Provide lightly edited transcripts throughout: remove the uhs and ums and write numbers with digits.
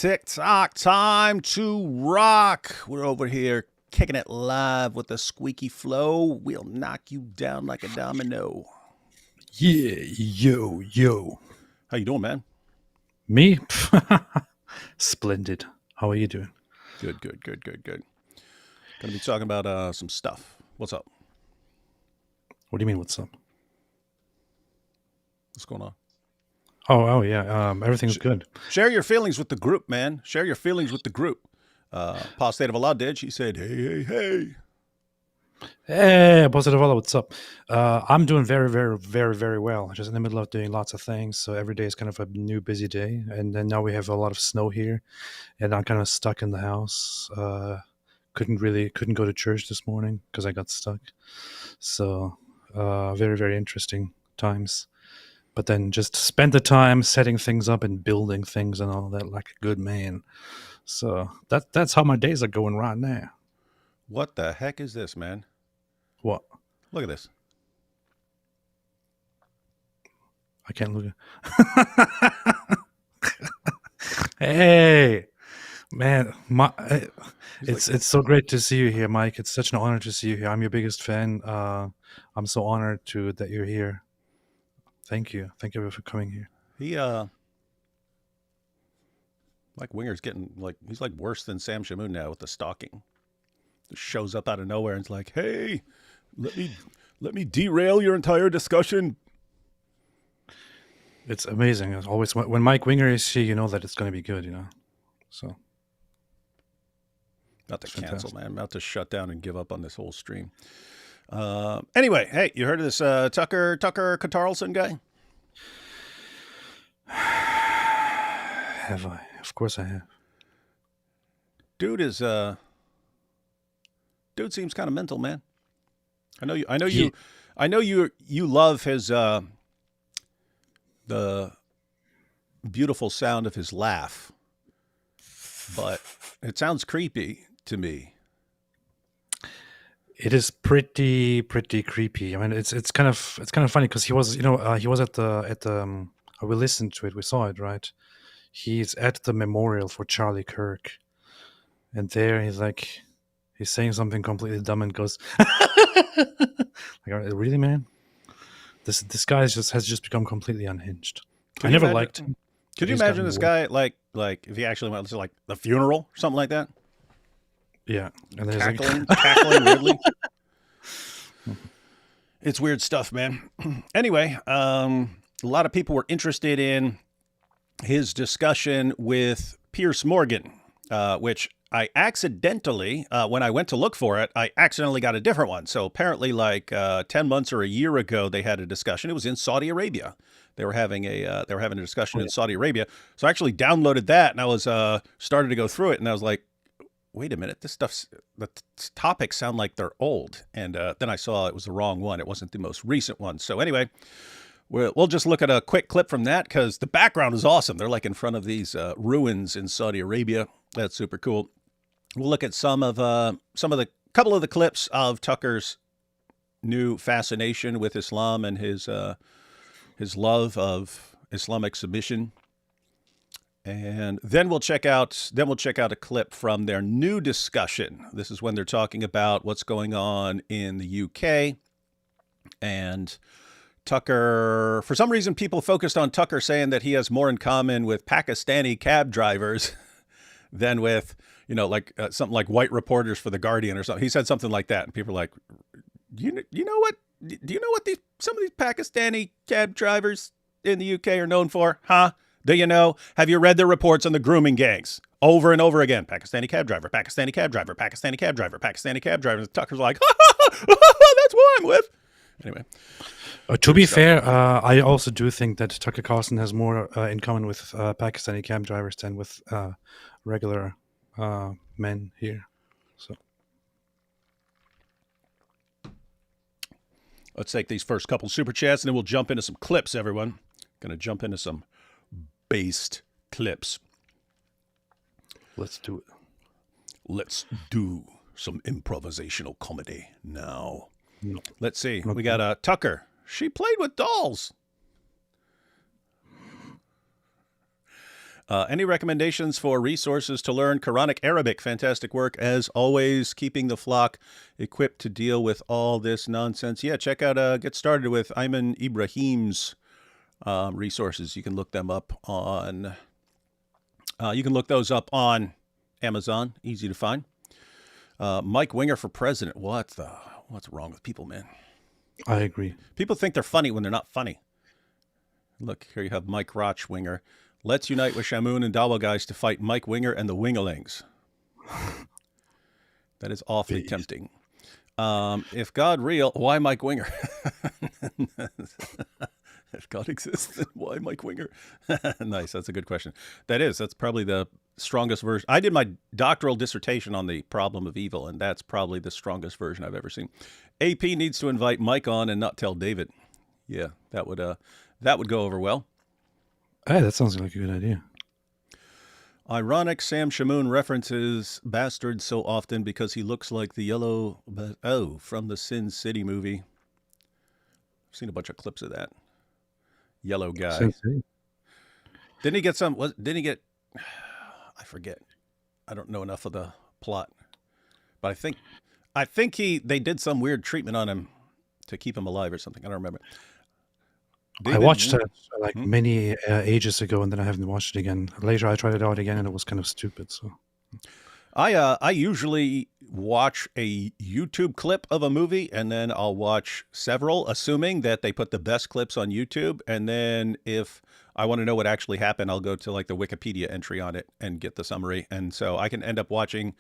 TikTok time to rock. We're over here kicking it live with a squeaky flow. We'll knock you down like a domino. Yeah, yo. How you doing, man? Me? Splendid. How are you doing? Good. Gonna be talking about some stuff. What's up? What do you mean, what's up? What's going on? Oh, yeah. Everything's good. Share your feelings with the group, man. Share your feelings with the group. Pa State of Allah did. She said, hey. Hey, Positive Allah, what's up? I'm doing very well. Just in the middle of doing lots of things. So every day is kind of a new busy day. And then now we have a lot of snow here. And I'm kind of stuck in the house. Couldn't go to church this morning because I got stuck. So very interesting times. But then just spend the time setting things up and building things and all that like a good man. So that's how my days are going right now. What the heck is this, man? What? Look at this. I can't look at. Hey, man, it's so great to see you here, Mike. It's such an honor to see you here. I'm your biggest fan. I'm so honored that you're here. Thank you for coming here. He Mike Winger's getting he's like worse than Sam Shamoon now with the stalking. Just shows up out of nowhere and it's like, hey, let me derail your entire discussion. It's amazing. It's always when Mike Winger is here, you know that it's going to be good, So about to cancel, man. I'm about to shut down and give up on this whole stream. Anyway, hey, you heard of this Tucker Carlson guy? Have I? Of course I have. Dude seems kind of mental, man. I know you love his the beautiful sound of his laugh, but it sounds creepy to me. It is pretty creepy. I mean, it's kind of funny because he was at the we listened to it, we saw it, right? He's at the memorial for Charlie Kirk, and there he's saying something completely dumb and goes, like, really, man? This guy has just become completely unhinged. I never liked him. Could you imagine this guy like if he actually went to like the funeral or something like that? Yeah, and then cackling weirdly. It's weird stuff, man. Anyway, a lot of people were interested in his discussion with Piers Morgan, which I accidentally, when I went to look for it, I accidentally got a different one. So apparently 10 months or a year ago, they had a discussion. It was in Saudi Arabia. They were having a discussion in Saudi Arabia. So I actually downloaded that and I was started to go through it and I was like, wait a minute, the topics sound like they're old. And then I saw it was the wrong one. It wasn't the most recent one. So anyway, we'll just look at a quick clip from that because the background is awesome. They're like in front of these ruins in Saudi Arabia. That's super cool. We'll look at couple of the clips of Tucker's new fascination with Islam and his love of Islamic submission. And then we'll check out a clip from their new discussion. This is when they're talking about what's going on in the UK. And Tucker, for some reason, people focused on Tucker saying that he has more in common with Pakistani cab drivers than with, something like white reporters for The Guardian or something. He said something like that. And people are like, do you know what some of these Pakistani cab drivers in the UK are known for? Huh? Do you know? Have you read the reports on the grooming gangs? Over and over again. Pakistani cab driver, Pakistani cab driver, Pakistani cab driver, Pakistani cab driver. And Tucker's like, that's what I'm with. Anyway. To be fair, I also do think that Tucker Carlson has more in common with Pakistani cab drivers than with regular men here. So let's take these first couple super chats and then we'll jump into some clips, everyone. Gonna jump into some based clips. Let's do it. Let's do some improvisational comedy now. No. Let's see. Okay. We got Tucker. She played with dolls. Any recommendations for resources to learn Quranic Arabic? Fantastic work, as always, keeping the flock equipped to deal with all this nonsense. Yeah, check out, get started with Ayman Ibrahim's resources. You can look them up on, you can look those up on Amazon. Easy to find. Mike Winger for president. What's wrong with people, man? I agree. People think they're funny when they're not funny. Look, here you have Mike Roch Winger. Let's unite with Shamoon and Dawa guys to fight Mike Winger and the Wingalings. That is awfully tempting. If God real, why Mike Winger? If God exists, then why Mike Winger? Nice. That's a good question. That's probably the strongest version. I did my doctoral dissertation on the problem of evil, and that's probably the strongest version I've ever seen. AP needs to invite Mike on and not tell David. Yeah, that would go over well. Hey, that sounds like a good idea. Ironic, Sam Shamoon references Bastard so often because he looks like the yellow, from the Sin City movie. I've seen a bunch of clips of that. Yellow guy. Didn't he get I forget. I don't know enough of the plot. But I think they did some weird treatment on him to keep him alive or something. I don't remember. I watched it many ages ago, and then I haven't watched it again. Later, I tried it out again, and it was kind of stupid. So, I usually watch a YouTube clip of a movie, and then I'll watch several, assuming that they put the best clips on YouTube. And then if I want to know what actually happened, I'll go to like the Wikipedia entry on it and get the summary. And so I can end up watching,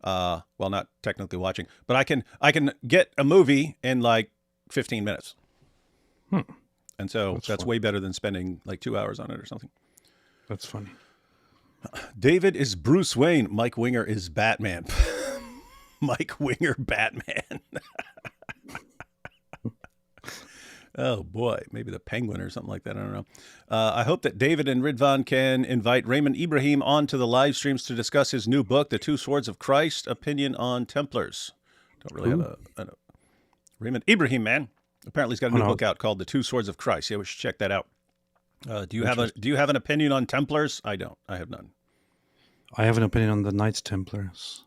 well, not technically watching, but I can get a movie in like 15 minutes. And so that's way better than spending like 2 hours on it or something. That's funny. David is Bruce Wayne. Mike Winger is Batman. Mike Winger, Batman. Oh, boy. Maybe the Penguin or something like that. I don't know. I hope that David and Ridvan can invite Raymond Ibrahim onto the live streams to discuss his new book, The Two Swords of Christ, Opinion on Templars. Don't really have a Raymond Ibrahim, man. Apparently he's got a new book out called The Two Swords of Christ. Yeah, we should check that out. Do you have an opinion on Templars? I don't. I have none. I have an opinion on the Knights Templars,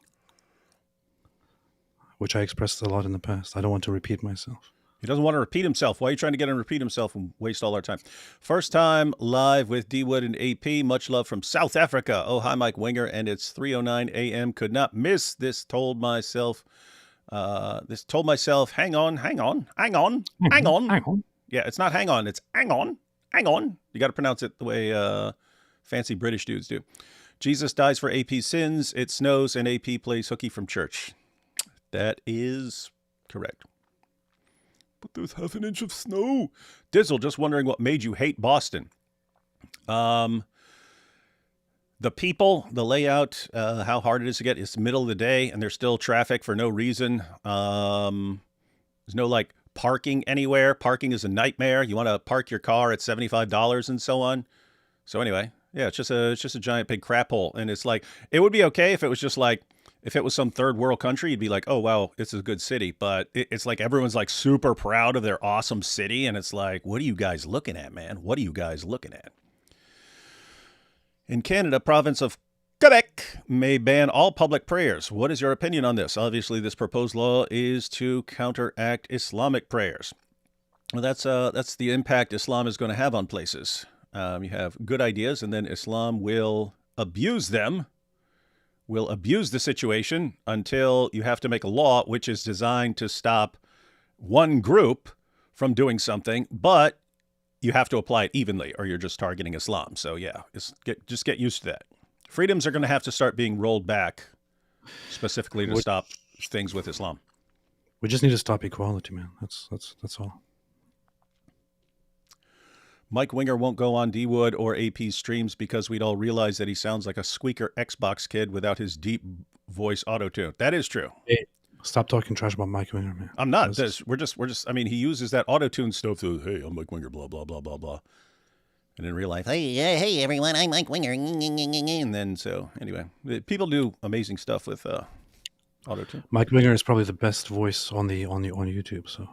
which I expressed a lot in the past. I don't want to repeat myself. He doesn't want to repeat himself. Why are you trying to get him to repeat himself and waste all our time? First time live with D Wood and AP. Much love from South Africa. Oh, hi, Mike Winger. And it's 3:09 a.m. Could not miss this. Told myself, hang on. Yeah, it's not hang on. It's hang on. You got to pronounce it the way fancy British dudes do. Jesus dies for AP's sins. It snows and AP plays hooky from church. That is correct. But there's half an inch of snow. Dizzle, just wondering what made you hate Boston. The people, the layout, how hard it is to get. It's the middle of the day and there's still traffic for no reason. There's no like parking anywhere. Parking is a nightmare. You want to park your car at $75 and so on. So anyway, yeah, it's just a giant big crap hole. And it's like, it would be okay if it was just like, if it was some third world country, you'd be like, oh, wow, it's a good city. But it's like everyone's like super proud of their awesome city. And it's like, what are you guys looking at, man? What are you guys looking at? In Canada, province of Quebec may ban all public prayers. What is your opinion on this? Obviously, this proposed law is to counteract Islamic prayers. Well, that's the impact Islam is going to have on places. You have good ideas, and then Islam will abuse them, will abuse the situation until you have to make a law which is designed to stop one group from doing something, but you have to apply it evenly or you're just targeting Islam. So yeah, just get used to that. Freedoms are going to have to start being rolled back specifically to stop things with Islam. We just need to stop equality, man. That's all. Mike Winger won't go on D Wood or AP's streams because we'd all realize that he sounds like a squeaker Xbox kid without his deep voice auto-tune. That is true. Hey, stop talking trash about Mike Winger, man. I'm not. We're just. I mean, he uses that auto-tune stuff. So, hey, I'm Mike Winger. Blah blah blah blah blah. And in real life, hey everyone, I'm Mike Winger. And then so anyway, people do amazing stuff with auto-tune. Mike Winger is probably the best voice on YouTube. So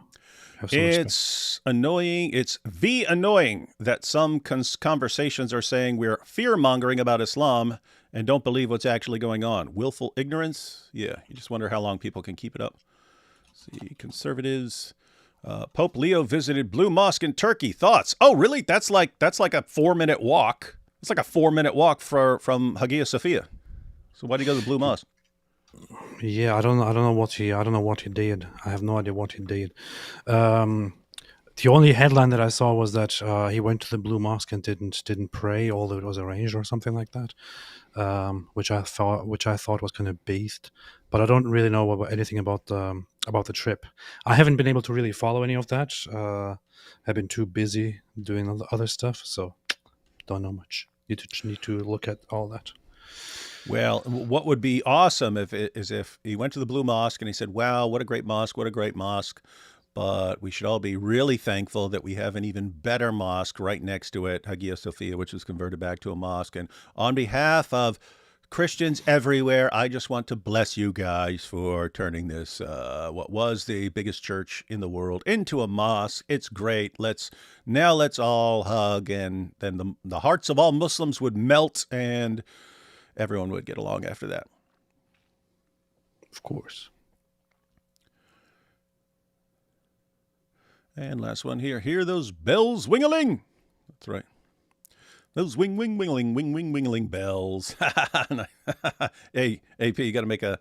Have some respect. It's annoying. It's annoying that some conversations are saying we're fear mongering about Islam and don't believe what's actually going on. Willful ignorance. Yeah, you just wonder how long people can keep it up. Let's see, conservatives. Pope Leo visited Blue Mosque in Turkey. Thoughts? Oh, really? That's like a 4-minute walk. It's like a 4-minute walk from Hagia Sophia. So why do you go to the Blue Mosque? Yeah, I don't know what he did. I have no idea what he did. The only headline that I saw was that he went to the Blue Mosque and didn't pray, although it was arranged or something like that, which I thought was kind of based. But I don't really know anything about the trip. I haven't been able to really follow any of that. I've been too busy doing other stuff, so don't know much. You need to look at all that. Well, what would be awesome if he went to the Blue Mosque and he said, "Wow, what a great mosque! What a great mosque!" But we should all be really thankful that we have an even better mosque right next to it, Hagia Sophia, which was converted back to a mosque. And on behalf of Christians everywhere, I just want to bless you guys for turning this, what was the biggest church in the world, into a mosque. It's great. Let's all hug, and then the hearts of all Muslims would melt, and everyone would get along after that. Of course. And last one here. Hear those bells wing-a-ling. That's right. Those wing-wing-wing-a-ling bells. Hey, AP, you got to make a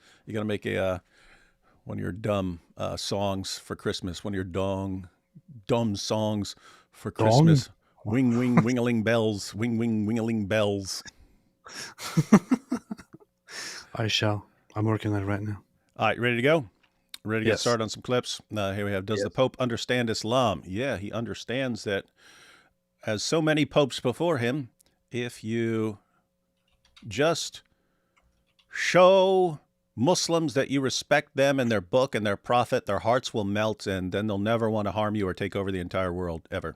one of your dumb songs for Christmas. One of your dumb songs for Christmas. Wing-wing-wing-a-ling bells. Wing-wing-wing-a-ling bells. I shall. I'm working on it right now. All right, ready to go? Ready to Yes. get started on some clips? Here we have, does the Pope understand Islam? Yeah, he understands that, as so many popes before him, if you just show Muslims that you respect them and their book and their prophet, their hearts will melt, and then they'll never want to harm you or take over the entire world, ever.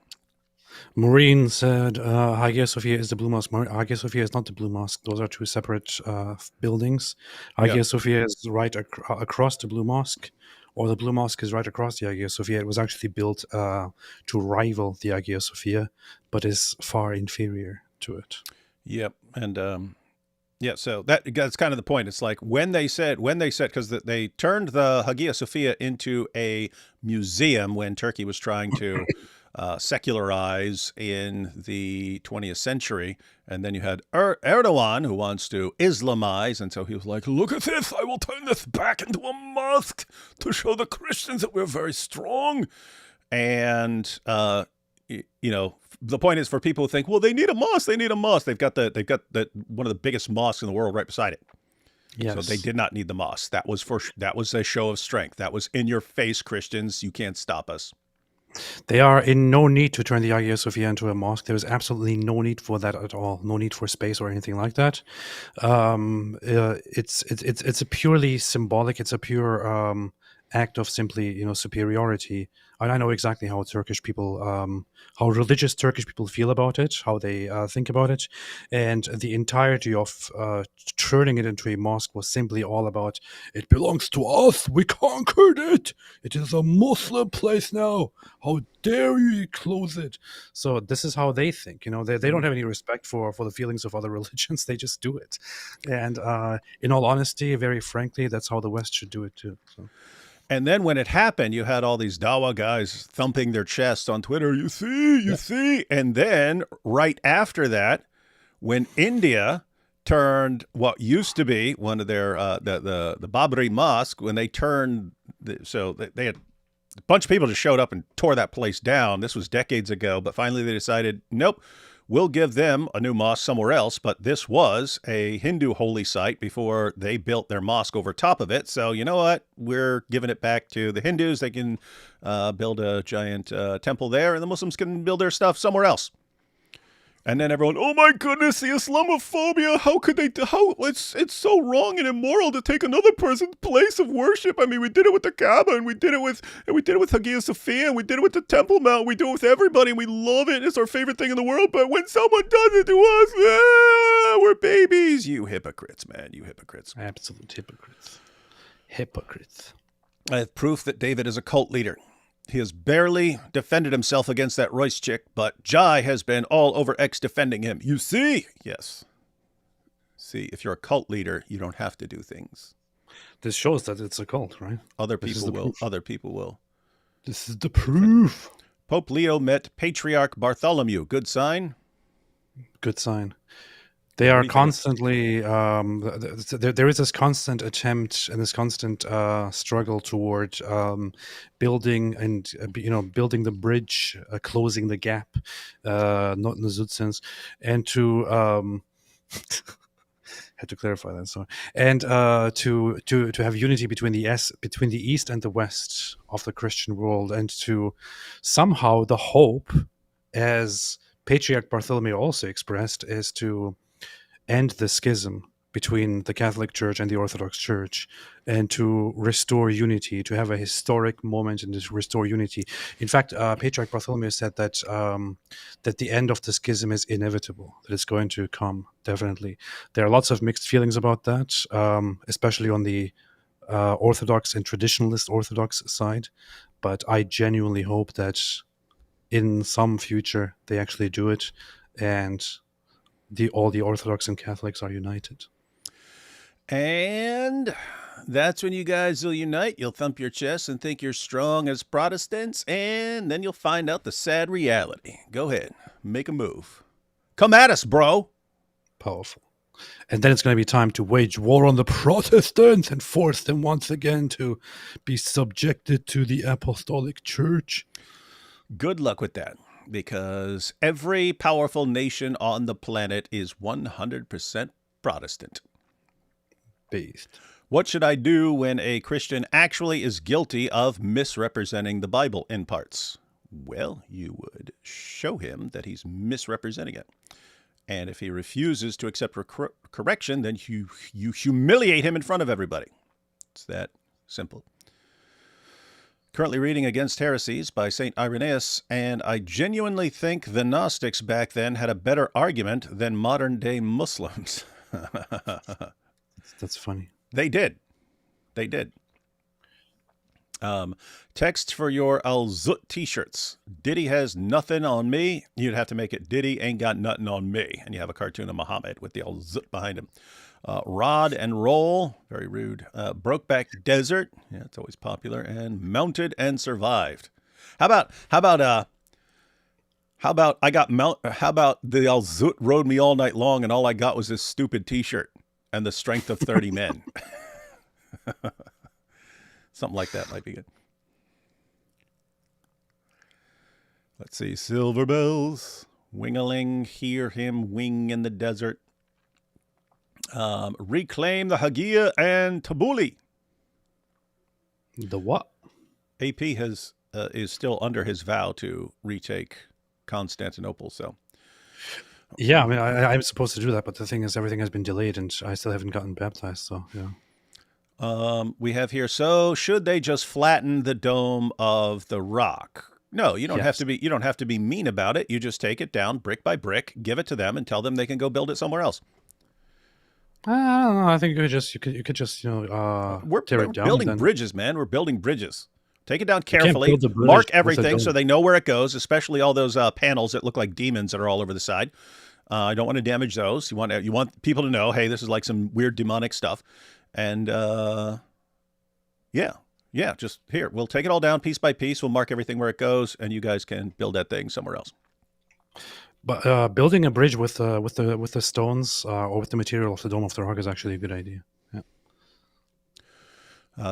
Maureen said, Hagia Sophia is the Blue Mosque. Hagia Sophia is not the Blue Mosque. Those are two separate buildings. Hagia Sophia is right across the Blue Mosque, or the Blue Mosque is right across the Hagia Sophia. It was actually built to rival the Hagia Sophia, but is far inferior to it. Yep. And so that's kind of the point. It's like when they said, because they turned the Hagia Sophia into a museum when Turkey was trying to secularize in the 20th century. And then you had Erdogan, who wants to Islamize. And so he was like, look at this. I will turn this back into a mosque to show the Christians that we're very strong. And, the point is for people who think, well, they need a mosque. They've got one of the biggest mosques in the world right beside it. Yes. So they did not need the mosque. That was a show of strength. That was in your face, Christians. You can't stop us. They are in no need to turn the Hagia Sophia into a mosque. There is absolutely no need for that at all. No need for space or anything like that. It's a purely symbolic. It's a pure act of simply, superiority. And I know exactly how Turkish people, how religious Turkish people feel about it, how they think about it, and the entirety of turning it into a mosque was simply all about, it belongs to us, we conquered it, it is a Muslim place now, how dare you close it. So this is how they think, they don't have any respect for the feelings of other religions, they just do it. And in all honesty, very frankly, that's how the West should do it too. So. And then when it happened, you had all these Dawa guys thumping their chests on Twitter. You see. And then right after that, when India turned what used to be one of their the Babri Mosque, when they turned, they had a bunch of people just showed up and tore that place down. This was decades ago, but finally they decided, nope. We'll give them a new mosque somewhere else, but this was a Hindu holy site before they built their mosque over top of it. So you know what? We're giving it back to the Hindus. They can build a giant temple there, and the Muslims can build their stuff somewhere else. And then everyone, oh my goodness, the Islamophobia! How could they? It's so wrong and immoral to take another person's place of worship. I mean, we did it with the Kaaba, and we did it with Hagia Sophia, and we did it with the Temple Mount. We do it with everybody, and we love it. It's our favorite thing in the world. But when someone does it to us, we're babies. You hypocrites, man! You hypocrites! Absolute hypocrites. Hypocrites. I have proof that David is a cult leader. He has barely defended himself against that Royce chick, but Jai has been all over X defending him. You see? Yes. See, if you're a cult leader, you don't have to do things. This shows that it's a cult, right? Other people will. Proof. Other people will. This is the proof. Pope Leo met Patriarch Bartholomew. Good sign? Good sign. They are constantly, there is this constant attempt and this constant struggle toward building and, building the bridge, closing the gap, not in the Zoot sense, and to, had to clarify that, sorry, and to have unity between the East and the West of the Christian world, and to somehow the hope, as Patriarch Bartholomew also expressed, is to end the schism between the Catholic Church and the Orthodox Church, and to restore unity, to have a historic moment and to restore unity. In fact, Patriarch Bartholomew said that that the end of the schism is inevitable, that it's going to come, definitely. There are lots of mixed feelings about that, especially on the Orthodox and traditionalist Orthodox side, but I genuinely hope that in some future they actually do it, and all the Orthodox and Catholics are united. And that's when you guys will unite. You'll thump your chest and think you're strong as Protestants, and then you'll find out the sad reality. Go ahead, make a move. Come at us, bro. Powerful. And then it's going to be time to wage war on the Protestants and force them once again to be subjected to the Apostolic Church. Good luck with that, because every powerful nation on the planet is 100% Protestant. Based. What should I do when a Christian actually is guilty of misrepresenting the Bible in parts? Well, you would show him that he's misrepresenting it. And if he refuses to accept correction, then you humiliate him in front of everybody. It's that simple. Currently reading Against Heresies by St. Irenaeus, and I genuinely think the Gnostics back then had a better argument than modern-day Muslims. That's funny. They did. Text for your Al-Zut t-shirts. Diddy has nothing on me. You'd have to make it Diddy ain't got nothing on me. And you have a cartoon of Muhammad with the Al-Zut behind him. Rod and Roll, very rude. Brokeback Desert, yeah, it's always popular. And Mounted and Survived. How about the Al-Zut rode me all night long and all I got was this stupid t-shirt and the strength of 30 men. Something like that might be good. Let's see. Silver bells, wing-a-ling, hear him wing in the desert. Reclaim the Hagia and Tabuli. The what? AP is still under his vow to retake Constantinople, so. Yeah, I mean, I'm supposed to do that, but the thing is, everything has been delayed, and I still haven't gotten baptized, so, yeah. We have here, so should they just flatten the dome of the rock? No, you don't have to be. You don't have to be mean about it. You just take it down brick by brick, give it to them, and tell them they can go build it somewhere else. I don't know. I think you could just we're tear it down. Building bridges, man. We're building bridges. Take it down carefully. Mark everything so they know where it goes, especially all those panels that look like demons that are all over the side. I don't want to damage those. You want people to know, hey, this is like some weird demonic stuff. And yeah, just here. We'll take it all down piece by piece. We'll mark everything where it goes, and you guys can build that thing somewhere else. But building a bridge with the stones or with the material of the Dome of the Rock is actually a good idea. Yeah.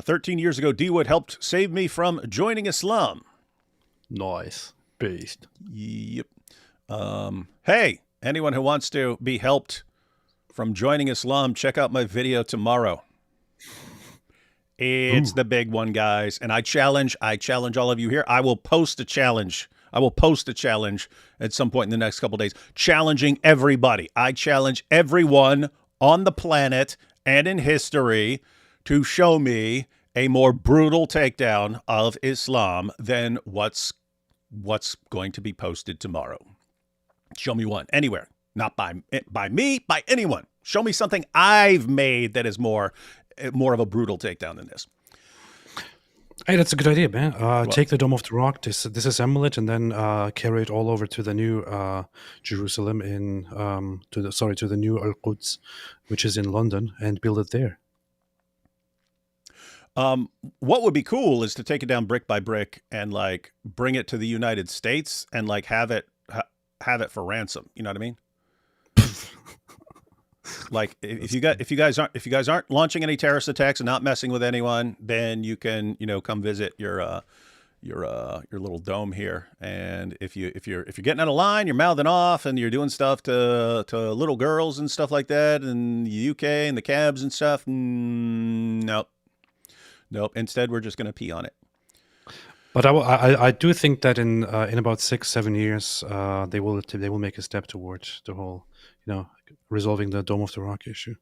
13 years ago, D-Wood helped save me from joining Islam. Nice. Beast. Yep. Hey, anyone who wants to be helped from joining Islam, check out my video tomorrow. It's the big one, guys. And I challenge all of you here. I will post a challenge. At some point in the next couple of days, challenging everybody. I challenge everyone on the planet and in history to show me a more brutal takedown of Islam than what's going to be posted tomorrow. Show me one anywhere, not by me, by anyone. Show me something I've made that is more of a brutal takedown than this. Hey, that's a good idea, man. Well, Take the Dome of the Rock, disassemble it, and then carry it all over to the new Jerusalem to the new Al Quds, which is in London, and build it there. what would be cool is to take it down brick by brick and like bring it to the United States and like have it for ransom. You know what I mean? Like if you guys aren't launching any terrorist attacks and not messing with anyone, then you can come visit your little dome here. And if you're getting out of line, you're mouthing off and you're doing stuff to little girls and stuff like that in the UK and the cabs and stuff, nope, nope. Instead, we're just gonna pee on it. But I do think that in about 6-7 years, they will make a step towards the whole, resolving the Dome of the Rock issue.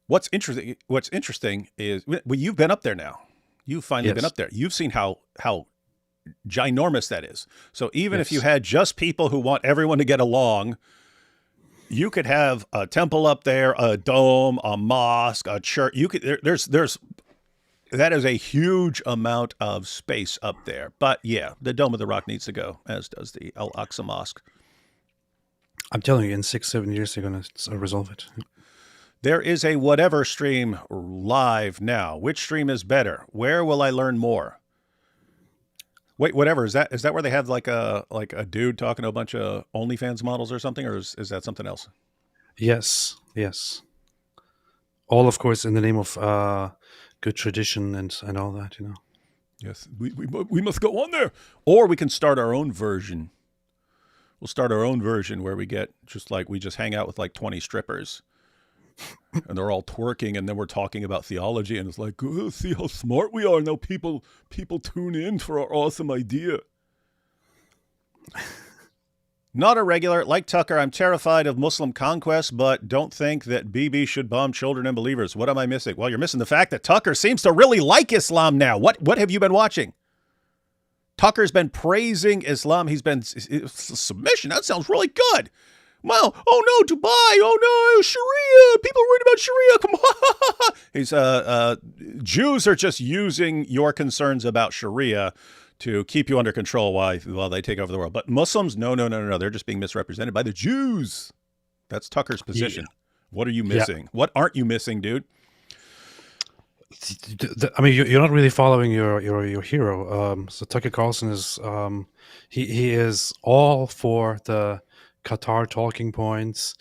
What's interesting is well, you've been up there now. You've finally been Yes, up there. You've seen how ginormous that is. So even if you yes. had just people who want everyone to get along, you could have a temple up there, a dome, a mosque, a church. You could there's that is a huge amount of space up there. But yeah, the Dome of the Rock needs to go, as does the Al Aqsa Mosque. I'm telling you, in 6-7 years, they're going to resolve it. There is a whatever stream live now. Which stream is better? Where will I learn more? Wait, whatever. Is that where they have like a dude talking to a bunch of OnlyFans models or something, or is that something else? Yes, yes. All, of course, in the name of good tradition and all that. Yes, we must go on there, or we can start our own version. We'll start our own version where we get just like we just hang out with like 20 strippers, and they're all twerking, and then we're talking about theology, and it's like, oh, see how smart we are now. People tune in for our awesome idea. Not a regular. Like Tucker, I'm terrified of Muslim conquest, but don't think that BB should bomb children and believers. What am I missing? Well, you're missing the fact that Tucker seems to really like Islam now. What have you been watching? Tucker's been praising Islam. He's been submission. That sounds really good. Well, oh no, Dubai. Oh no, Sharia. People are worried about Sharia. Come on. Jews are just using your concerns about Sharia to keep you under control while they take over the world. But Muslims, no, no, no, no, no. They're just being misrepresented by the Jews. That's Tucker's Yeah, position. What are you yeah. missing? What aren't you missing, dude? I mean, you're not really following your hero. So Tucker Carlson is he is all for the Qatar talking points.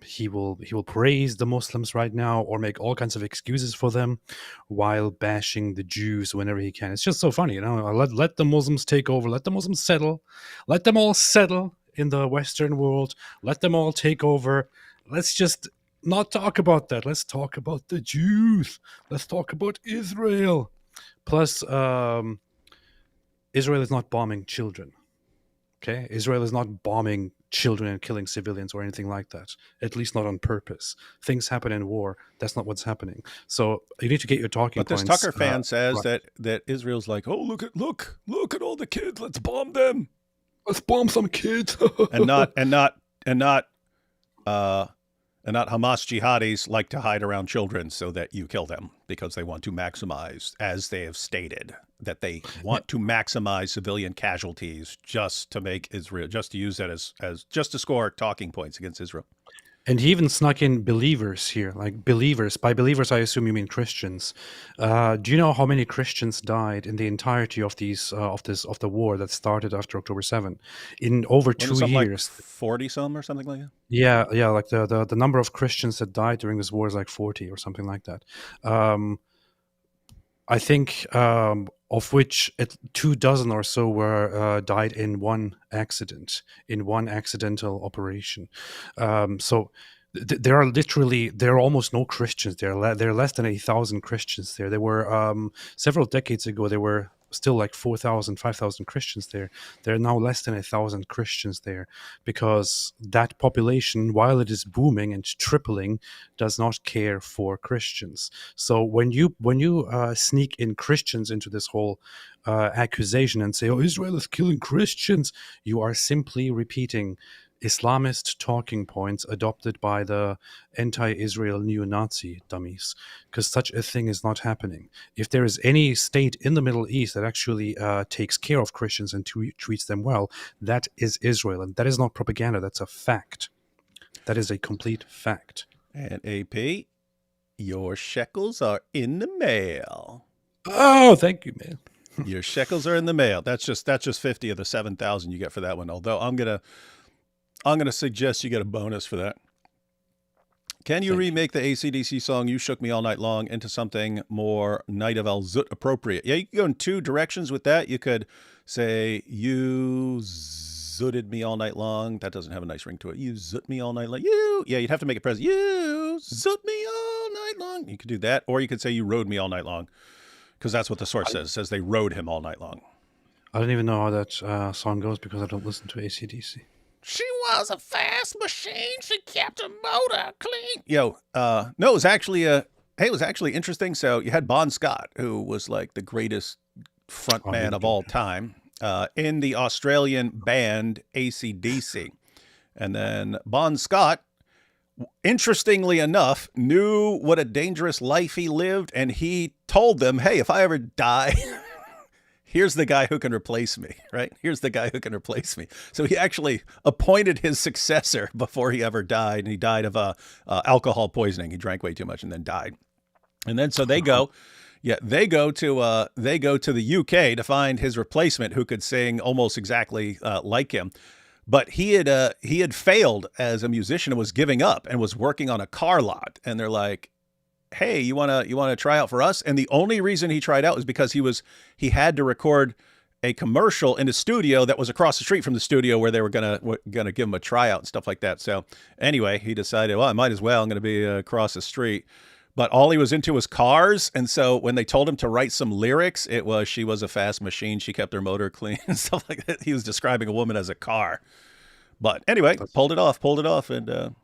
He will praise the Muslims right now or make all kinds of excuses for them, while bashing the Jews whenever he can. It's just so funny. Let the Muslims take over. Let the Muslims settle. Let them all settle in the Western world. Let them all take over. Let's just not talk about that. Let's talk about the Jews. Let's talk about Israel. Plus, Israel is not bombing children. Okay, Israel is not bombing children and killing civilians or anything like that. At least not on purpose. Things happen in war. That's not what's happening. So you need to get your talking But this points Tucker fan says right. that Israel's like, oh, look at all the kids. Let's bomb them. Let's bomb some kids. and not and not and not uh and not Hamas jihadis like to hide around children so that you kill them because they want to maximize, as they have stated, that they want to maximize civilian casualties just to make Israel, just to use that as just to score talking points against Israel. And he even snuck in believers here, like believers. By believers, I assume you mean Christians. Do you know how many Christians died in the entirety of the war that started after October 7? In over Wasn't it two something like years. 40 some or something like that? Yeah, yeah. Like the number of Christians that died during this war is like 40 or something like that. Um, I think of which 24 or so were died in one accident, in one accidental operation. So there are almost no Christians there. There are less than 1,000 Christians there. There were several decades ago. There were still like 4,000, 5,000 Christians there. There are now less than 1,000 Christians there, because that population, while it is booming and tripling, does not care for Christians. So when you sneak in Christians into this whole accusation and say, "Oh, Israel is killing Christians," you are simply repeating Islamist talking points adopted by the anti-Israel neo-Nazi dummies, because such a thing is not happening. If there is any state in the Middle East that actually takes care of Christians and treats them well, that is Israel, and that is not propaganda. That's a fact. That is a complete fact. And AP, your shekels are in the mail. Oh, thank you, man. Your shekels are in the mail. That's just 50 of the 7,000 you get for that one. Although I'm gonna suggest you get a bonus for that. Can you remake the AC/DC song "You Shook Me All Night Long" into something more Night of Al Zut appropriate? Yeah, you can go in two directions with that. You could say "You zooted me all night long." That doesn't have a nice ring to it. You zoot me all night long. You'd have to make it present. You zoot me all night long. You could do that, or you could say "You rode me all night long," because that's what the source says. It says they rode him all night long. I don't even know how that song goes because I don't listen to AC/DC. She was a fast machine. She kept her motor clean. No, it was actually interesting. So you had Bon Scott, who was like the greatest frontman of all time, in the Australian band AC/DC. And then Bon Scott, interestingly enough, knew what a dangerous life he lived. And he told them, hey, if I ever die, here's the guy who can replace me, right? Here's the guy who can replace me. So he actually appointed his successor before he ever died. And he died of alcohol poisoning. He drank way too much and then died. And then so they go to the UK to find his replacement who could sing almost exactly like him. But he had failed as a musician and was giving up and was working on a car lot. And they're like, hey, you want to try out for us? And the only reason he tried out was because he had to record a commercial in a studio that was across the street from the studio where they were gonna give him a tryout and stuff like that. So anyway, he decided, well, I might as well. I'm going to be across the street. But all he was into was cars. And so when they told him to write some lyrics, it was, she was a fast machine. She kept her motor clean and stuff like that. He was describing a woman as a car. But anyway, pulled it off. And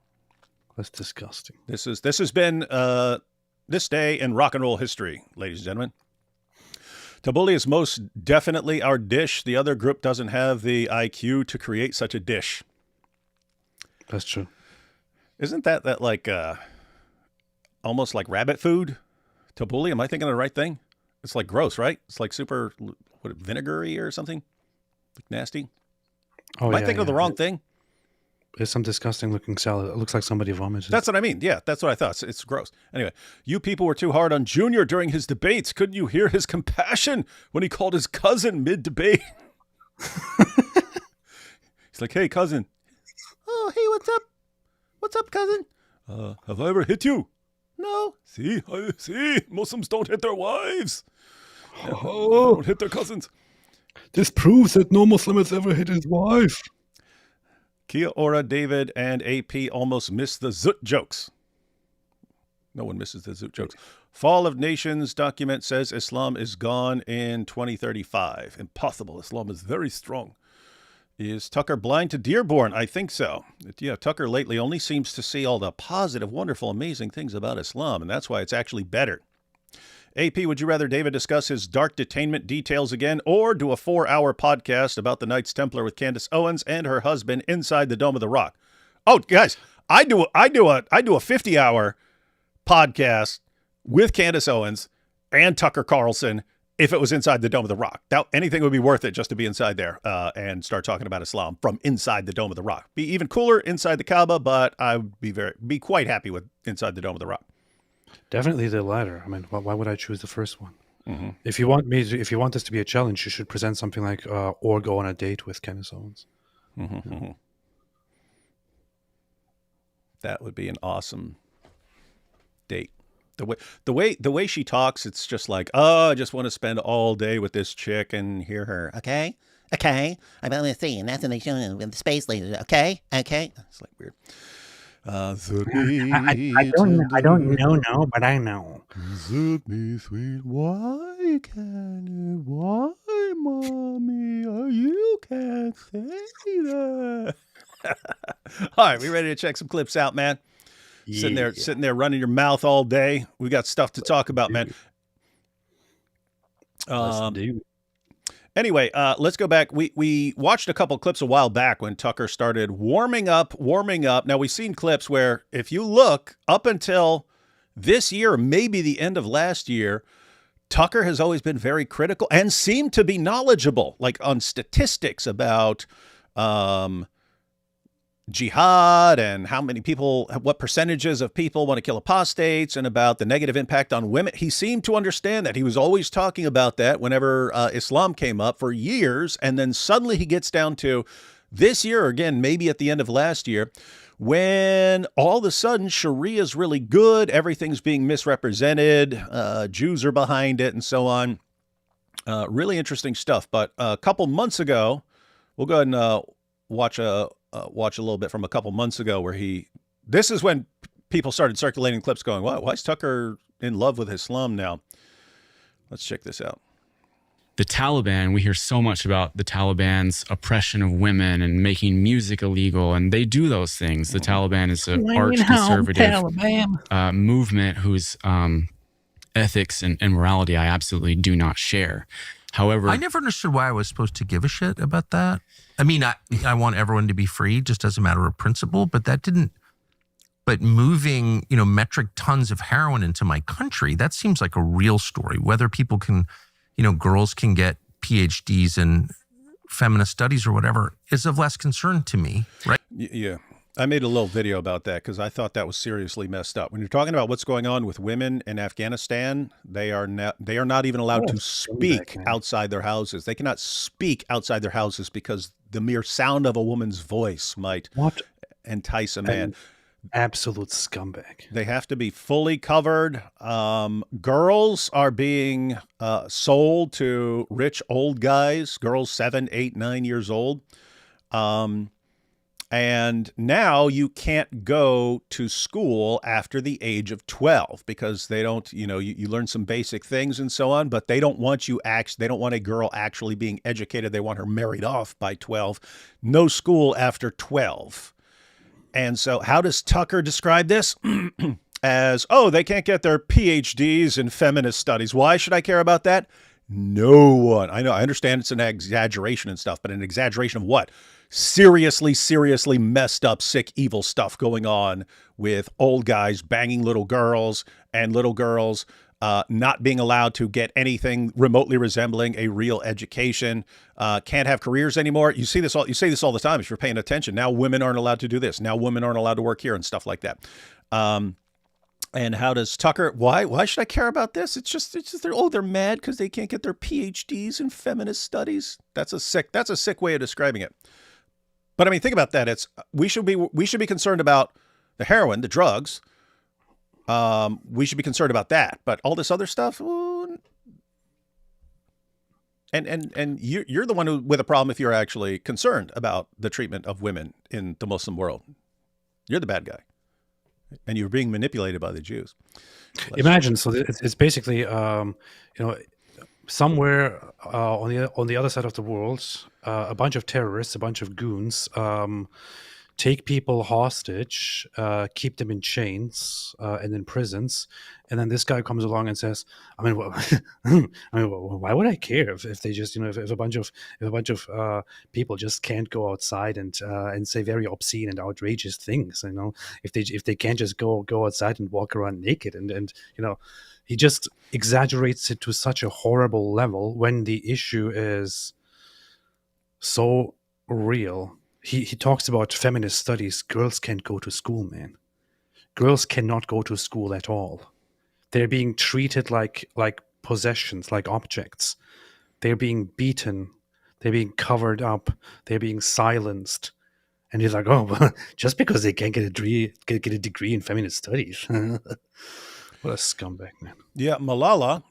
that's disgusting. This has been this day in rock and roll history, ladies and gentlemen. Tabbouleh is most definitely our dish. The other group doesn't have the IQ to create such a dish. That's true. Isn't that like almost like rabbit food? Tabbouleh, am I thinking of the right thing? It's like gross, right? It's like super vinegary or something, like nasty. Oh, am I thinking of the wrong thing? It's some disgusting looking salad. It looks like somebody vomited. That's what I mean. Yeah, that's what I thought. It's gross. Anyway, you people were too hard on Junior during his debates. Couldn't you hear his compassion when he called his cousin mid-debate? He's like, hey, cousin. Oh, hey, what's up? What's up, cousin? Have I ever hit you? No. See, Muslims don't hit their wives. Oh. Don't hit their cousins. This proves that no Muslim has ever hit his wife. Kia ora, David and AP almost missed the Zut jokes. No one misses the Zut jokes. Fall of Nations document says Islam is gone in 2035. Impossible. Islam is very strong. Is Tucker blind to Dearborn? I think so. Yeah, Tucker lately only seems to see all the positive, wonderful, amazing things about Islam, and that's why it's actually better. AP, would you rather David discuss his dark detainment details again or do a 4-hour podcast about the Knights Templar with Candace Owens and her husband inside the Dome of the Rock? Oh, guys, I do a 50-hour podcast with Candace Owens and Tucker Carlson if it was inside the Dome of the Rock. Anything would be worth it just to be inside there and start talking about Islam from inside the Dome of the Rock. Be even cooler inside the Kaaba, but I would be quite happy with inside the Dome of the Rock. Definitely the latter. I mean, why would I choose the first one? Mm-hmm. If you want this to be a challenge, you should present something like or go on a date with Candace Owens. Mm-hmm. Yeah. That would be an awesome date. The way she talks, it's just like, oh, I just want to spend all day with this chick and hear her. Okay. I'm only saying that's what they show in the space laser. Okay. It's like weird. I don't know, but I know. Zoot me, sweet. Why, mommy? You can't say that. All right, we ready to check some clips out, man? Yeah. Sitting there running your mouth all day. We got stuff to talk about, man. Anyway, let's go back. We watched a couple clips a while back when Tucker started warming up, warming up. Now we've seen clips where if you look up until this year, maybe the end of last year, Tucker has always been very critical and seemed to be knowledgeable, like on statistics about jihad and how many people, what percentages of people want to kill apostates, and about the negative impact on women. He seemed to understand that. He was always talking about that whenever Islam came up for years. And then suddenly he gets down to this year, or again, maybe at the end of last year, when all of a sudden Sharia is really good, everything's being misrepresented, Jews are behind it, and so on. Really interesting stuff. But a couple months ago, we'll go ahead and watch a little bit from a couple months ago where this is when people started circulating clips going, wow, why is Tucker in love with Islam now? Let's check this out. The Taliban, we hear so much about the Taliban's oppression of women and making music illegal, and they do those things. The Taliban is an arch-conservative movement whose ethics and morality I absolutely do not share. However, I never understood why I was supposed to give a shit about that. I mean, I want everyone to be free just as a matter of principle, but but moving, metric tons of heroin into my country, that seems like a real story. Whether people can, girls can get PhDs in feminist studies or whatever is of less concern to me, right? Yeah. I made a little video about that because I thought that was seriously messed up. When you're talking about what's going on with women in Afghanistan, they are not even allowed to speak outside their houses. They cannot speak outside their houses because the mere sound of a woman's voice might entice a man. Absolute scumbag. They have to be fully covered. Girls are being sold to rich old guys, girls 7, 8, 9 years old. And now you can't go to school after the age of 12 because they don't, you learn some basic things and so on, but they don't want they don't want a girl actually being educated. They want her married off by 12. No school after 12. And so how does Tucker describe this? As, they can't get their PhDs in feminist studies. Why should I care about that? No one. I know, I understand it's an exaggeration and stuff, but an exaggeration of what? Seriously messed up, sick, evil stuff going on with old guys banging little girls and little girls not being allowed to get anything remotely resembling a real education, can't have careers anymore. You say this all the time if you're paying attention. Now women aren't allowed to do this. Now women aren't allowed to work here and stuff like that. And how does Tucker, why should I care about this? It's just they're mad because they can't get their PhDs in feminist studies. That's a sick way of describing it. But I mean, think about that. We should be concerned about the heroin, the drugs. We should be concerned about that. But all this other stuff, and you're the one with a problem if you're actually concerned about the treatment of women in the Muslim world. You're the bad guy, and you're being manipulated by the Jews. Imagine, so it's basically, somewhere on the other side of the world, a bunch of terrorists, a bunch of goons, take people hostage, keep them in chains and in prisons, and then this guy comes along and says, "I mean, why would I care if they just, if a bunch of people just can't go outside and say very obscene and outrageous things, if they can't just go outside and walk around naked and he just exaggerates it to such a horrible level when the issue is so real." He talks about feminist studies. Girls can't go to school, man. Girls cannot go to school at all. They're being treated like possessions, like objects. They're being beaten. They're being covered up. They're being silenced. And he's like, well, just because they can't get a degree in feminist studies. What a scumbag, man. Yeah, Malala,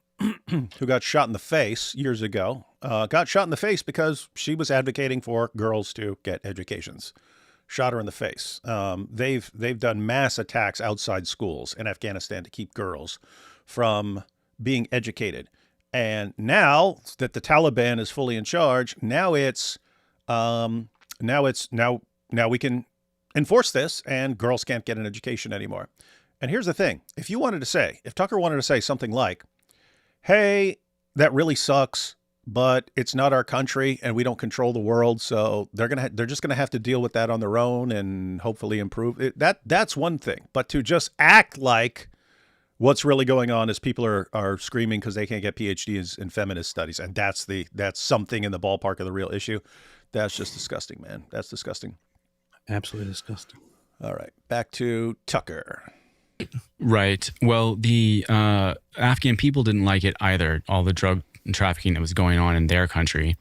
who got shot in the face years ago, got shot in the face because she was advocating for girls to get educations. Shot her in the face. They've done mass attacks outside schools in Afghanistan to keep girls from being educated. And now that the Taliban is fully in charge, now we can enforce this, and girls can't get an education anymore. And here's the thing: if Tucker wanted to say something like, "Hey, that really sucks. but it's not our country and we don't control the world. So they're just going to have to deal with that on their own and hopefully improve it. That's one thing, but to just act like what's really going on is people are screaming because they can't get PhDs in feminist studies. And that's something in the ballpark of the real issue. That's just disgusting, man. That's disgusting. Absolutely disgusting. All right. Back to Tucker. Right. Well, the Afghan people didn't like it either, all the drug trafficking that was going on in their country.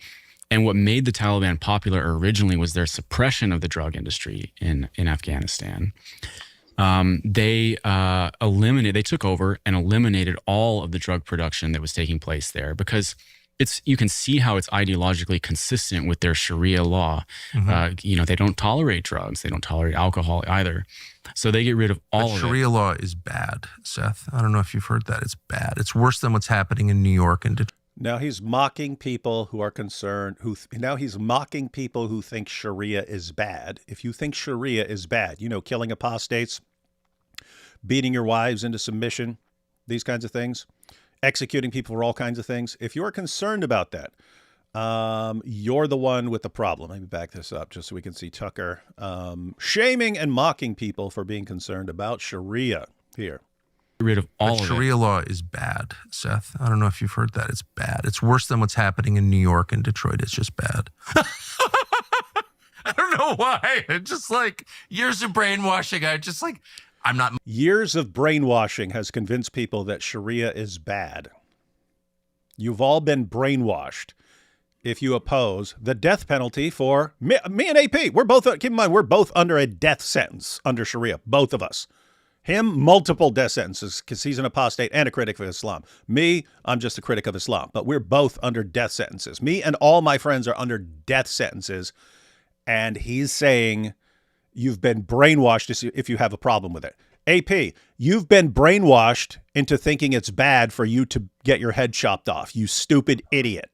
And what made the Taliban popular originally was their suppression of the drug industry in Afghanistan. They took over and eliminated all of the drug production that was taking place there because you can see how it's ideologically consistent with their Sharia law. Mm-hmm. They don't tolerate drugs. They don't tolerate alcohol either. So they get rid of all of it. Sharia law is bad, Seth. I don't know if you've heard that. It's bad. It's worse than what's happening in New York and Detroit. Now he's mocking people who are concerned, now he's mocking people who think Sharia is bad. If you think Sharia is bad, killing apostates, beating your wives into submission, these kinds of things, executing people for all kinds of things. If you're concerned about that, you're the one with the problem. Let me back this up just so we can see Tucker shaming and mocking people for being concerned about Sharia here. Rid of all of Sharia law is bad, Seth. I don't know if you've heard that. It's bad. It's worse than what's happening in New York and Detroit. It's just bad. I don't know why. It's just like years of brainwashing. Years of brainwashing has convinced people that Sharia is bad. You've all been brainwashed. If you oppose the death penalty for me and AP, we're both, keep in mind, we're both under a death sentence under Sharia, both of us. Him, multiple death sentences because he's an apostate and a critic of Islam. Me, I'm just a critic of Islam, but we're both under death sentences. Me and all my friends are under death sentences. And he's saying you've been brainwashed if you have a problem with it. AP, you've been brainwashed into thinking it's bad for you to get your head chopped off, you stupid idiot.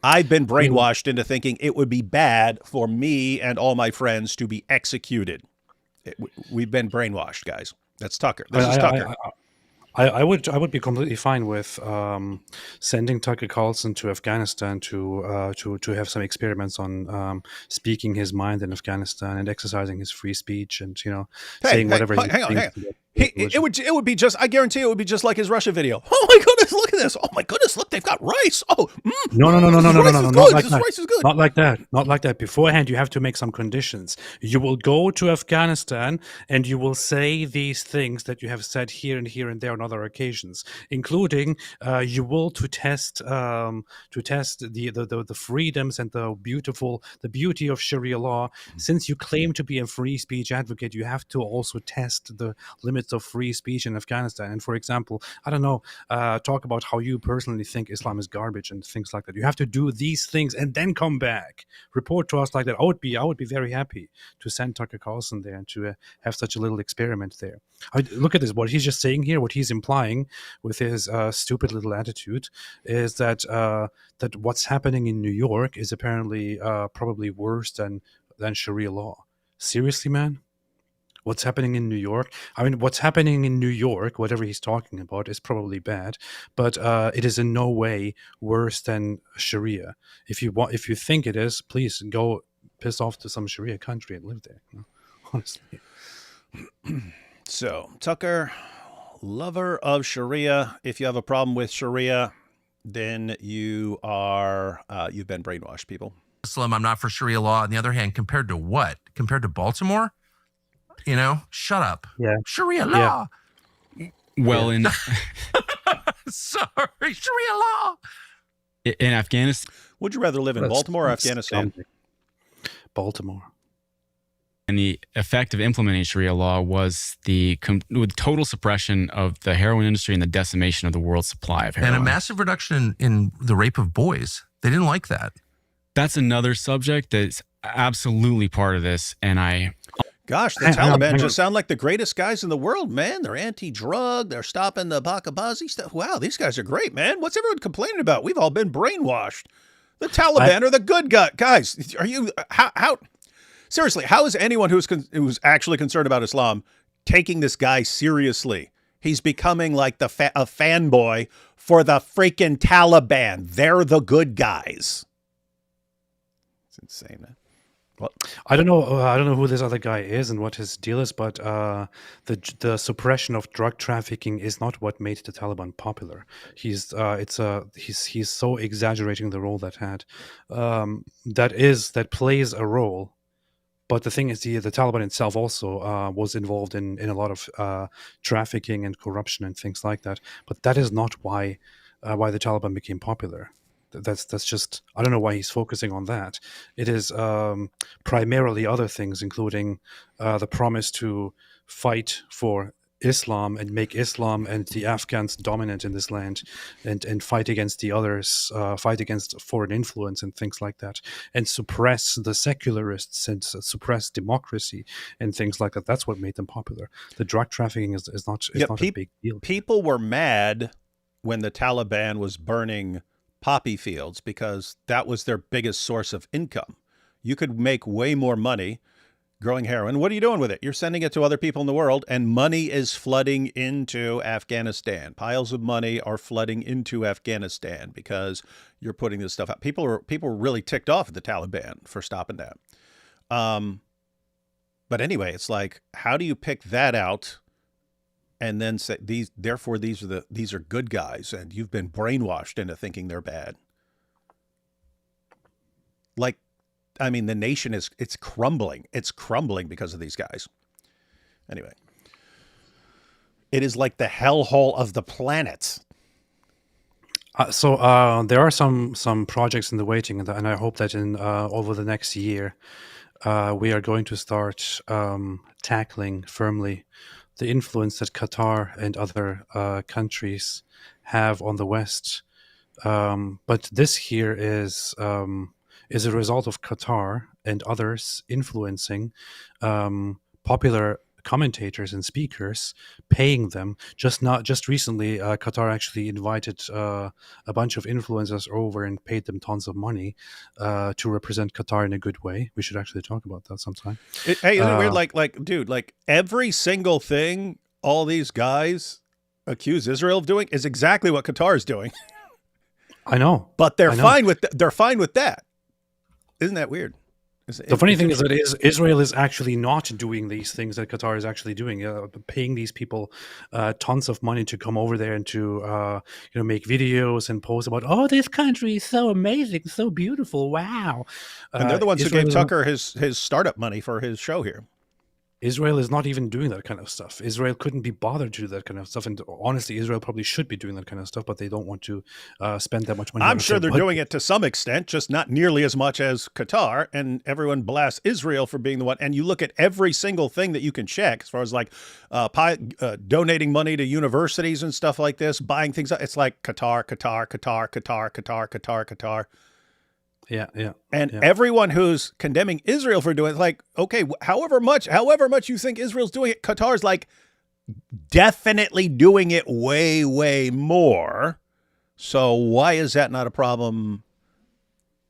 I've been brainwashed into thinking it would be bad for me and all my friends to be executed. We've been brainwashed, guys. That's Tucker. This is Tucker. I would be completely fine with sending Tucker Carlson to Afghanistan to have some experiments on speaking his mind in Afghanistan and exercising his free speech and saying whatever. Hang on. It would be just, I guarantee it would be just like his Russia video. Oh my goodness, look at this. Oh my goodness, look, they've got rice. Oh, no, not like that. Rice is good. Not like that. Not like that. Beforehand, you have to make some conditions. You will go to Afghanistan and you will say these things that you have said here and there on other occasions, including you will to test the freedoms and the beauty of Sharia law. Since you claim to be a free speech advocate, you have to also test the limits of free speech in Afghanistan. And for example, I don't know, talk about how you personally think Islam is garbage and things like that. You have to do these things and then come back, report to us like that. I would be very happy to send Tucker Carlson there and to have such a little experiment there. Look at this. What he's just saying here, what he's implying with his stupid little attitude is that that what's happening in New York is apparently probably worse than Sharia law. Seriously, man? What's happening in New York? I mean, what's happening in New York, whatever he's talking about, is probably bad, but it is in no way worse than Sharia. If you think it is, please go piss off to some Sharia country and live there. Honestly. So, Tucker, lover of Sharia. If you have a problem with Sharia, then you've been brainwashed, people. Muslim, I'm not for Sharia law. On the other hand, compared to what? Compared to Baltimore? Shut up. Yeah. Sharia law. Yeah. Well, in sorry, Sharia law. In Afghanistan. Would you rather live in Baltimore or Afghanistan? Baltimore. And the effect of implementing Sharia law was the total suppression of the heroin industry and the decimation of the world's supply of heroin. And a massive reduction in the rape of boys. They didn't like that. That's another subject that's absolutely part of this. And Gosh, the Taliban just sound like the greatest guys in the world, man. They're anti-drug. They're stopping the Bakabazi stuff. Wow, these guys are great, man. What's everyone complaining about? We've all been brainwashed. The Taliban are the good guys. Are you how? Seriously, how is anyone who's actually concerned about Islam taking this guy seriously? He's becoming like a fanboy for the freaking Taliban. They're the good guys. It's insane, man. What? I don't know. I don't know who this other guy is and what his deal is, but the suppression of drug trafficking is not what made the Taliban popular. He's so exaggerating the role that plays a role. But the thing is, the Taliban itself also was involved in a lot of trafficking and corruption and things like that. But that is not why the Taliban became popular. That's just, I don't know why he's focusing on that. It is primarily other things, including the promise to fight for Islam and make Islam and the Afghans dominant in this land, and fight against the others, fight against foreign influence and things like that, and suppress the secularists and suppress democracy and things like that. That's what made them popular. The drug trafficking is not a big deal. People were mad when the Taliban was burning poppy fields because that was their biggest source of income. You could make way more money growing heroin. What are you doing with it? You're sending it to other people in the world, and money is flooding into Afghanistan. Piles of money are flooding into Afghanistan because you're putting this stuff out. People were really ticked off at the Taliban for stopping that. But anyway, it's like, how do you pick that out and then say these are good guys, and you've been brainwashed into thinking they're bad? Like, I mean, the nation it's crumbling. It's crumbling because of these guys. Anyway, it is like the hellhole of the planet. So there are some projects in the waiting, and I hope that in over the next year we are going to start tackling firmly the influence that Qatar and other countries have on the West. But this here is a result of Qatar and others influencing popular commentators and speakers, paying them. Just recently, Qatar actually invited a bunch of influencers over and paid them tons of money to represent Qatar in a good way. We should actually talk about that sometime. Hey, isn't it weird? Dude, like every single thing all these guys accuse Israel of doing is exactly what Qatar is doing. I know, but they're fine with that. Isn't that weird? The funny thing is that Israel is actually not doing these things that Qatar is actually doing, paying these people tons of money to come over there and to make videos and post about, oh, this country is so amazing, so beautiful, wow. And they're the ones Israel who gave Tucker his startup money for his show here. Israel is not even doing that kind of stuff. Israel couldn't be bothered to do that kind of stuff. And honestly, Israel probably should be doing that kind of stuff, but they don't want to spend that much money. I'm sure they're doing it to some extent, just not nearly as much as Qatar. And everyone blasts Israel for being the one. And you look at every single thing that you can check as far as like donating money to universities and stuff like this, buying things. It's like Qatar, Qatar, Qatar, Qatar, Qatar, Qatar, Qatar. Yeah. And everyone who's condemning Israel for doing it, like, okay, however much you think Israel's doing it, Qatar's like definitely doing it way, way more. So why is that not a problem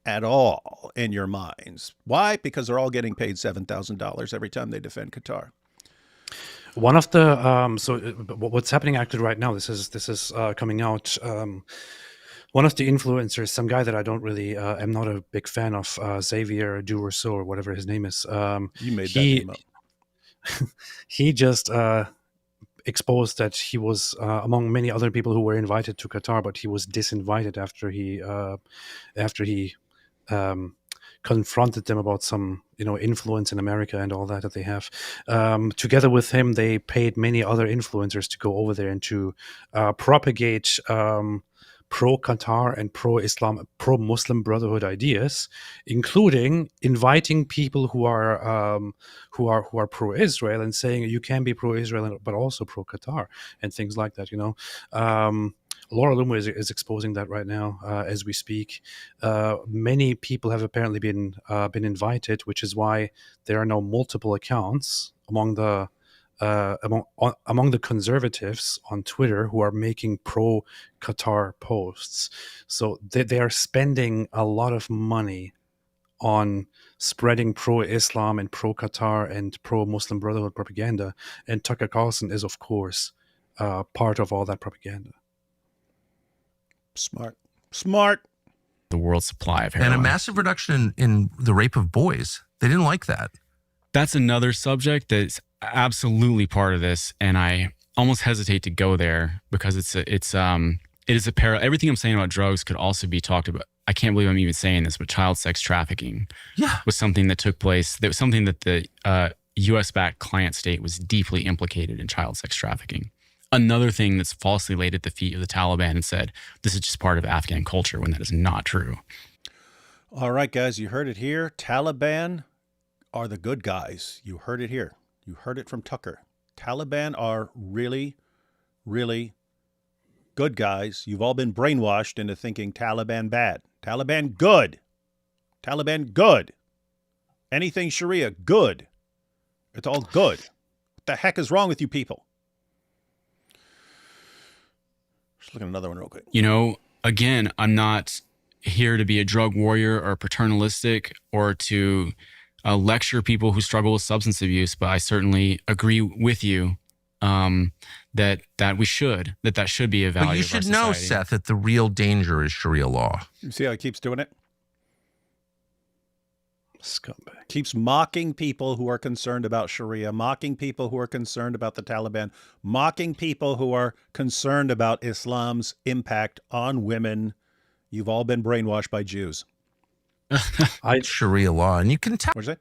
at all in your minds? Why? Because they're all getting paid $7,000 every time they defend Qatar. One of the so what's happening actually right now, this is coming out. One of the influencers, some guy that I don't really, am not a big fan of, Xavier Durousseau or whatever his name is. You made that name up. He just exposed that he was among many other people who were invited to Qatar, but he was disinvited after he confronted them about some influence in America and all that they have. Together with him, they paid many other influencers to go over there and to propagate pro-Qatar and pro-Islam, pro-Muslim Brotherhood ideas, including inviting people who are pro-Israel and saying you can be pro-Israel but also pro-Qatar and things like that. Laura Loomer is exposing that right now as we speak. Many people have apparently been invited, which is why there are now multiple accounts among the conservatives on Twitter who are making pro-Qatar posts. So they are spending a lot of money on spreading pro-Islam and pro-Qatar and pro-Muslim Brotherhood propaganda. And Tucker Carlson is, of course, part of all that propaganda. Smart. The world's supply of heroin. And a massive reduction in the rape of boys. They didn't like that. That's another subject that's absolutely part of this, and I almost hesitate to go there because it is a everything I'm saying about drugs could also be talked about. I can't believe I'm even saying this, but child sex trafficking was something that took place. That was something that the U.S.-backed client state was deeply implicated in child sex trafficking. Another thing that's falsely laid at the feet of the Taliban and said, this is just part of Afghan culture, when that is not true. All right, guys, you heard it here. Taliban are the good guys. You heard it here. You heard it from Tucker. Taliban are really, really good guys. You've all been brainwashed into thinking Taliban bad. Taliban good. Taliban good. Anything Sharia, good. It's all good. What the heck is wrong with you people? Just look at another one real quick. You know, again, I'm not here to be a drug warrior or paternalistic or to lecture people who struggle with substance abuse, but I certainly agree with you that should be a value. But you should know, Seth, that the real danger is Sharia law. You see how he keeps doing it? Scumbag. Keeps mocking people who are concerned about Sharia, mocking people who are concerned about the Taliban, mocking people who are concerned about Islam's impact on women. You've all been brainwashed by Jews. Sharia law, and you can tell. What'd you say?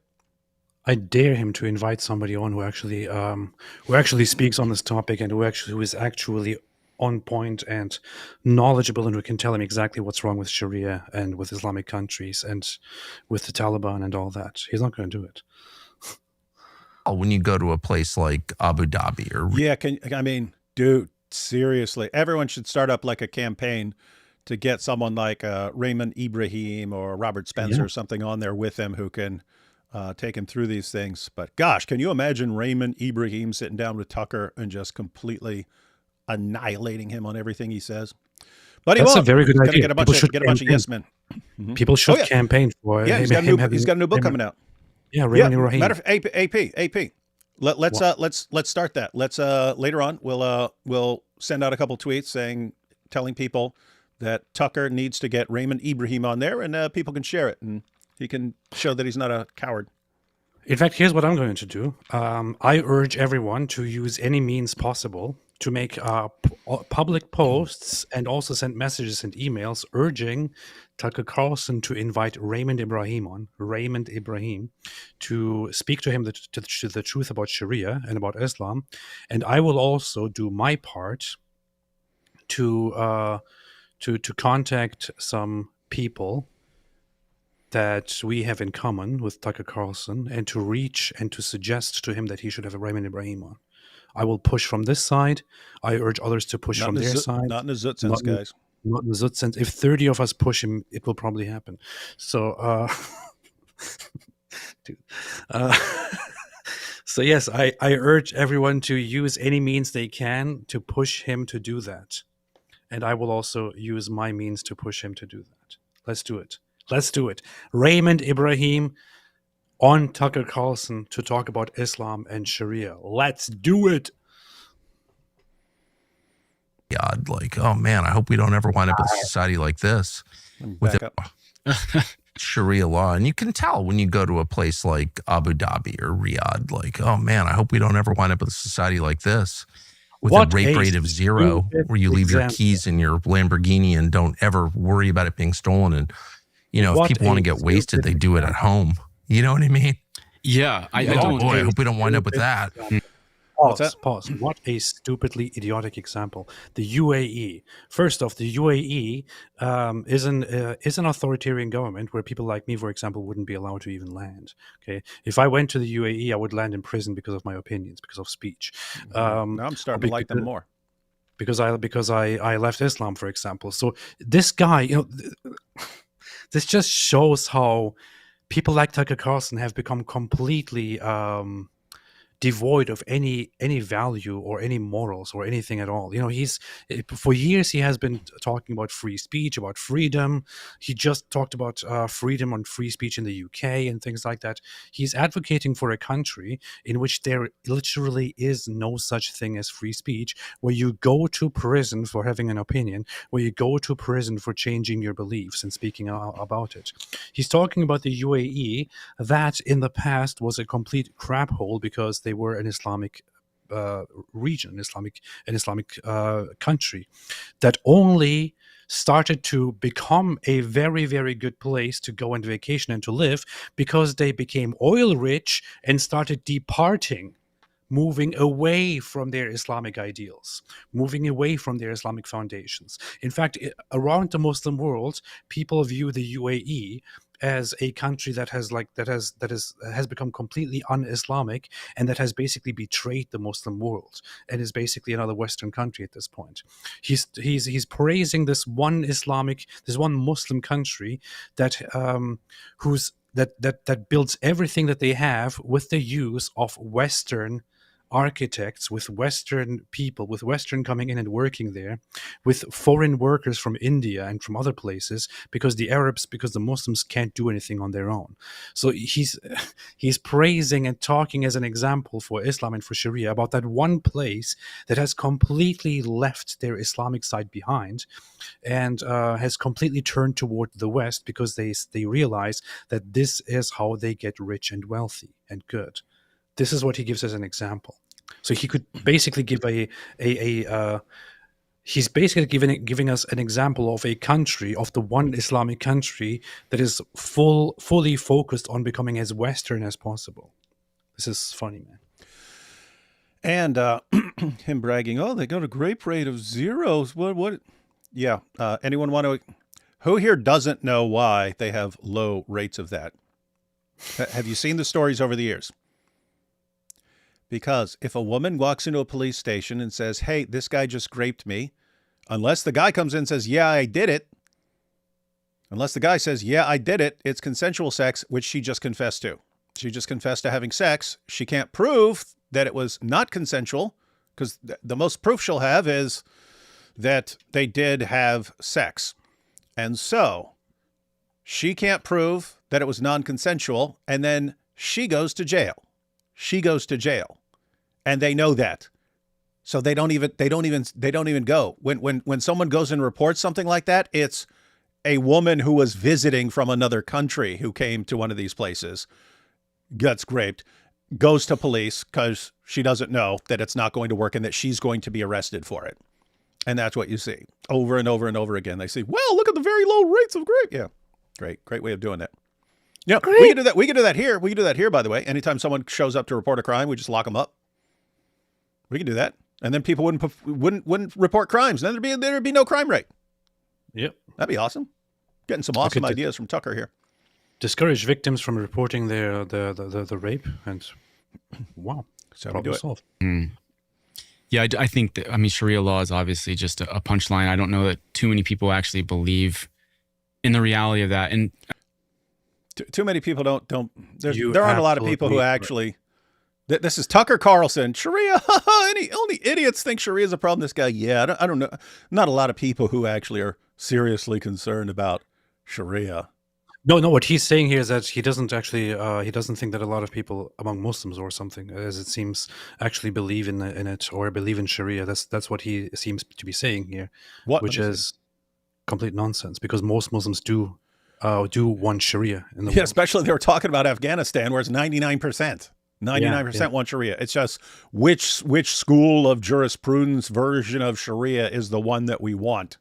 I dare him to invite somebody on who actually speaks on this topic and who is actually on point and knowledgeable, and who can tell him exactly what's wrong with Sharia and with Islamic countries and with the Taliban and all that. He's not going to do it. When you go to a place like Abu Dhabi or dude, seriously, everyone should start up like a campaign to get someone like Raymond Ibrahim or Robert Spencer or something on there with him who can take him through these things. But gosh, can you imagine Raymond Ibrahim sitting down with Tucker and just completely annihilating him on everything he says? But that's a very good idea. Get a bunch of yes men. Mm-hmm. People should campaign for it. Yeah, he's got a new book coming out. Yeah, Raymond Ibrahim. Matter of AP. Let's start that. Let's later on we'll send out a couple tweets telling people that Tucker needs to get Raymond Ibrahim on there, and people can share it, and he can show that he's not a coward. In fact, here's what I'm going to do. I urge everyone to use any means possible to make public posts and also send messages and emails urging Tucker Carlson to invite Raymond Ibrahim to speak to him to the truth about Sharia and about Islam. And I will also do my part to contact some people that we have in common with Tucker Carlson, and to reach and to suggest to him that he should have a Raymond Ibrahim on. I will push from this side. I urge others to push from their side. Not in a Zut sense, guys. Not in the Zut sense. If 30 of us push him, it will probably happen. So, so yes, I urge everyone to use any means they can to push him to do that. And I will also use my means to push him to do that. Let's do it. Let's do it. Raymond Ibrahim on Tucker Carlson to talk about Islam and Sharia. Let's do it. God, like, oh man, I hope we don't ever wind up in a society like this with Sharia law. And you can tell when you go to a place like Abu Dhabi or Riyadh, like, oh man, I hope we don't ever wind up in a society like this with a rape rate of 0, where you leave your keys in your Lamborghini and don't ever worry about it being stolen. And, you know, if people want to get wasted, they do it at home. You know what I mean? Yeah. I hope we don't wind up with that. Pause. What a stupidly idiotic example. The UAE. First off, the UAE is an authoritarian government where people like me, for example, wouldn't be allowed to even land. Okay, if I went to the UAE, I would land in prison because of my opinions, because of speech. Now I'm starting to like them more. Because I left Islam, for example. So this guy, you know, this just shows how people like Tucker Carlson have become completely devoid of any value or any morals or anything at all. He's for years he has been talking about free speech, about freedom. He just talked about freedom on free speech in the UK and things like that. He's advocating for a country in which there literally is no such thing as free speech, where you go to prison for having an opinion, where you go to prison for changing your beliefs and speaking about it. He's talking about the UAE, that in the past was a complete crap hole because they were an Islamic region, an Islamic country that only started to become a very, very good place to go on vacation and to live because they became oil rich and started departing, moving away from their Islamic ideals, moving away from their Islamic foundations. In fact, around the Muslim world, people view the UAE as a country that has become completely un-Islamic and that has basically betrayed the Muslim world and is basically another Western country at this point. He's praising this one Muslim country that that builds everything that they have with the use of Western architects, with Western people, with Western coming in and working there, with foreign workers from India and from other places, because the Muslims can't do anything on their own. So he's praising and talking as an example for Islam and for Sharia about that one place that has completely left their Islamic side behind and has completely turned toward the West because they realize that this is how they get rich and wealthy and good. This is what he gives as an example. So he could basically give he's basically giving us an example of a country, of the one Islamic country that is fully focused on becoming as Western as possible. This is funny, man. And him bragging, oh, they got a grape rate of zeros. What? Yeah. Anyone want to? Who here doesn't know why they have low rates of that? Have you seen the stories over the years? Because if a woman walks into a police station and says, hey, this guy just graped me, unless the guy comes in and says, yeah, I did it. Unless the guy says, yeah, I did it, it's consensual sex, which she just confessed to. She just confessed to having sex. She can't prove that it was not consensual because the most proof she'll have is that they did have sex. And so she can't prove that it was non-consensual. And then she goes to jail. She goes to jail. And they know that. So they don't even go. When someone goes and reports something like that, it's a woman who was visiting from another country who came to one of these places, gets raped, goes to police because she doesn't know that it's not going to work and that she's going to be arrested for it. And that's what you see over and over and over again. They say, well, look at the very low rates of rape. Yeah. Great way of doing that. Yeah, we can do that. We can do that here. We can do that here, by the way. Anytime someone shows up to report a crime, we just lock them up. We can do that. And then people wouldn't report crimes. Then there'd be no crime rate. Yep. That'd be awesome. Getting some awesome ideas from Tucker here. Discourage victims from reporting the rape, and wow. So we do it. Solved. Yeah, I think that, Sharia law is obviously just a punchline. I don't know that too many people actually believe in the reality of that. And too many people don't. There aren't a lot of people who actually. This is Tucker Carlson. Sharia. Only idiots think Sharia is a problem. This guy. Yeah, I don't know. Not a lot of people who actually are seriously concerned about Sharia. No. What he's saying here is that he doesn't think that a lot of people among Muslims or something, as it seems, actually believe in it or believe in Sharia. That's what he seems to be saying here, which is complete nonsense because most Muslims do want Sharia in the world. Especially they were talking about Afghanistan, where it's 99%. 99% want Sharia. It's just which school of jurisprudence version of Sharia is the one that we want.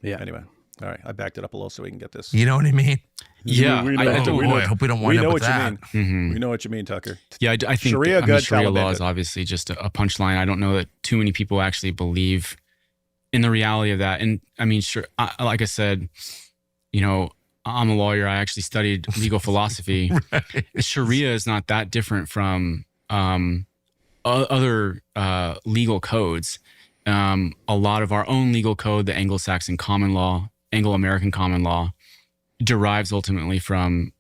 Yeah. Anyway, all right. I backed it up a little so we can get this. You know what I mean? Yeah. I hope we don't wind up with that. Mm-hmm. We know what you mean, Tucker. Yeah, I think Sharia law is obviously just a punchline. I don't know that too many people actually believe in the reality of that. And like I said, I'm a lawyer. I actually studied legal philosophy. Right. Sharia is not that different from other legal codes. A lot of our own legal code, the Anglo-Saxon common law, Anglo-American common law, derives ultimately from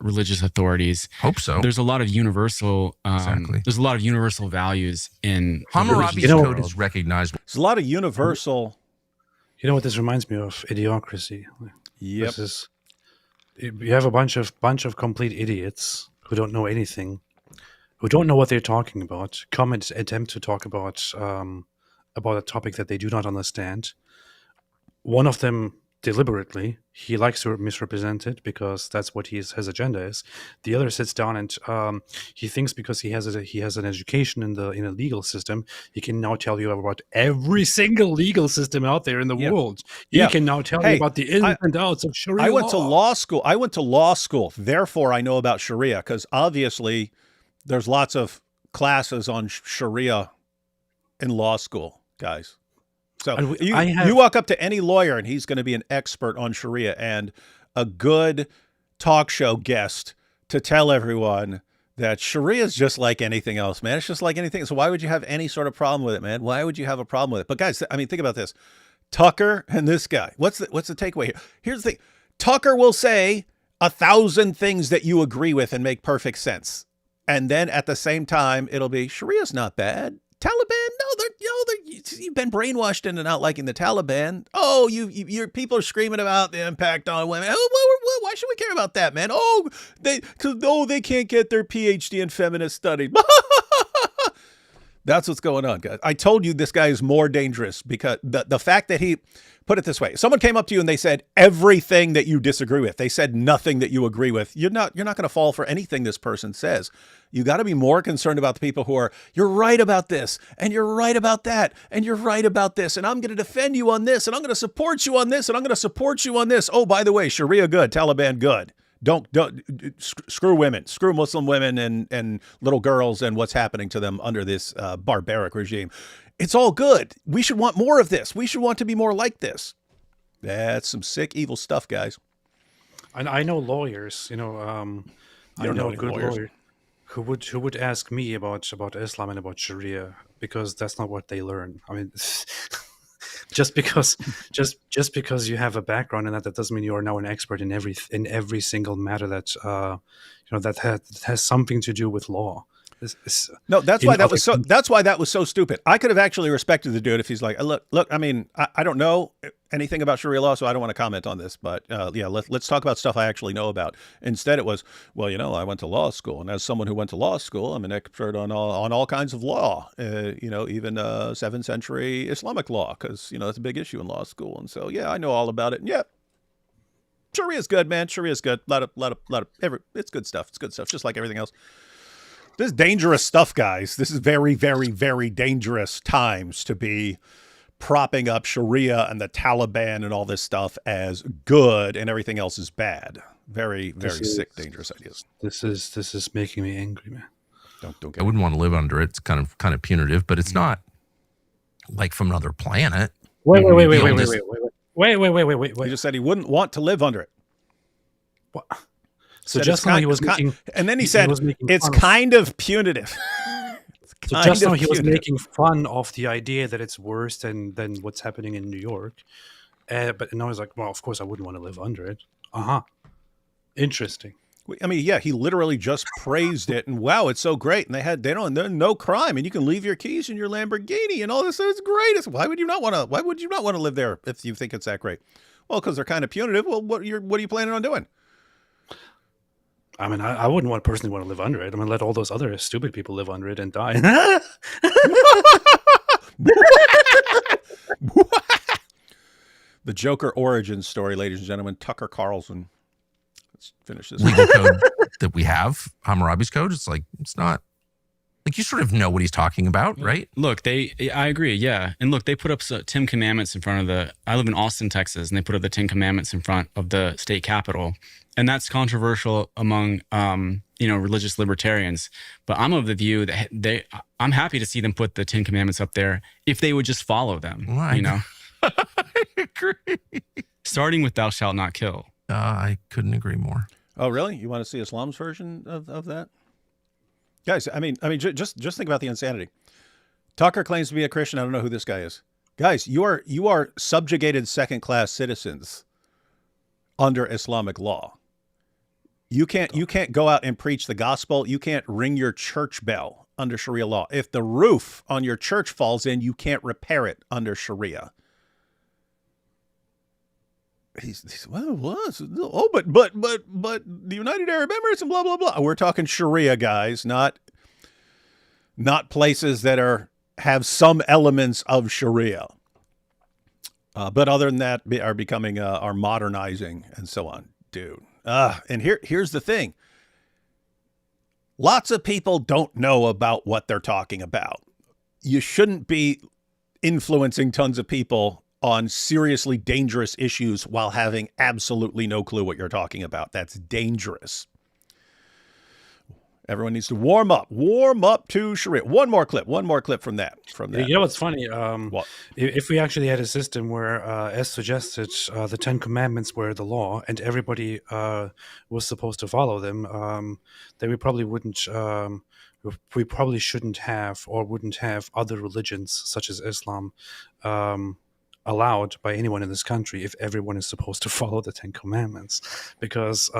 religious authorities. Hope so. There's a lot of universal there's a lot of universal values in Hammurabi's You know- code is recognized. There's a lot of universal. You know what this reminds me of? Idiocracy. Yep. This is, you have a bunch of complete idiots who don't know anything, who don't know what they're talking about, come and attempt to talk about a topic that they do not understand. One of them deliberately, he likes to misrepresent it because that's what his agenda is. The other sits down and he thinks because he has an education in a legal system, he can now tell you about every single legal system out there in the Yeah. world. He Yeah. can now tell Hey, you about the ins and outs of Sharia I went to law. law school. Therefore, I know about Sharia because obviously there's lots of classes on Sharia in law school, guys. So And you walk up to any lawyer and he's going to be an expert on Sharia and a good talk show guest to tell everyone that Sharia is just like anything else, man. It's just like anything. So why would you have any sort of problem with it, man? Why would you have a problem with it? But guys, I mean, think about this. Tucker and this guy. What's the takeaway here? Here's the thing. Tucker will say 1,000 things that you agree with and make perfect sense. And then at the same time, it'll be Sharia's not bad. Taliban, you've been brainwashed into not liking the Taliban. Oh, your people are screaming about the impact on women. Oh, why should we care about that, man? Oh, they can't get their PhD in feminist studies. That's what's going on, guys. I told you this guy is more dangerous because the fact that he put it this way. Someone came up to you and they said everything that you disagree with. They said nothing that you agree with. You're not going to fall for anything this person says. You got to be more concerned about the people who are, you're right about this, and you're right about that, and you're right about this, and I'm going to defend you on this, and I'm going to support you on this, and I'm going to support you on this. Oh, by the way, Sharia good, Taliban good. Don't screw women, screw Muslim women and little girls and what's happening to them under this barbaric regime. It's all good. We should want more of this. We should want to be more like this. That's some sick, evil stuff, guys. And I know lawyers, I know any good lawyers. lawyers who would ask me about Islam and about Sharia because that's not what they learn. I mean, just because you have a background in that doesn't mean you are now an expert in every single matter that that has something to do with law. No, that's why that was so stupid. I could have actually respected the dude if he's like, look, I mean, I don't know anything about Sharia law, so I don't want to comment on this, but yeah, let's talk about stuff I actually know about. Instead it was, well, I went to law school, and as someone who went to law school, I'm an expert on all kinds of law, even 7th century Islamic law, because, that's a big issue in law school. And so, yeah, I know all about it. And yeah, Sharia's good, man. Sharia's good. It's good stuff. It's good stuff. Just like everything else. This is dangerous stuff, guys. This is very, very, very dangerous times to be propping up Sharia and the Taliban and all this stuff as good and everything else is bad. Very, very sick, dangerous ideas. This is making me angry, man. Don't get I wouldn't want to live under it. It's kind of punitive, but it's not like from another planet. Wait. He just said he wouldn't want to live under it. What? So just now he was making, and then he said it's kind of punitive. So just now he was making fun of the idea that it's worse than what's happening in New York. But now he's like, well, of course I wouldn't want to live under it. Interesting. I mean, yeah, he literally just praised it, and wow, it's so great. And there's no crime, and you can leave your keys in your Lamborghini and all this. It's great. Why would you not want to live there if you think it's that great? Well, because they're kind of punitive. Well, what are you planning on doing? I mean, I wouldn't want to personally want to live under it. I'm going to let all those other stupid people live under it and die. The Joker origin story, ladies and gentlemen. Tucker Carlson. Let's finish this. Legal code that we have, Hammurabi's code, it's not like you sort of know what he's talking about, right? Look, I agree, yeah. And look, they put up 10 commandments in front of I live in Austin, Texas, and they put up the 10 commandments in front of the state capitol. And that's controversial among, religious libertarians. But I'm of the view that I'm happy to see them put the 10 commandments up there if they would just follow them, I agree. Starting with thou shalt not kill. I couldn't agree more. Oh, really? You want to see Islam's version of that? Guys, I mean, just think about the insanity. Tucker claims to be a Christian. I don't know who this guy is. Guys, you are subjugated second-class citizens under Islamic law. You can't go out and preach the gospel. You can't ring your church bell under Sharia law. If the roof on your church falls in, you can't repair it under Sharia. He's well, what? Oh, but the United Arab Emirates and blah blah blah. We're talking Sharia, guys, not places that have some elements of Sharia. But other than that, are becoming are modernizing and so on, dude. And here's the thing. Lots of people don't know about what they're talking about. You shouldn't be influencing tons of people on seriously dangerous issues while having absolutely no clue what you're talking about. That's dangerous. Everyone needs to warm up to Sharia. One more clip from that. You know what's funny? What? If we actually had a system where, as suggested, the 10 Commandments were the law and everybody was supposed to follow them, then we probably wouldn't. We probably shouldn't have or wouldn't have other religions such as Islam allowed by anyone in this country if everyone is supposed to follow the 10 Commandments, because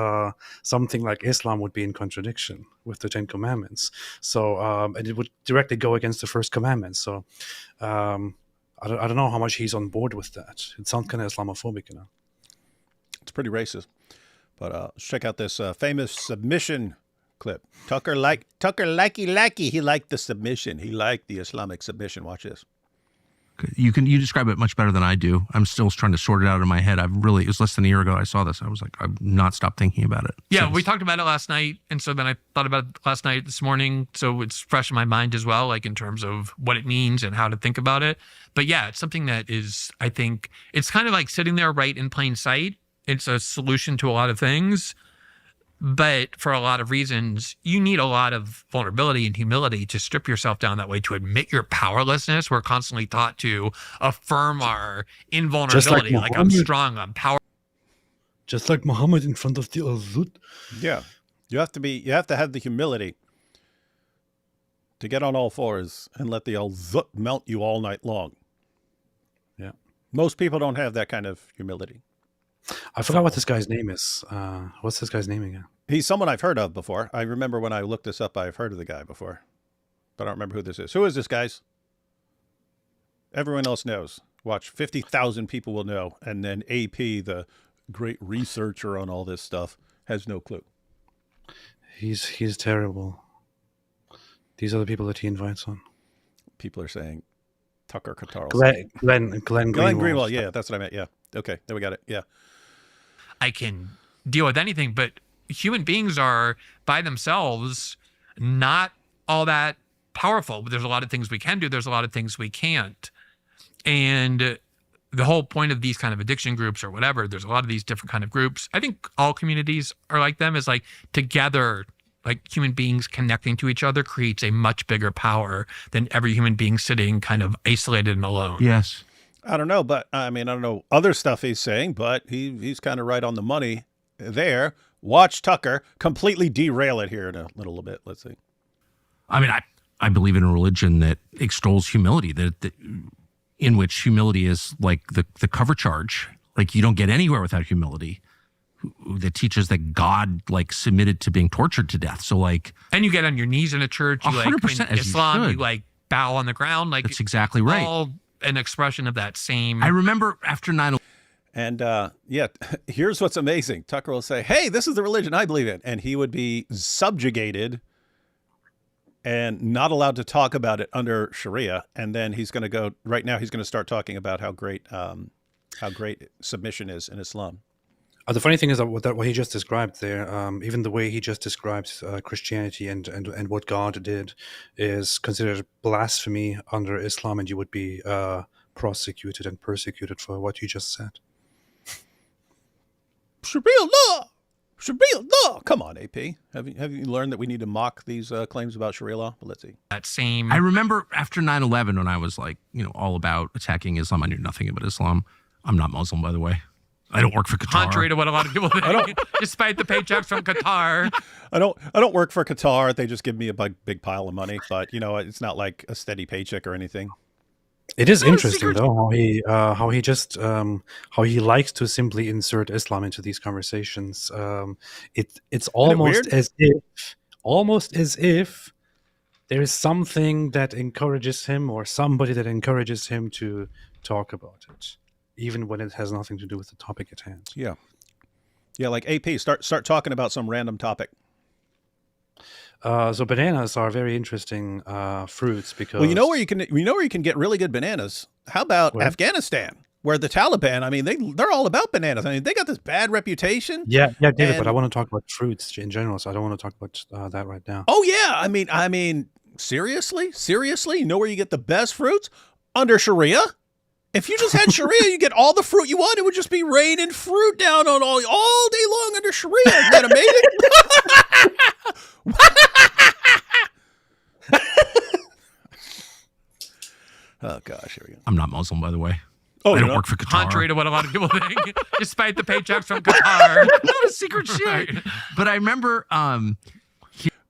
something like Islam would be in contradiction with the 10 Commandments. So, and it would directly go against the first commandment. So, I don't know how much he's on board with that. It sounds kind of Islamophobic, you know. It's pretty racist. But let's check out this famous submission clip. Tucker likey. He liked the submission. He liked the Islamic submission. Watch this. You describe it much better than I do. I'm still trying to sort it out in my head. It was less than a year ago I saw this. I was like, I've not stopped thinking about it. Yeah, we talked about it last night. And so then I thought about it last night, this morning. So it's fresh in my mind as well, like in terms of what it means and how to think about it. But yeah, it's something that is, I think, it's kind of like sitting there right in plain sight. It's a solution to a lot of things. But for a lot of reasons, you need a lot of vulnerability and humility to strip yourself down that way, to admit your powerlessness. We're constantly taught to affirm our invulnerability, like I'm strong, I'm powerful. Just like Muhammad in front of the Al-Zut. Yeah. You have to have the humility to get on all fours and let the Al-Zut melt you all night long. Yeah. Most people don't have that kind of humility. I forgot what this guy's name is. What's this guy's name again? He's someone I've heard of before. I remember when I looked this up, I've heard of the guy before. But I don't remember who this is. Who is this, guys? Everyone else knows. Watch, 50,000 people will know. And then AP, the great researcher on all this stuff, has no clue. He's terrible. These are the people that he invites on. People are saying Tucker Carlson. Glenn Greenwald. Yeah, that's what I meant. Yeah. Okay, there we got it. Yeah. I can deal with anything, but human beings are by themselves not all that powerful. There's a lot of things we can do. There's a lot of things we can't. And the whole point of these kind of addiction groups or whatever, there's a lot of these different kind of groups. I think all communities are like them, is like together, like human beings connecting to each other creates a much bigger power than every human being sitting kind of isolated and alone. Yes. I don't know, but I mean, I don't know other stuff he's saying, but he's kind of right on the money there. Watch Tucker completely derail it here in a little bit. Let's see. I mean, I believe in a religion that extols humility, that in which humility is like the cover charge. Like you don't get anywhere without humility. That teaches that God like submitted to being tortured to death. So like, and you get on your knees in a church. You 100%, like in Islam, you like bow on the ground. Like that's exactly right. All an expression of that same. I remember after 9/11. And yeah, here's what's amazing. Tucker will say, hey, this is the religion I believe in. And he would be subjugated and not allowed to talk about it under Sharia. And then he's going to go, right now, he's going to start talking about how great submission is in Islam. The funny thing is that what he just described there, even the way he just described Christianity and what God did is considered blasphemy under Islam, and you would be prosecuted and persecuted for what you just said. Sharia law. Come on, AP. Have you learned that we need to mock these claims about Sharia law? But let's see. That same. I remember after 9/11 when I was like, all about attacking Islam. I knew nothing about Islam. I'm not Muslim, by the way. I don't work for Qatar. Contrary to what a lot of people think, despite the paychecks from Qatar. I don't work for Qatar. They just give me a big pile of money, but it's not like a steady paycheck or anything. It is Not a interesting secret- though how he likes to simply insert Islam into these conversations. It's almost weird? almost as if there is something that encourages him or somebody that encourages him to talk about it, even when it has nothing to do with the topic at hand. Yeah. Yeah, like AP, start talking about some random topic. So bananas are very interesting fruits because Well, you know where you can get really good bananas? How about Where? Afghanistan, where the Taliban, I mean, they're all about bananas. I mean, they got this bad reputation. yeah, David, but and- I want to talk about fruits in general, so I don't want to talk about that right now. Oh yeah, I mean, seriously, you know where you get the best fruits? Under Sharia. If you just had Sharia, you get all the fruit you want. It would just be raining fruit down on all day long under Sharia. Isn't that amazing? Oh gosh, here we go. I'm not Muslim, by the way. Oh, I you're don't not? work for Qatar. Contrary to what a lot of people think, despite the paychecks from Qatar. Not a secret shit. Right. But I remember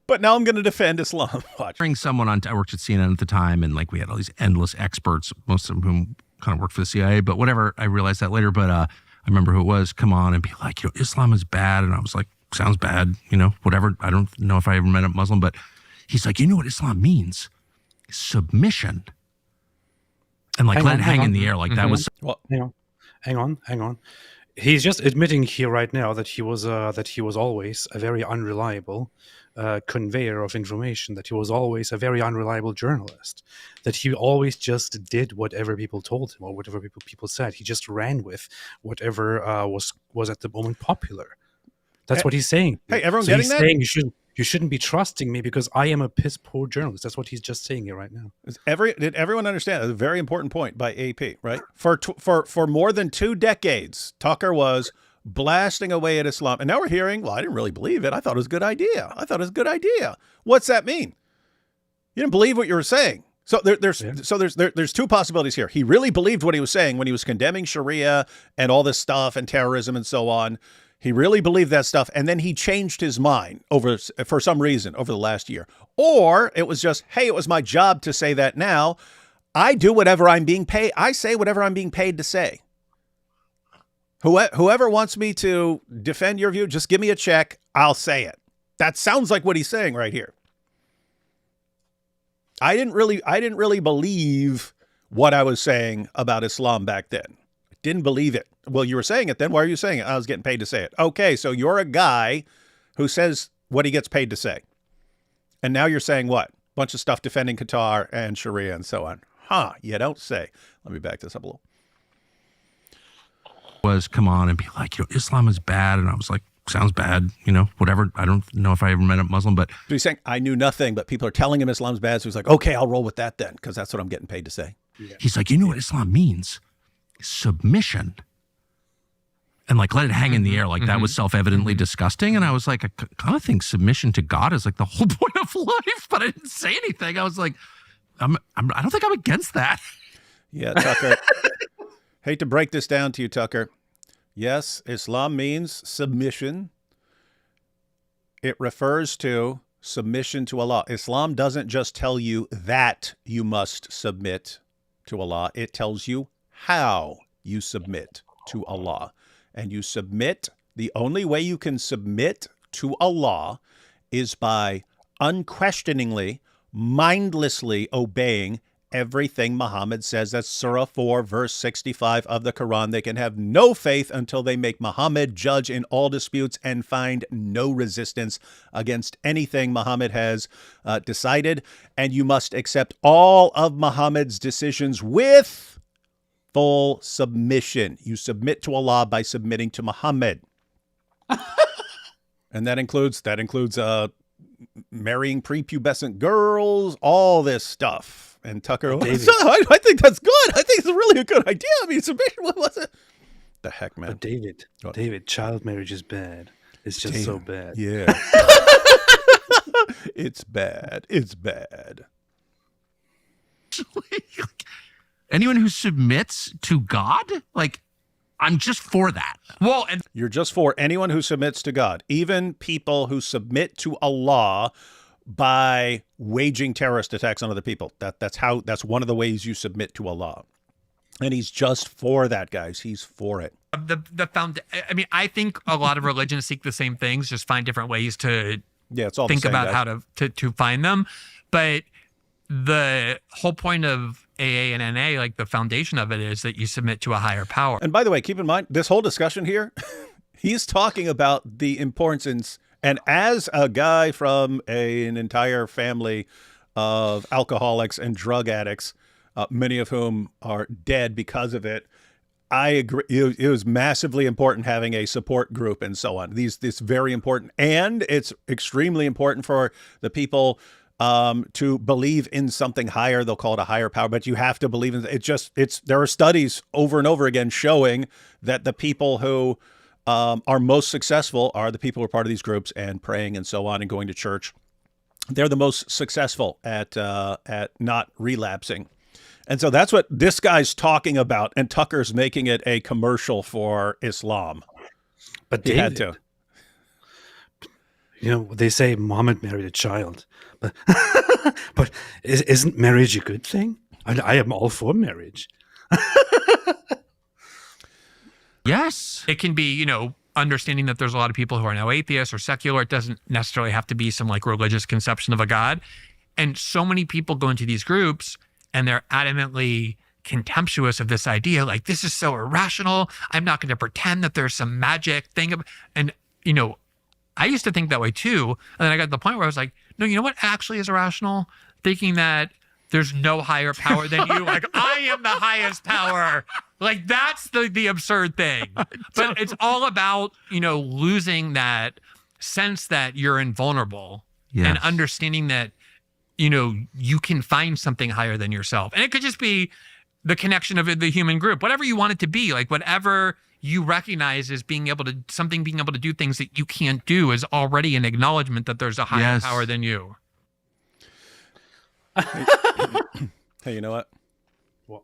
But now I'm going to defend Islam. Watch. hearing someone on. I worked at CNN at the time, and like we had all these endless experts, most of whom kind of worked for the CIA. But whatever, I realized that later. But I remember who it was come on and be like, Islam is bad, and I was like, sounds bad, whatever. I don't know if I ever met a Muslim, but he's like, you know what Islam means? Submission. And like let it hang in the air, like that was. Well, Hang on. He's just admitting here right now that he was always a very unreliable conveyor of information. That he was always a very unreliable journalist. That he always just did whatever people told him or whatever people said. He just ran with whatever was at the moment popular. That's what he's saying. Hey, everyone So getting he's that? saying you shouldn't be trusting me because I am a piss poor journalist. That's what he's just saying here right now. did everyone understand? That's a very important point by AP, right? For more than 2 decades, Tucker was blasting away at Islam. And now we're hearing, well, I didn't really believe it. I thought it was a good idea. What's that mean? You didn't believe what you were saying. So there's 2 possibilities here. He really believed what he was saying when he was condemning Sharia and all this stuff and terrorism and so on. He really believed that stuff, and then he changed his mind for some reason over the last year. Or it was just, hey, it was my job to say that now. I do whatever I'm being paid. I say whatever I'm being paid to say. Whoever wants me to defend your view, just give me a check. I'll say it. That sounds like what he's saying right here. I didn't really believe what I was saying about Islam back then. Didn't believe it. Well, you were saying it then. Why are you saying it? I was getting paid to say it. Okay, so you're a guy who says what he gets paid to say. And now you're saying what? Bunch of stuff defending Qatar and Sharia and so on. Huh, you don't say. Let me back this up a little. Was come on and be like, Islam is bad. And I was like, sounds bad, whatever. I don't know if I ever met a Muslim, but. So he's saying, I knew nothing, but people are telling him Islam's bad. So he's like, okay, I'll roll with that then, because that's what I'm getting paid to say. Yeah. He's like, you know what Islam means? Submission. And like let it hang in the air, like that was self-evidently disgusting. And I was like, I kind of think submission to God is like the whole point of life, but I didn't say anything. I was like, I don't think I'm against that. Yeah, Tucker. Hate to break this down to you, Tucker. Yes, Islam means submission. It refers to submission to Allah. Islam doesn't just tell you that you must submit to Allah. It tells you how you submit to Allah. And you submit, the only way you can submit to Allah is by unquestioningly, mindlessly obeying everything Muhammad says. That's Surah 4, verse 65 of the Quran. They can have no faith until they make Muhammad judge in all disputes and find no resistance against anything Muhammad has decided. And you must accept all of Muhammad's decisions with full submission. You submit to Allah by submitting to Muhammad. And that includes marrying prepubescent girls, all this stuff. And Tucker, I think that's good. I think it's really a good idea. I mean, submission, what was it? The heck, man. But David, child marriage is bad. It's just so bad. Yeah. It's bad. It's bad. Anyone who submits to God, like, I'm just for that. Well, and You're just for anyone who submits to God. Even people who submit to Allah by waging terrorist attacks on other people. That's one of the ways you submit to Allah. And he's just for that, guys. He's for it. I mean, I think a lot of religions seek the same things, just find different ways to it's all think the same, about guys. how to find them. But the whole point of AA and NA, like the foundation of it, is that you submit to a higher power. And by the way, keep in mind, this whole discussion here, he's talking about the importance, and as a guy from an entire family of alcoholics and drug addicts, many of whom are dead because of it, I agree. It was massively important having a support group and so on. This very important, and it's extremely important for the people to believe in something higher. They'll call it a higher power, but you have to believe in it. There are studies over and over again showing that the people who are most successful are the people who are part of these groups and praying and so on and going to church. They're the most successful at not relapsing. And so that's what this guy's talking about, and Tucker's making it a commercial for Islam. But he had David, to. They say Muhammad married a child, but but isn't marriage a good thing? I am all for marriage. Yes. It can be, understanding that there's a lot of people who are now atheists or secular. It doesn't necessarily have to be some like religious conception of a God. And so many people go into these groups and they're adamantly contemptuous of this idea. Like, this is so irrational. I'm not going to pretend that there's some magic thing. And, I used to think that way too. And then I got to the point where I was like, no, you know what actually is irrational? Thinking that there's no higher power than you. Like, I am the highest power. Like, that's the absurd thing. But it's all about, losing that sense that you're invulnerable. Yes. And understanding that, you can find something higher than yourself. And it could just be the connection of the human group, whatever you want it to be, like whatever you recognize as being able to do things that you can't do is already an acknowledgement that there's a higher power than you. Hey, you know what? What?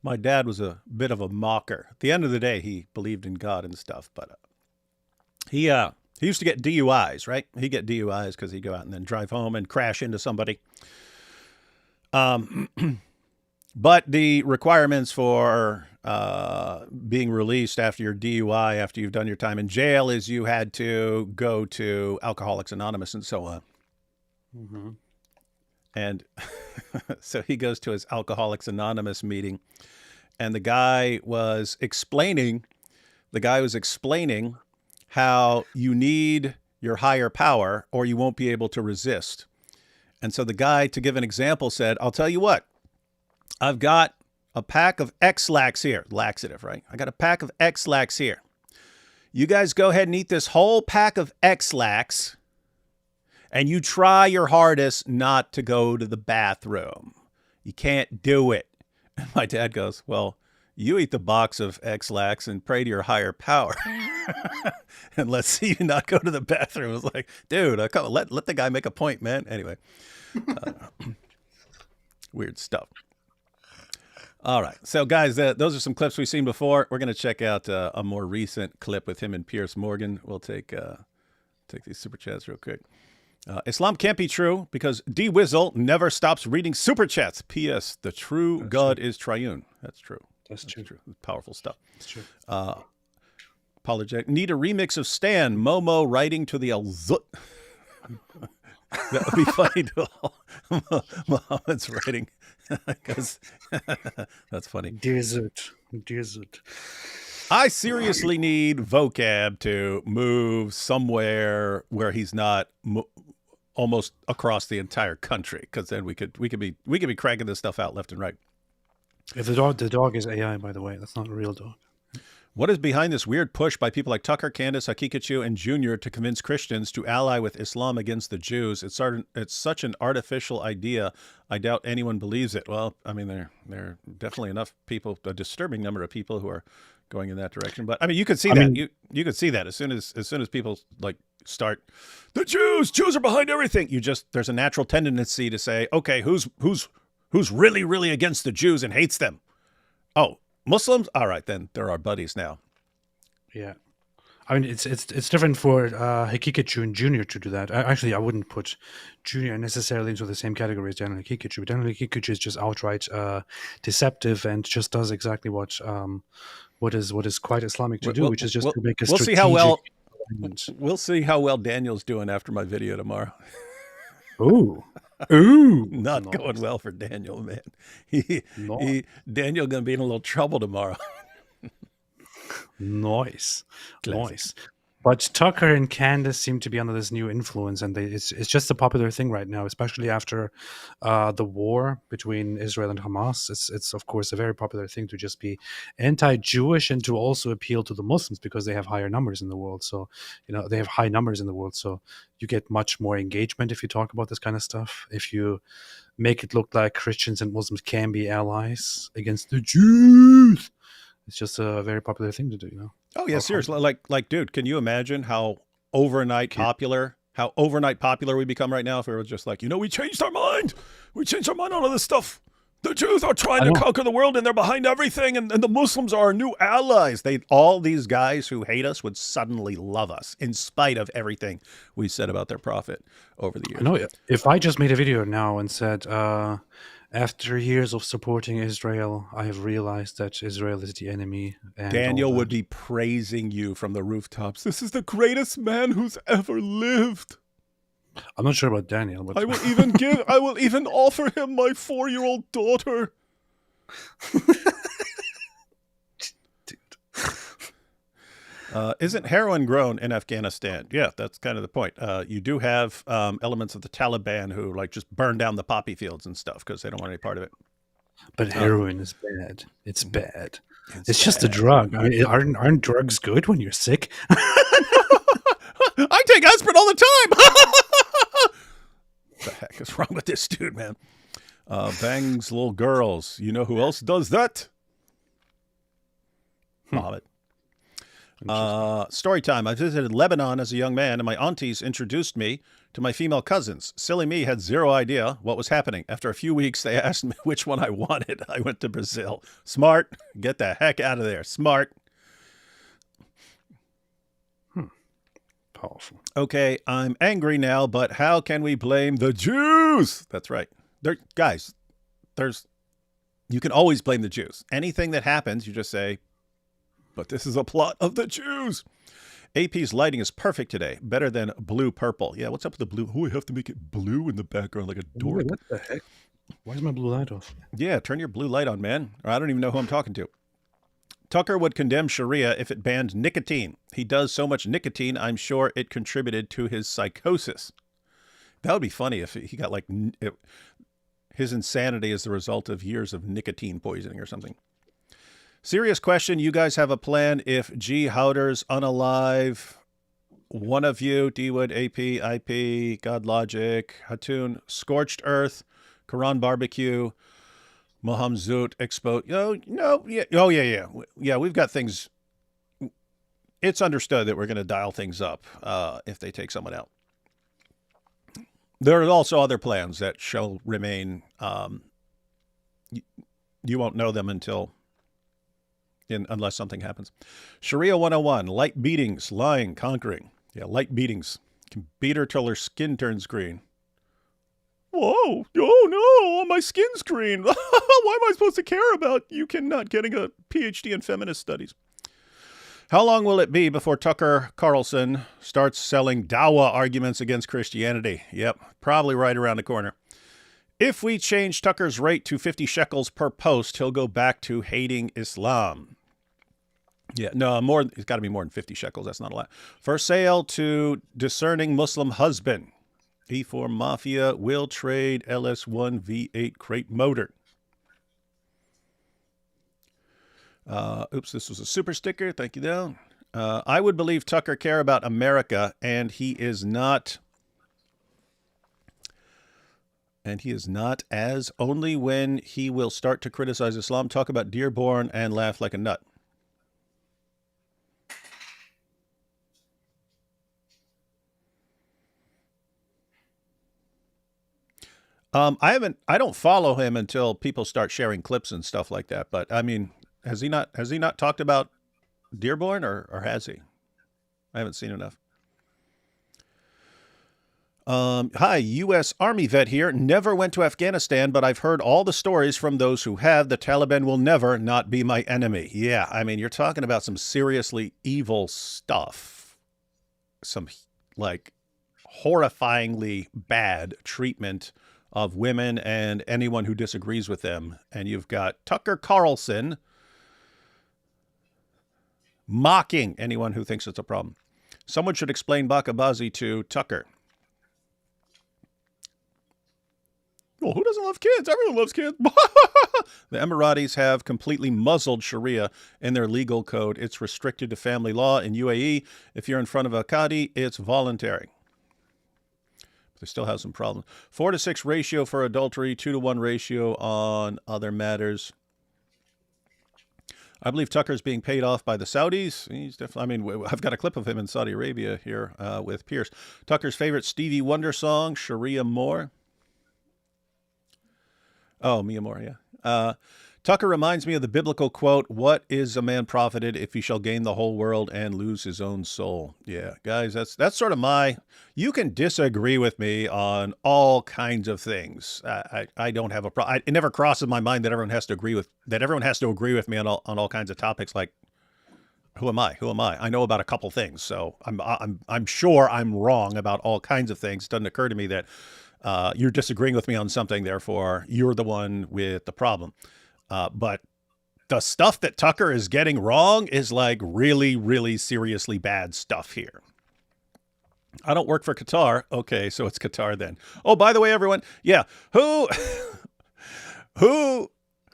My dad was a bit of a mocker. At the end of the day, he believed in God and stuff, but he used to get DUIs, right? He'd get DUIs because he'd go out and then drive home and crash into somebody. But the requirements for being released after your DUI, after you've done your time in jail, is you had to go to Alcoholics Anonymous and so on. Mm-hmm. And so he goes to his Alcoholics Anonymous meeting, and the guy was explaining how you need your higher power or you won't be able to resist. And so the guy, to give an example, said, I'll tell you what, I've got a pack of X-Lax here. Laxative, right? I got a pack of X-Lax here. You guys go ahead and eat this whole pack of X-Lax, and you try your hardest not to go to the bathroom. You can't do it. And my dad goes, well, you eat the box of X-Lax and pray to your higher power. And let's see you not go to the bathroom. I was like, dude, let the guy make a point, man. Anyway, weird stuff. All right. So, guys, those are some clips we've seen before. We're going to check out a more recent clip with him and Piers Morgan. We'll take these super chats real quick. Islam can't be true because D Wizzle never stops reading super chats. P.S. The true God is triune. That's true. That's true. Powerful stuff. That's true. Apologetic. Need a remix of Stan Momo writing to the Al-Zut. That would be funny to Muhammad's writing. Because that's funny. Desert. I seriously need vocab to move somewhere where he's not almost across the entire country, because then we could be cracking this stuff out left and right. If the dog is AI, by the way, that's not a real dog. What is behind this weird push by people like Tucker, Candace, Hakikachu, and Junior to convince Christians to ally with Islam against the Jews? It's such an artificial idea. I doubt anyone believes it. Well, I mean, there are definitely enough people, a disturbing number of people who are going in that direction. But I mean, you could see you could see that as soon as people like start, the Jews are behind everything. There's a natural tendency to say, okay, who's really, really against the Jews and hates them? Oh, Muslims? All right, then they're our buddies now. Yeah. I mean, it's different for Hikikachu and Junior to do that. Actually, I wouldn't put Junior necessarily into the same category as Daniel Hikikachu. Daniel Hikikachu is just outright deceptive and just does exactly what is quite Islamic to do, which is just to make a we'll strategic see how well alignment. we'll see how well Daniel's doing after my video tomorrow. Ooh, ooh, Not nice. going well for Daniel, man. Nice. Daniel gonna be in a little trouble tomorrow. Nice, Classic. nice. But Tucker and Candace seem to be under this new influence, and it's just a popular thing right now, especially after the war between Israel and Hamas. It's of course a very popular thing to just be anti-Jewish and to also appeal to the Muslims because they have higher numbers in the world. So they have high numbers in the world, so you get much more engagement if you talk about this kind of stuff. If you make it look like Christians and Muslims can be allies against the Jews. It's just a very popular thing to do, Oh yeah, seriously. Like, dude, can you imagine how overnight popular we become right now if we were just like, we changed our mind. We changed our mind on all this stuff. The Jews are trying to conquer the world and they're behind everything, and the Muslims are our new allies. All these guys who hate us would suddenly love us in spite of everything we said about their prophet over the years. I know. If I just made a video now and said, after years of supporting Israel, I have realized that Israel is the enemy. And Daniel would be praising you from the rooftops. This is the greatest man who's ever lived. I'm not sure about Daniel, but I will even offer him my 4-year-old daughter. Isn't heroin grown in Afghanistan? Yeah, that's kind of the point. You do have elements of the Taliban who just burn down the poppy fields and stuff because they don't want any part of it. But heroin is bad. It's bad. It's just a drug. I mean, aren't drugs good when you're sick? I take aspirin all the time. What the heck is wrong with this dude, man? Bangs little girls. You know who else does that? Mohammed. Story time. I visited Lebanon as a young man, and my aunties introduced me to my female cousins. Silly me had zero idea what was happening. After a few weeks, they asked me which one I wanted. I went to Brazil. Smart. Get the heck out of there. Smart. Powerful. Okay, I'm angry now, but how can we blame the Jews? That's right. You can always blame the Jews. Anything that happens, you just say, but this is a plot of the Jews. AP's lighting is perfect today. Better than blue-purple. Yeah, what's up with the blue? Oh, I have to make it blue in the background like a dork. What the heck? Why is my blue light off? Yeah, turn your blue light on, man. Or I don't even know who I'm talking to. Tucker would condemn Sharia if it banned nicotine. He does so much nicotine, I'm sure it contributed to his psychosis. That would be funny if he got his insanity is the result of years of nicotine poisoning or something. Serious question. You guys have a plan if G. Howder's unalive? One of you, D-Wood, AP, IP, God Logic, Hatun, Scorched Earth, Quran Barbecue, Mohamzut, Expo. Yeah, we've got things. It's understood that we're going to dial things up if they take someone out. There are also other plans that shall remain. You won't know them unless something happens. Sharia 101, light beatings, lying, conquering. Yeah, light beatings. Can beat her till her skin turns green. Whoa, oh no, my skin's green. Why am I supposed to care about you not getting a PhD in feminist studies? How long will it be before Tucker Carlson starts selling dawah arguments against Christianity? Yep, probably right around the corner. If we change Tucker's rate to 50 shekels per post, he'll go back to hating Islam. Yeah, no, it's got to be more than 50 shekels. That's not a lot. For sale to discerning Muslim husband. E4 Mafia will trade LS1 V8 crate motor. Oops, this was a super sticker. Thank you, though. I would believe Tucker care about America, and he is not. And he is not, as only when he will start to criticize Islam, talk about Dearborn, and laugh like a nut. I don't follow him until people start sharing clips and stuff like that. But I mean, has he not talked about Dearborn or has he? I haven't seen enough. Hi, U.S. Army vet here. Never went to Afghanistan, but I've heard all the stories from those who have. The Taliban will never not be my enemy. Yeah, I mean, you're talking about some seriously evil stuff. Some, like, horrifyingly bad treatment of women and anyone who disagrees with them. And you've got Tucker Carlson mocking anyone who thinks it's a problem. Someone should explain Bakabazi to Tucker. Well, who doesn't love kids? Everyone loves kids. The Emiratis have completely muzzled Sharia in their legal code. It's restricted to family law. In UAE, if you're in front of a Qadi, it's voluntary. But they still have some problems. 4-to-6 ratio for adultery, 2-to-1 ratio on other matters. I believe Tucker's being paid off by the Saudis. He's definitely, I mean, I've got a clip of him in Saudi Arabia here with Piers. Tucker's favorite Stevie Wonder song, Sharia More. Oh, Mia Moore, yeah. Tucker reminds me of the biblical quote, "What is a man profited if he shall gain the whole world and lose his own soul?" Yeah, guys, that's sort of my... You can disagree with me on all kinds of things. I don't have a problem. It never crosses my mind that everyone has to agree with me on all kinds of topics. Like, who am I? Who am I? I know about a couple things, so I'm sure I'm wrong about all kinds of things. It doesn't occur to me that you're disagreeing with me on something, therefore you're the one with the problem. But the stuff that Tucker is getting wrong is like really, really seriously bad stuff here. I don't work for Qatar. Okay, so it's Qatar then. Oh, by the way, everyone, yeah, who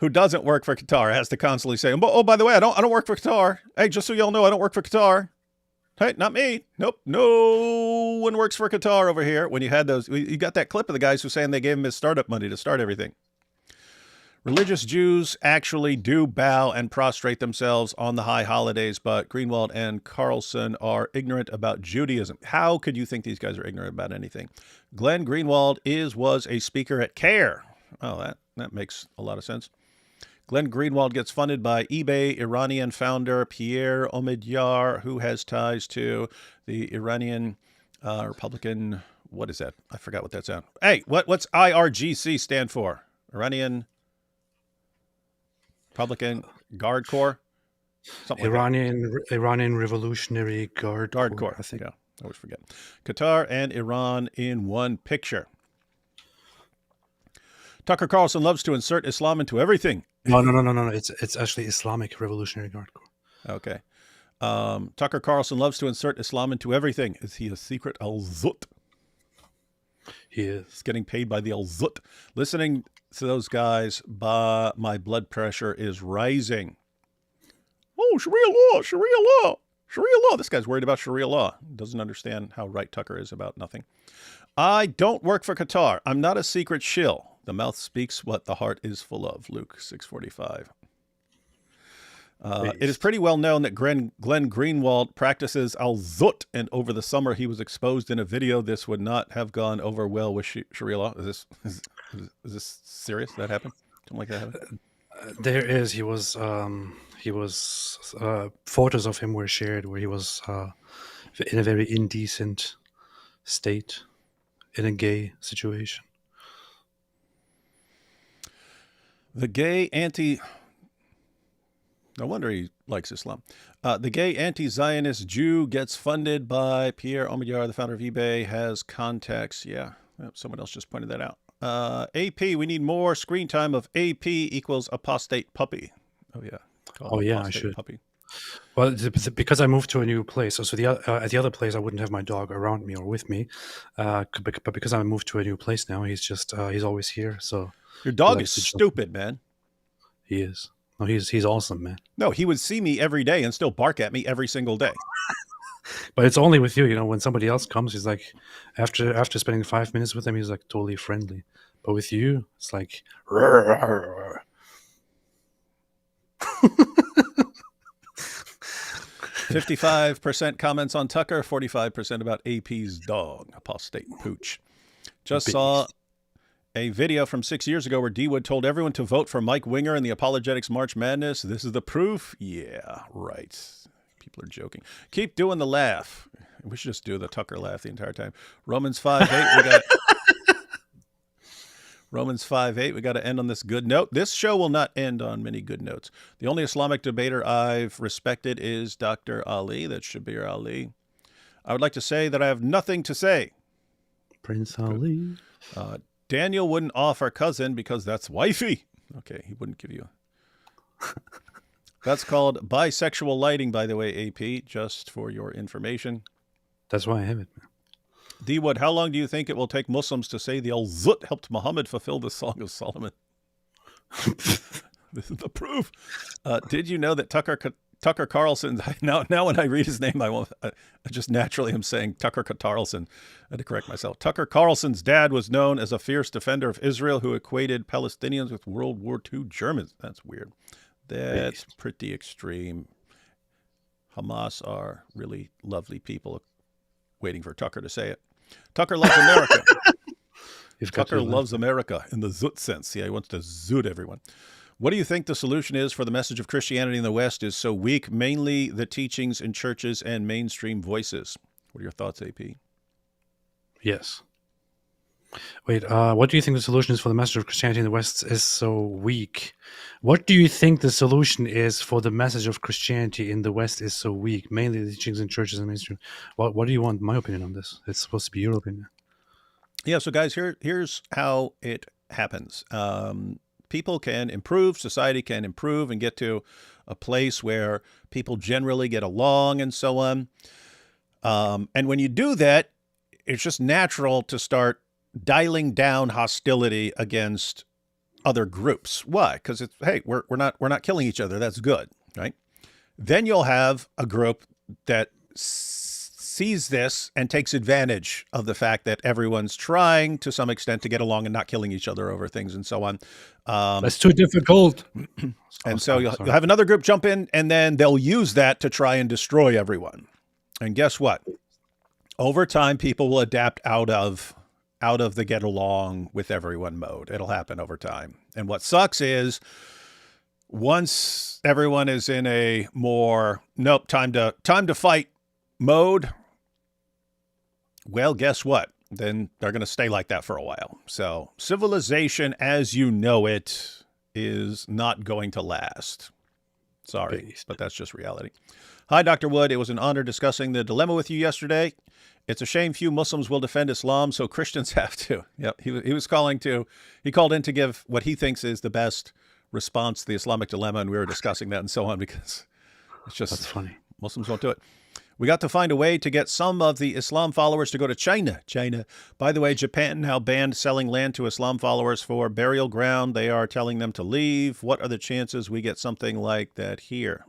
doesn't work for Qatar has to constantly say, "Oh, by the way, I don't work for Qatar. Hey, just so y'all know, I don't work for Qatar. Hey, not me. Nope. No one works for Qatar over here." When you had those, you got that clip of the guys who saying they gave him his startup money to start everything. Religious Jews actually do bow and prostrate themselves on the high holidays, but Greenwald and Carlson are ignorant about Judaism. How could you think these guys are ignorant about anything? Glenn Greenwald was a speaker at CARE. Oh, that makes a lot of sense. Glenn Greenwald gets funded by eBay Iranian founder Pierre Omidyar, who has ties to the Iranian Republican. What is that? I forgot what that's at. Hey, what's IRGC stand for? Iranian Republican Guard Corps? Something Iranian Revolutionary Guard Corps, I think. Yeah, I always forget. Qatar and Iran in one picture. Tucker Carlson loves to insert Islam into everything. No. It's actually Islamic Revolutionary Guard Corps. Okay. Tucker Carlson loves to insert Islam into everything. Is he a secret al-Zut? He is. He's getting paid by the al-Zut. Listening to those guys, my blood pressure is rising. Oh, Sharia law. This guy's worried about Sharia law. Doesn't understand how right Tucker is about nothing. I don't work for Qatar. I'm not a secret shill. The mouth speaks what the heart is full of. Luke 6:45. It is pretty well known that Glenn Greenwald practices al-Zut, and over the summer he was exposed in a video. This would not have gone over well with Sharia law. Is this serious? That happened? Something like that happened? There is. He was photos of him were shared where he was in a very indecent state in a gay situation. The gay no wonder he likes Islam. The gay anti-Zionist Jew gets funded by Pierre Omidyar, the founder of eBay, has contacts. Yeah, someone else just pointed that out. AP, we need more screen time of AP equals apostate puppy. Oh, yeah. I should. Puppy. Well, because I moved to a new place. So at the other place, I wouldn't have my dog around me or with me. But because I moved to a new place now, he's always here. So your dog is stupid, man. He is. No, he's awesome, man. No, he would see me every day and still bark at me every single day. But it's only with you, when somebody else comes, he's like, after spending 5 minutes with him, he's like totally friendly. But with you, it's like, 55% comments on Tucker, 45% about AP's dog, apostate pooch. Just saw a video from 6 years ago where D Wood told everyone to vote for Mike Winger in the Apologetics March Madness. This is the proof. Yeah, right. People are joking. Keep doing the laugh. We should just do the Tucker laugh the entire time. Romans 5:8. We got Romans 5:8. We got to end on this good note. This show will not end on many good notes. The only Islamic debater I've respected is Dr. Ali. That should be Ali. I would like to say that I have nothing to say. Prince Ali. Daniel wouldn't off our cousin because that's wifey. Okay, he wouldn't give you. That's called bisexual lighting, by the way, AP, just for your information. That's why I have it. D. Wood, how long do you think it will take Muslims to say the Al-Zut helped Muhammad fulfill the Song of Solomon? This is the proof. Did you know that Tucker Carlson, now when I read his name, I just naturally am saying Tucker Carlson. I had to correct myself. Tucker Carlson's dad was known as a fierce defender of Israel who equated Palestinians with World War II Germans. That's weird. That's pretty extreme. Hamas are really lovely people. Waiting for Tucker to say it. Tucker loves America. Tucker loves America in the Zut sense. Yeah, he wants to zoot everyone. What do you think the solution is for the message of Christianity in the West is so weak? Mainly the teachings in churches and mainstream voices. What are your thoughts, AP? Yes. Wait, what do you think the solution is for the message of Christianity in the West is so weak? What do you think the solution is for the message of Christianity in the West is so weak? Mainly the teachings in churches and mainstream. What do you want my opinion on this? It's supposed to be your opinion. Yeah, so guys, here's how it happens. People can improve, society can improve and get to a place where people generally get along and so on. And when you do that, it's just natural to start dialing down hostility against other groups. Why? Because it's, hey, we're not killing each other. That's good, right? Then you'll have a group that sees this and takes advantage of the fact that everyone's trying to some extent to get along and not killing each other over things and so on. That's too difficult. And so you'll have another group jump in, and then they'll use that to try and destroy everyone. And guess what? Over time, people will adapt out of the get along with everyone mode. It'll happen over time. And what sucks is once everyone is in a more, nope, time to fight mode, well, guess what? Then they're going to stay like that for a while. So civilization as you know it is not going to last. Sorry, but that's just reality. Hi, Dr. Wood. It was an honor discussing the dilemma with you yesterday. It's a shame few Muslims will defend Islam, so Christians have to. Yep, he called in to give what he thinks is the best response to the Islamic dilemma, and we were discussing that and so on because it's just that's funny. Muslims won't do it. We got to find a way to get some of the Islam followers to go to China. By the way, Japan now banned selling land to Islam followers for burial ground. They are telling them to leave. What are the chances we get something like that here?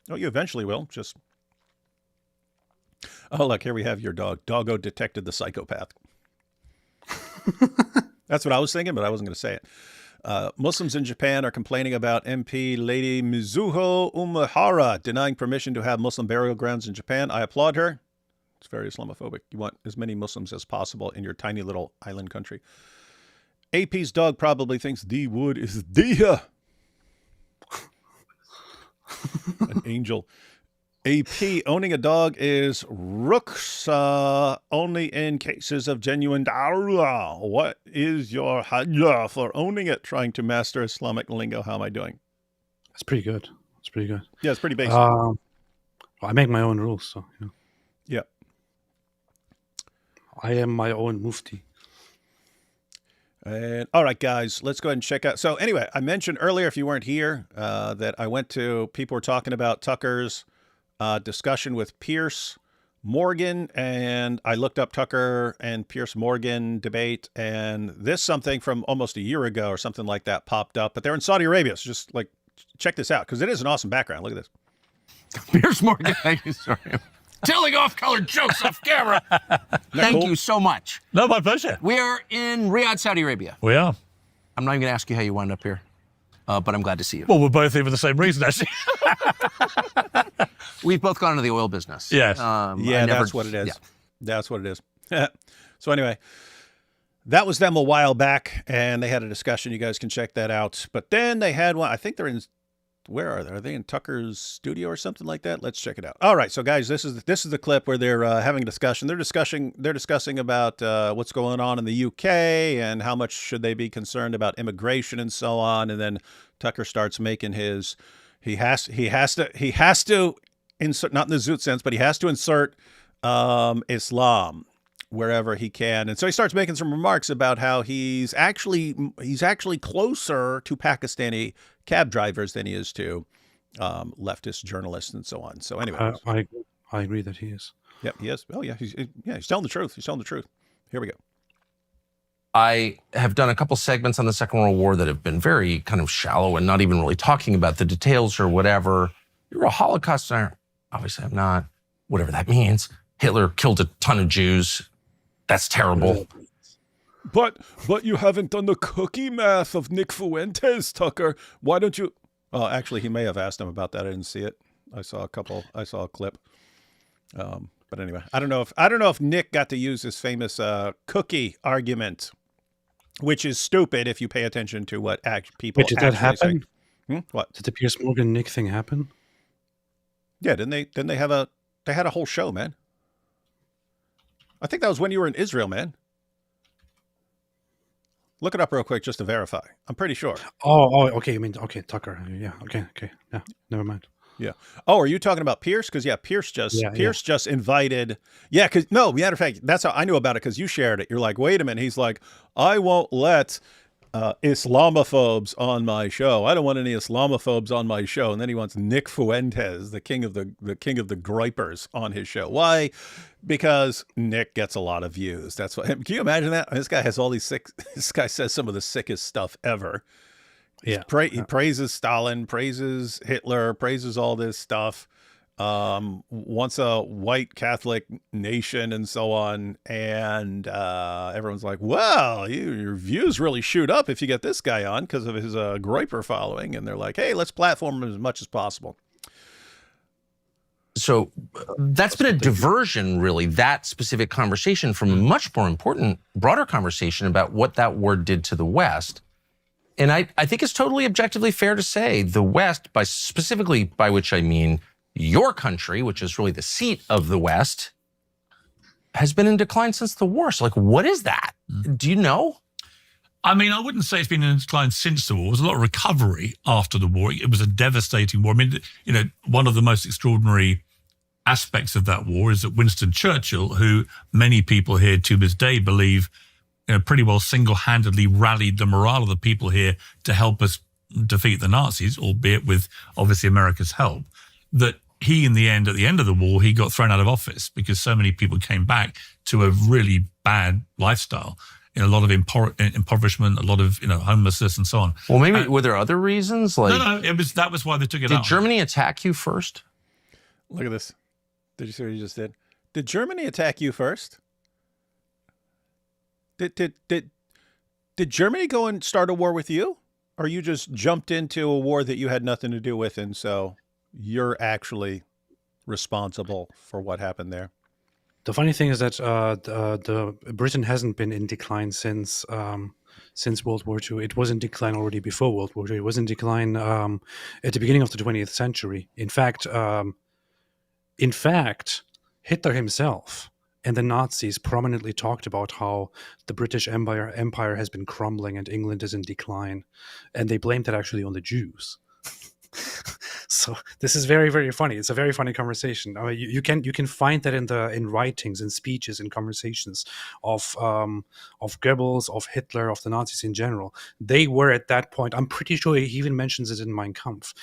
Oh, you eventually will. Just. Oh, look, here we have your dog. Doggo detected the psychopath. That's what I was thinking, but I wasn't going to say it. Muslims in Japan are complaining about MP Lady Mizuho Umehara denying permission to have Muslim burial grounds in Japan. I applaud her. It's very Islamophobic. You want as many Muslims as possible in your tiny little island country. AP's dog probably thinks D Wood is Dia. An angel. AP, owning a dog is ruksa only in cases of genuine da'wah. What is your hajjah for owning it? Trying to master Islamic lingo. How am I doing? That's pretty good. It's pretty good. Yeah, it's pretty basic. I make my own rules, so you know. Yeah. I am my own mufti. And all right, guys, let's go ahead and check out. So anyway, I mentioned earlier, if you weren't here, that I went to, people were talking about Tucker's discussion with Piers Morgan, and I looked up Tucker and Piers Morgan debate, and this something from almost a year ago or something like that popped up, but they're in Saudi Arabia. So just like, check this out, because it is an awesome background. Look at this. Piers Morgan, thank you. Sorry. Telling off-color jokes off camera. Thank you so much. No, my pleasure. We are in Riyadh, Saudi Arabia. We are. I'm not even going to ask you how you wound up here, but I'm glad to see you. Well, we're both here for the same reason, actually. We've both gone into the oil business. Yes. That's what it is. Yeah. That's what it is. So anyway, that was them a while back, and they had a discussion. You guys can check that out. But then they had one, I think they're in where are they? Are they in Tucker's studio or something like that? Let's check it out. All right, so guys, this is the clip where they're having a discussion. They're discussing about what's going on in the UK and how much should they be concerned about immigration and so on. And then Tucker starts making his he has to insert, not in the Zoot sense, but he has to insert Islam wherever he can. And so he starts making some remarks about how he's actually closer to Pakistani cab drivers than he is to leftist journalists and so on. So anyway, I agree that he is. Yep, he is. Oh yeah, he's telling the truth. He's telling the truth. Here we go. I have done a couple segments on the Second World War that have been very kind of shallow and not even really talking about the details or whatever. You're a Holocaust denier. Obviously, I'm not. Whatever that means. Hitler killed a ton of Jews. That's terrible. But you haven't done the cookie math of Nick Fuentes, Tucker. Why don't you? Oh, actually, he may have asked him about that. I didn't see it. I saw a clip. But anyway, I don't know if Nick got to use his famous cookie argument, which is stupid if you pay attention to what people. Wait, did that happen? What? Did the Piers Morgan Nick thing happen? Yeah, didn't they had a whole show, man. I think that was when you were in Israel, man. Look it up real quick just to verify. I'm pretty sure. Oh, okay. I mean, okay, Tucker. Yeah, okay. Yeah, never mind. Yeah. Oh, are you talking about Piers? Because Piers just invited. Yeah, because matter of fact, that's how I knew about it, because you shared it. You're like, wait a minute. He's like, I won't let Islamophobes on my show. I don't want any Islamophobes on my show. And then he wants Nick Fuentes, the king of the gripers, on his show. Why? Because Nick gets a lot of views. That's what. Can you imagine that? This guy has all these sick. This guy says some of the sickest stuff ever. Yeah. He praises Stalin, praises Hitler, praises all this stuff. Wants a white Catholic nation and so on. And everyone's like, well, your views really shoot up if you get this guy on because of his Groiper following. And they're like, hey, let's platform him as much as possible. So that's been a diversion, really, that specific conversation, from a much more important, broader conversation about what that war did to the West. And I think it's totally objectively fair to say the West, specifically by which I mean your country, which is really the seat of the West, has been in decline since the war. So, what is that? Do you know? I mean, I wouldn't say it's been in decline since the war. There was a lot of recovery after the war. It was a devastating war. I mean, one of the most extraordinary aspects of that war is that Winston Churchill, who many people here to this day believe pretty well single-handedly rallied the morale of the people here to help us defeat the Nazis, albeit with obviously America's help, that he, in the end, at the end of the war, he got thrown out of office because so many people came back to a really bad lifestyle. A lot of impoverishment, a lot of homelessness, and so on. Well, maybe were there other reasons? No, that was why they took it out. Did Germany attack you first? Look at this. Did you see what you just did? Did Germany attack you first? Did Germany go and start a war with you, or you just jumped into a war that you had nothing to do with, and so you're actually responsible for what happened there? The funny thing is that the Britain hasn't been in decline since World War II. It was in decline already before World War II. It was in decline at the beginning of the 20th century. In fact, Hitler himself and the Nazis prominently talked about how the British Empire has been crumbling and England is in decline, and they blamed that actually on the Jews. So this is very, very funny. It's a very funny conversation. I mean, you can find that in writings, in speeches, in conversations of Goebbels, of Hitler, of the Nazis in general. They were at that point. I'm pretty sure he even mentions it in Mein Kampf.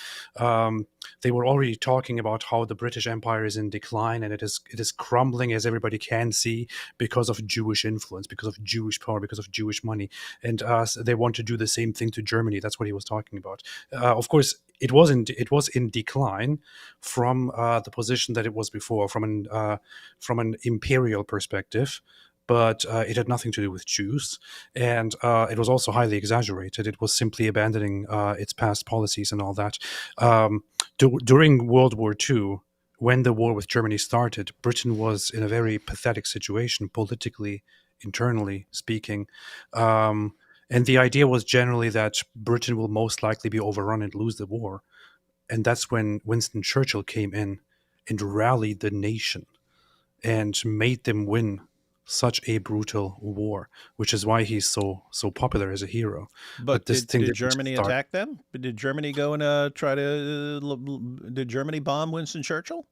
They were already talking about how the British Empire is in decline and it is crumbling, as everybody can see, because of Jewish influence, because of Jewish power, because of Jewish money, and they want to do the same thing to Germany. That's what he was talking about. Of course, it was in decline from the position that it was before, from an imperial perspective, but it had nothing to do with Jews, and it was also highly exaggerated. It was simply abandoning its past policies and all that. During World War II, when the war with Germany started, Britain was in a very pathetic situation politically, internally speaking. And the idea was generally that Britain will most likely be overrun and lose the war. And that's when Winston Churchill came in and rallied the nation and made them win such a brutal war, which is why he's so popular as a hero. But this thing did didn't Germany start- attack them? Did Germany go and did Germany bomb Winston Churchill?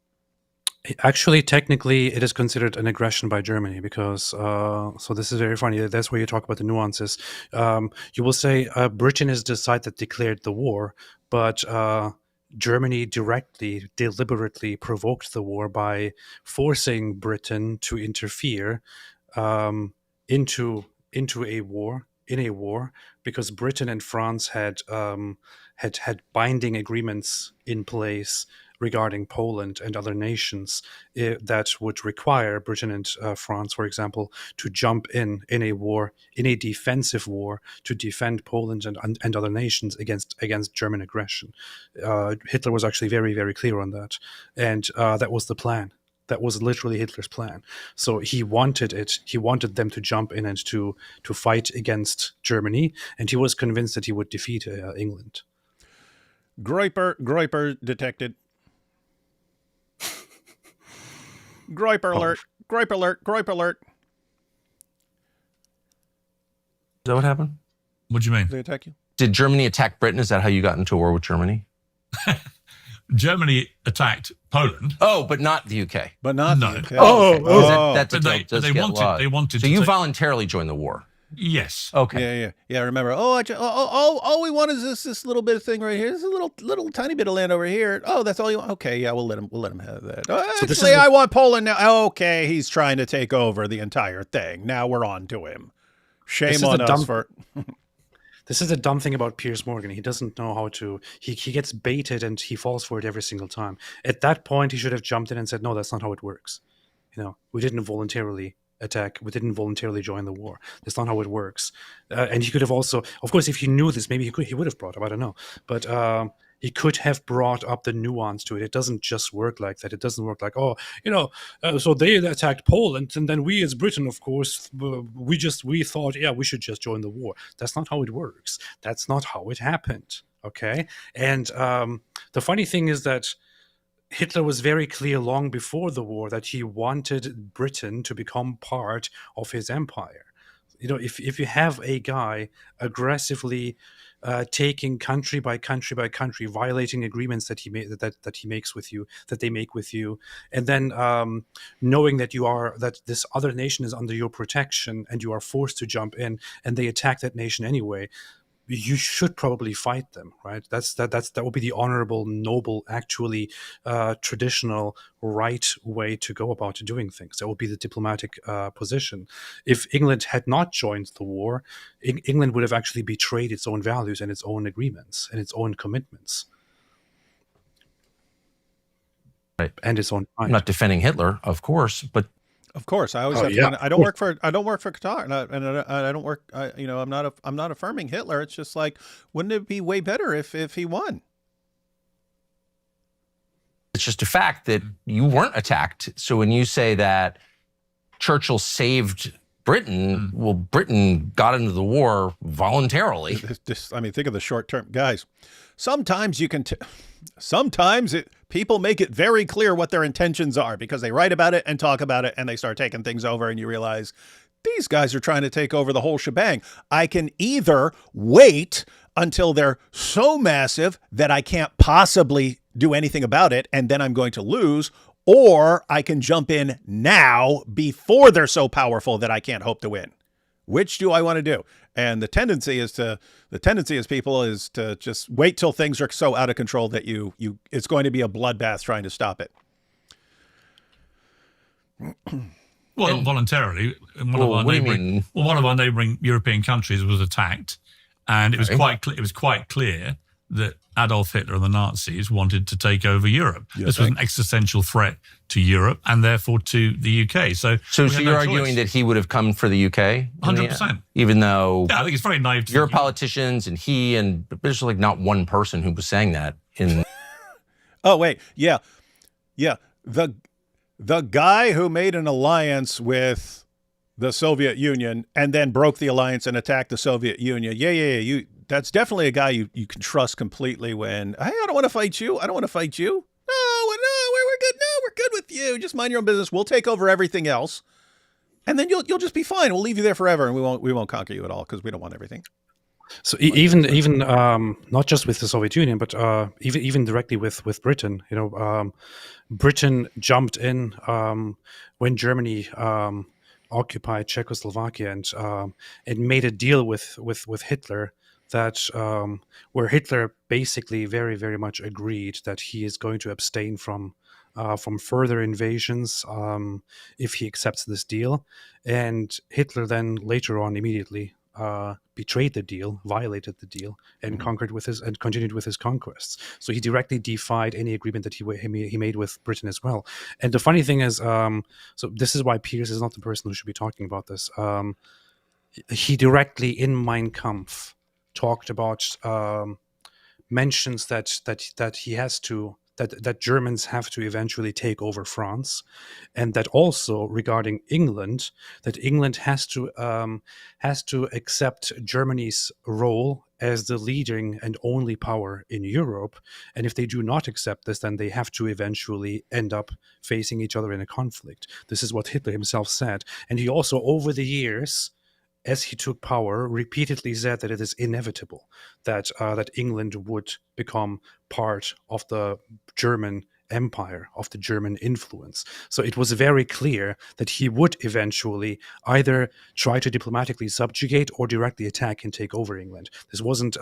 Actually, technically, it is considered an aggression by Germany because, so this is very funny. That's where you talk about the nuances. You will say Britain is the side that declared the war, but Germany deliberately provoked the war by forcing Britain to interfere into a war, because Britain and France had binding agreements in place regarding Poland and other nations that would require Britain and France, for example, to jump in a war, in a defensive war, to defend Poland and other nations against German aggression. Hitler was actually very, very clear on that, and that was the plan. That was literally Hitler's plan. So he wanted it. He wanted them to jump in and to fight against Germany, and he was convinced that he would defeat England. Groiper detected. Groiper alert. Groiper alert. Groiper alert. Is that what happened? What do you mean? Did they attack you? Did Germany attack Britain? Is that how you got into a war with Germany? Germany attacked Poland. Oh, but not the UK. But not No. the UK. Okay. That But detail does get lost. they wanted So to you take- voluntarily joined the war. Yes. Okay. Yeah. Remember? All we want is this little bit of thing right here. This little tiny bit of land over here. Oh, that's all you want. Okay, yeah, we'll let him have that. So this Actually, is I want Poland now. Okay, he's trying to take over the entire thing. Now we're on to him. Shame This is on the us dumb- for. This is the dumb thing about Piers Morgan. He doesn't know how to. He gets baited and he falls for it every single time. At that point, he should have jumped in and said, "No, that's not how it works. We didn't voluntarily attack. We didn't voluntarily join the war. That's not how it works." And he could have also, of course, if he knew this, maybe he would have brought up. I don't know, but he could have brought up the nuance to it. It doesn't just work like that. It doesn't work like, so they attacked Poland, and then we as Britain, of course, we thought, yeah, we should just join the war. That's not how it works. That's not how it happened. Okay, and the funny thing is that Hitler was very clear long before the war that he wanted Britain to become part of his empire. If you have a guy aggressively taking country by country by country, violating agreements that he makes with you, that they make with you, and then knowing that this other nation is under your protection and you are forced to jump in, and they attack that nation anyway, you should probably fight them, right? That would be the honorable, noble, actually traditional, right way to go about doing things. That would be the diplomatic position. If England had not joined the war, England would have actually betrayed its own values and its own agreements and its own commitments. Right. And its own I'm pride. not defending Hitler, of course, but Of course, I always Oh, have to. yeah, I don't work for Qatar, and I don't work. I'm not affirming Hitler. It's just like, wouldn't it be way better if he won? it's just a fact that you weren't attacked. So when you say that Churchill saved Britain, well, Britain got into the war voluntarily. Think of the short term, guys. Sometimes you can. People make it very clear what their intentions are because they write about it and talk about it, and they start taking things over, and you realize these guys are trying to take over the whole shebang. I can either wait until they're so massive that I can't possibly do anything about it, and then I'm going to lose, or I can jump in now before they're so powerful that I can't hope to win. Which do I want to do? And the tendency is to just wait till things are so out of control that it's going to be a bloodbath trying to stop it. Well, not voluntarily. One of our neighbouring European countries was attacked, and it was quite clear that Adolf Hitler and the Nazis wanted to take over Europe. This was an existential threat to Europe and therefore to the UK. So you're arguing that he would have come for the UK? 100%. Even though I think it's very naive. your politicians and there's like not one person who was saying that in. Oh wait, yeah. The guy who made an alliance with the Soviet Union and then broke the alliance and attacked the Soviet Union. Yeah. that's definitely a guy you can trust completely when, hey, I don't want to fight you. I don't want to fight you. No, we're good. No, we're good with you. Just mind your own business. We'll take over everything else. And then you'll just be fine. We'll leave you there forever, and we won't conquer you at all because we don't want everything. So even not just with the Soviet Union, but even directly with Britain, Britain jumped in when Germany occupied Czechoslovakia and made a deal with Hitler that where Hitler basically very, very much agreed that he is going to abstain from further invasions if he accepts this deal. And Hitler then later on immediately betrayed the deal, violated the deal, and continued with his conquests. So he directly defied any agreement that he made with Britain as well. And the funny thing is, so this is why Piers is not the person who should be talking about this. He directly in Mein Kampf talked about mentions that he has to. That Germans have to eventually take over France, and that also regarding England, that England has to accept Germany's role as the leading and only power in Europe, and if they do not accept this, then they have to eventually end up facing each other in a conflict. This is what Hitler himself said, and he also over the years, as he took power, repeatedly said that it is inevitable that England would become part of the German empire, of the German influence. So it was very clear that he would eventually either try to diplomatically subjugate or directly attack and take over England. This wasn't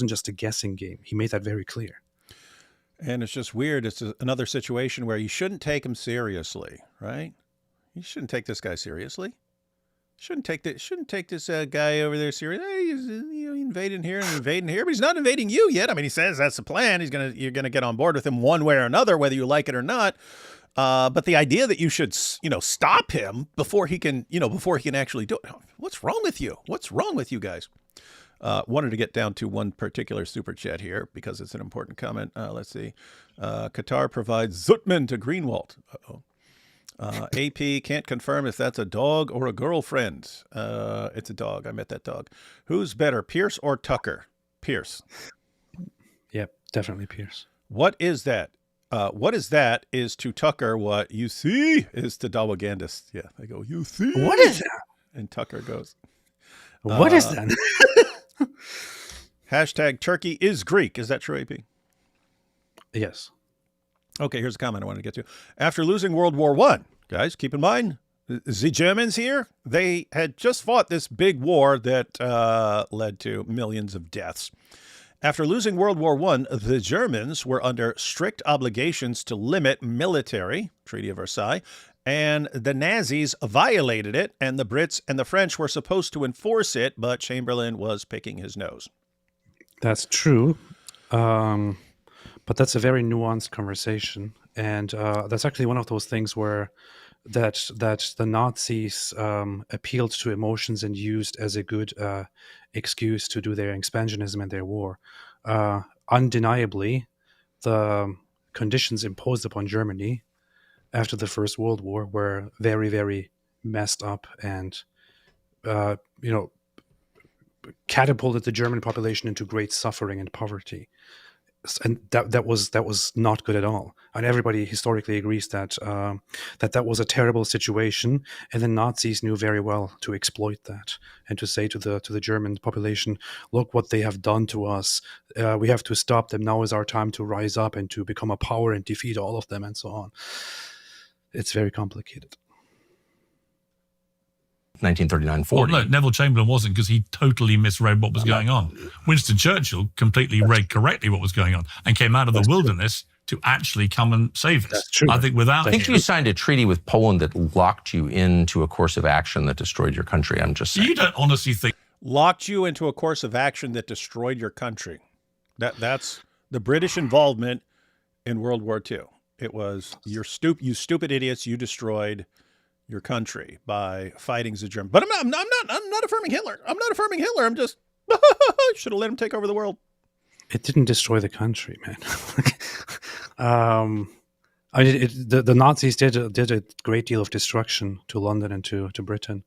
just a guessing game. He made that very clear. And it's just weird. It's another situation where you shouldn't take him seriously, right? You shouldn't take this guy seriously. Shouldn't take this guy over there seriously. Hey, he's invading here and invading here, but he's not invading you yet. I mean, he says that's the plan. You're gonna get on board with him one way or another, whether you like it or not. But the idea that you should stop him before he can actually do it. What's wrong with you? What's wrong with you guys? Wanted to get down to one particular super chat here because it's an important comment. Let's see. Qatar provides Zutman to Greenwald. Uh-oh. AP can't confirm if that's a dog or a girlfriend. It's a dog. I met that dog. Who's better, Piers or Tucker? Piers. Yep, definitely Piers. What is that? What is that is to Tucker what you see is to Dawagandis. Yeah, they go, you see? What is that? And Tucker goes, what is that? Hashtag Turkey is Greek. Is that true, AP? Yes. Okay, here's a comment I wanted to get to. After losing World War I, guys, keep in mind, the Germans here, they had just fought this big war that led to millions of deaths. After losing World War I, the Germans were under strict obligations to limit military, Treaty of Versailles, and the Nazis violated it, and the Brits and the French were supposed to enforce it, but Chamberlain was picking his nose. That's true. But that's a very nuanced conversation, and that's actually one of those things where that the Nazis appealed to emotions and used as a good excuse to do their expansionism and their war. Undeniably, the conditions imposed upon Germany after the First World War were very, very messed up, and catapulted the German population into great suffering and poverty. And that was not good at all, and everybody historically agrees that that was a terrible situation, and the Nazis knew very well to exploit that and to say to the German population, look what they have done to us, we have to stop them, now is our time to rise up and to become a power and defeat all of them and so on. It's very complicated. 1939-40. Well, no, Neville Chamberlain wasn't, because he totally misread what was going on. Winston Churchill completely read correctly what was going on and came out of the wilderness to actually come and save us. That's true. I think without I think you signed a treaty with Poland that locked you into a course of action that destroyed your country. I'm just saying. You don't honestly think Locked you into a course of action that destroyed your country. That's the British involvement in World War II. It was you stupid idiots. You destroyed your country by fighting the Germans. But I'm not affirming Hitler. I'm not affirming Hitler. I'm just should have let him take over the world. It didn't destroy the country, man. The Nazis did a great deal of destruction to London and to Britain.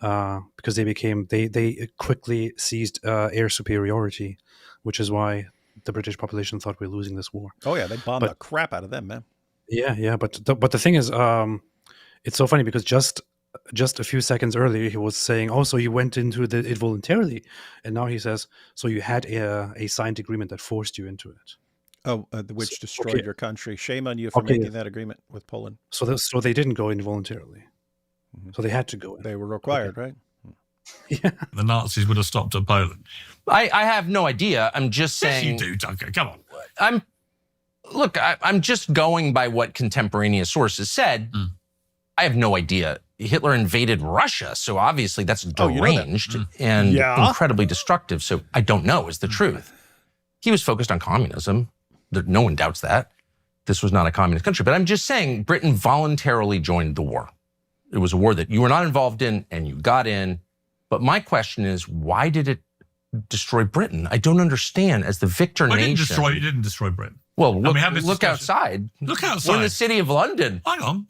because they quickly seized air superiority, which is why the British population thought we're losing this war. Oh yeah, they bombed But- the crap out of them, man. Yeah. But the thing is, it's so funny because just a few seconds earlier he was saying, "Oh, so you went into it voluntarily," and now he says, "So you had a signed agreement that forced you into it." Oh, which destroyed okay. your country. Shame on you for Okay. making that agreement with Poland. So they didn't go in voluntarily. Mhm. So they had to go in. They were required, right? Yeah. The Nazis would have stopped at Poland. I have no idea. I'm just Yes, saying. you do, Duncan. Come on. I'm just going by what contemporaneous sources said. Mm. I have no idea. Hitler invaded Russia, so obviously that's Oh, you know that. deranged and Yeah. incredibly destructive. So I don't know is the truth. He was focused on communism. No one doubts that. This was not a communist country. But I'm just saying Britain voluntarily joined the war. It was a war that you were not involved in and you got in. But my question is, why did it destroy Britain? I don't understand. As the victor Well, nation. it didn't destroy Britain. Well, look, have this look discussion. outside. Look outside. We're in the city of London. Hang on.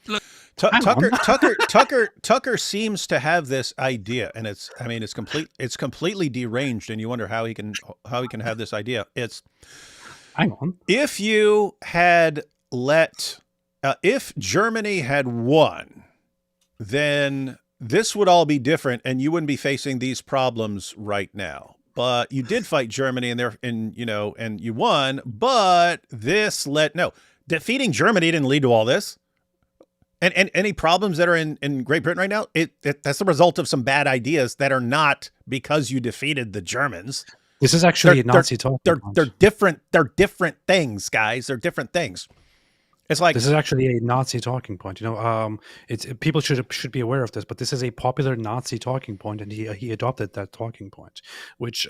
Look, Tucker seems to have this idea, and it's completely deranged, and you wonder how he can have this idea. It's Hang on. if you had if Germany had won, then this would all be different, and you wouldn't be facing these problems right now. But you did fight Germany, and you won. But defeating Germany didn't lead to all this. And any problems that are in Great Britain right now, that's the result of some bad ideas that are not because you defeated the Germans. This is actually a Nazi talk. They're different. They're different things, guys. They're different things. It's like This is actually a Nazi talking point. People should be aware of this, but this is a popular Nazi talking point, and he adopted that talking point, which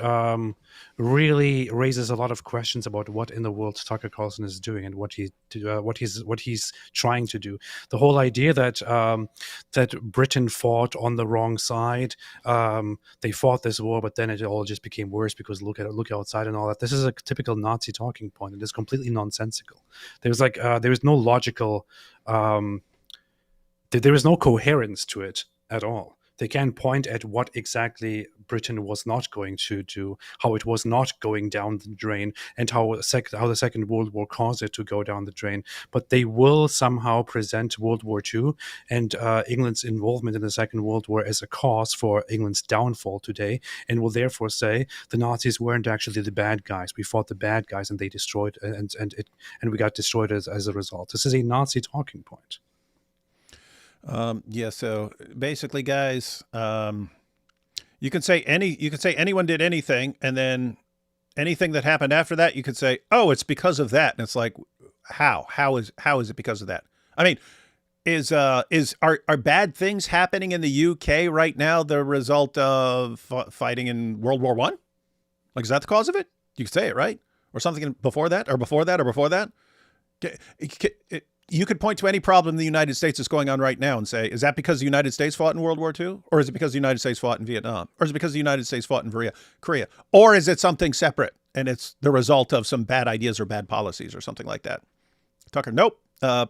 really raises a lot of questions about what in the world Tucker Carlson is doing and what he's trying to do. The whole idea that that Britain fought on the wrong side, they fought this war, but then it all just became worse because look outside and all that. This is a typical Nazi talking point, and it's completely nonsensical. There is no logical, there is no coherence to it at all. They can point at what exactly Britain was not going to do, how it was not going down the drain, and how the Second World War caused it to go down the drain. But they will somehow present World War II and England's involvement in the Second World War as a cause for England's downfall today, and will therefore say the Nazis weren't actually the bad guys. We fought the bad guys, and they destroyed, and we got destroyed as a result. This is a Nazi talking point. So basically, guys, you can say anyone did anything, and then anything that happened after that, you could say, oh, it's because of that. And it's like, how is it because of that? I mean, are bad things happening in the UK right now the result of fighting in World War I? Like, is that the cause of it? You could say it, right? Or something before that, or before that, or before that. You could point to any problem the United States is going on right now and say, is that because the United States fought in World War II? Or is it because the United States fought in Vietnam? Or is it because the United States fought in Korea? Or is it something separate and it's the result of some bad ideas or bad policies or something like that? Tucker, nope.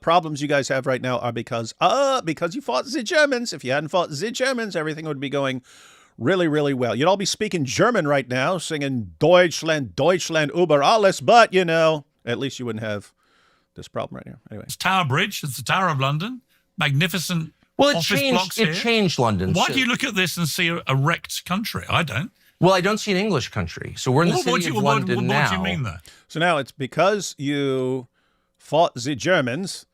Problems you guys have right now are because you fought the Germans. If you hadn't fought the Germans, everything would be going really, really well. You'd all be speaking German right now, singing Deutschland, Deutschland über alles, but, at least you wouldn't have this problem right now. Anyway, it's Tower Bridge. It's the Tower of London. Magnificent. Well, it office blocks changed London. Why do you look at this and see a wrecked country? I don't. Well, I don't see an English country. So we're in the city of London now. What do you mean there? So now it's because you fought the Germans.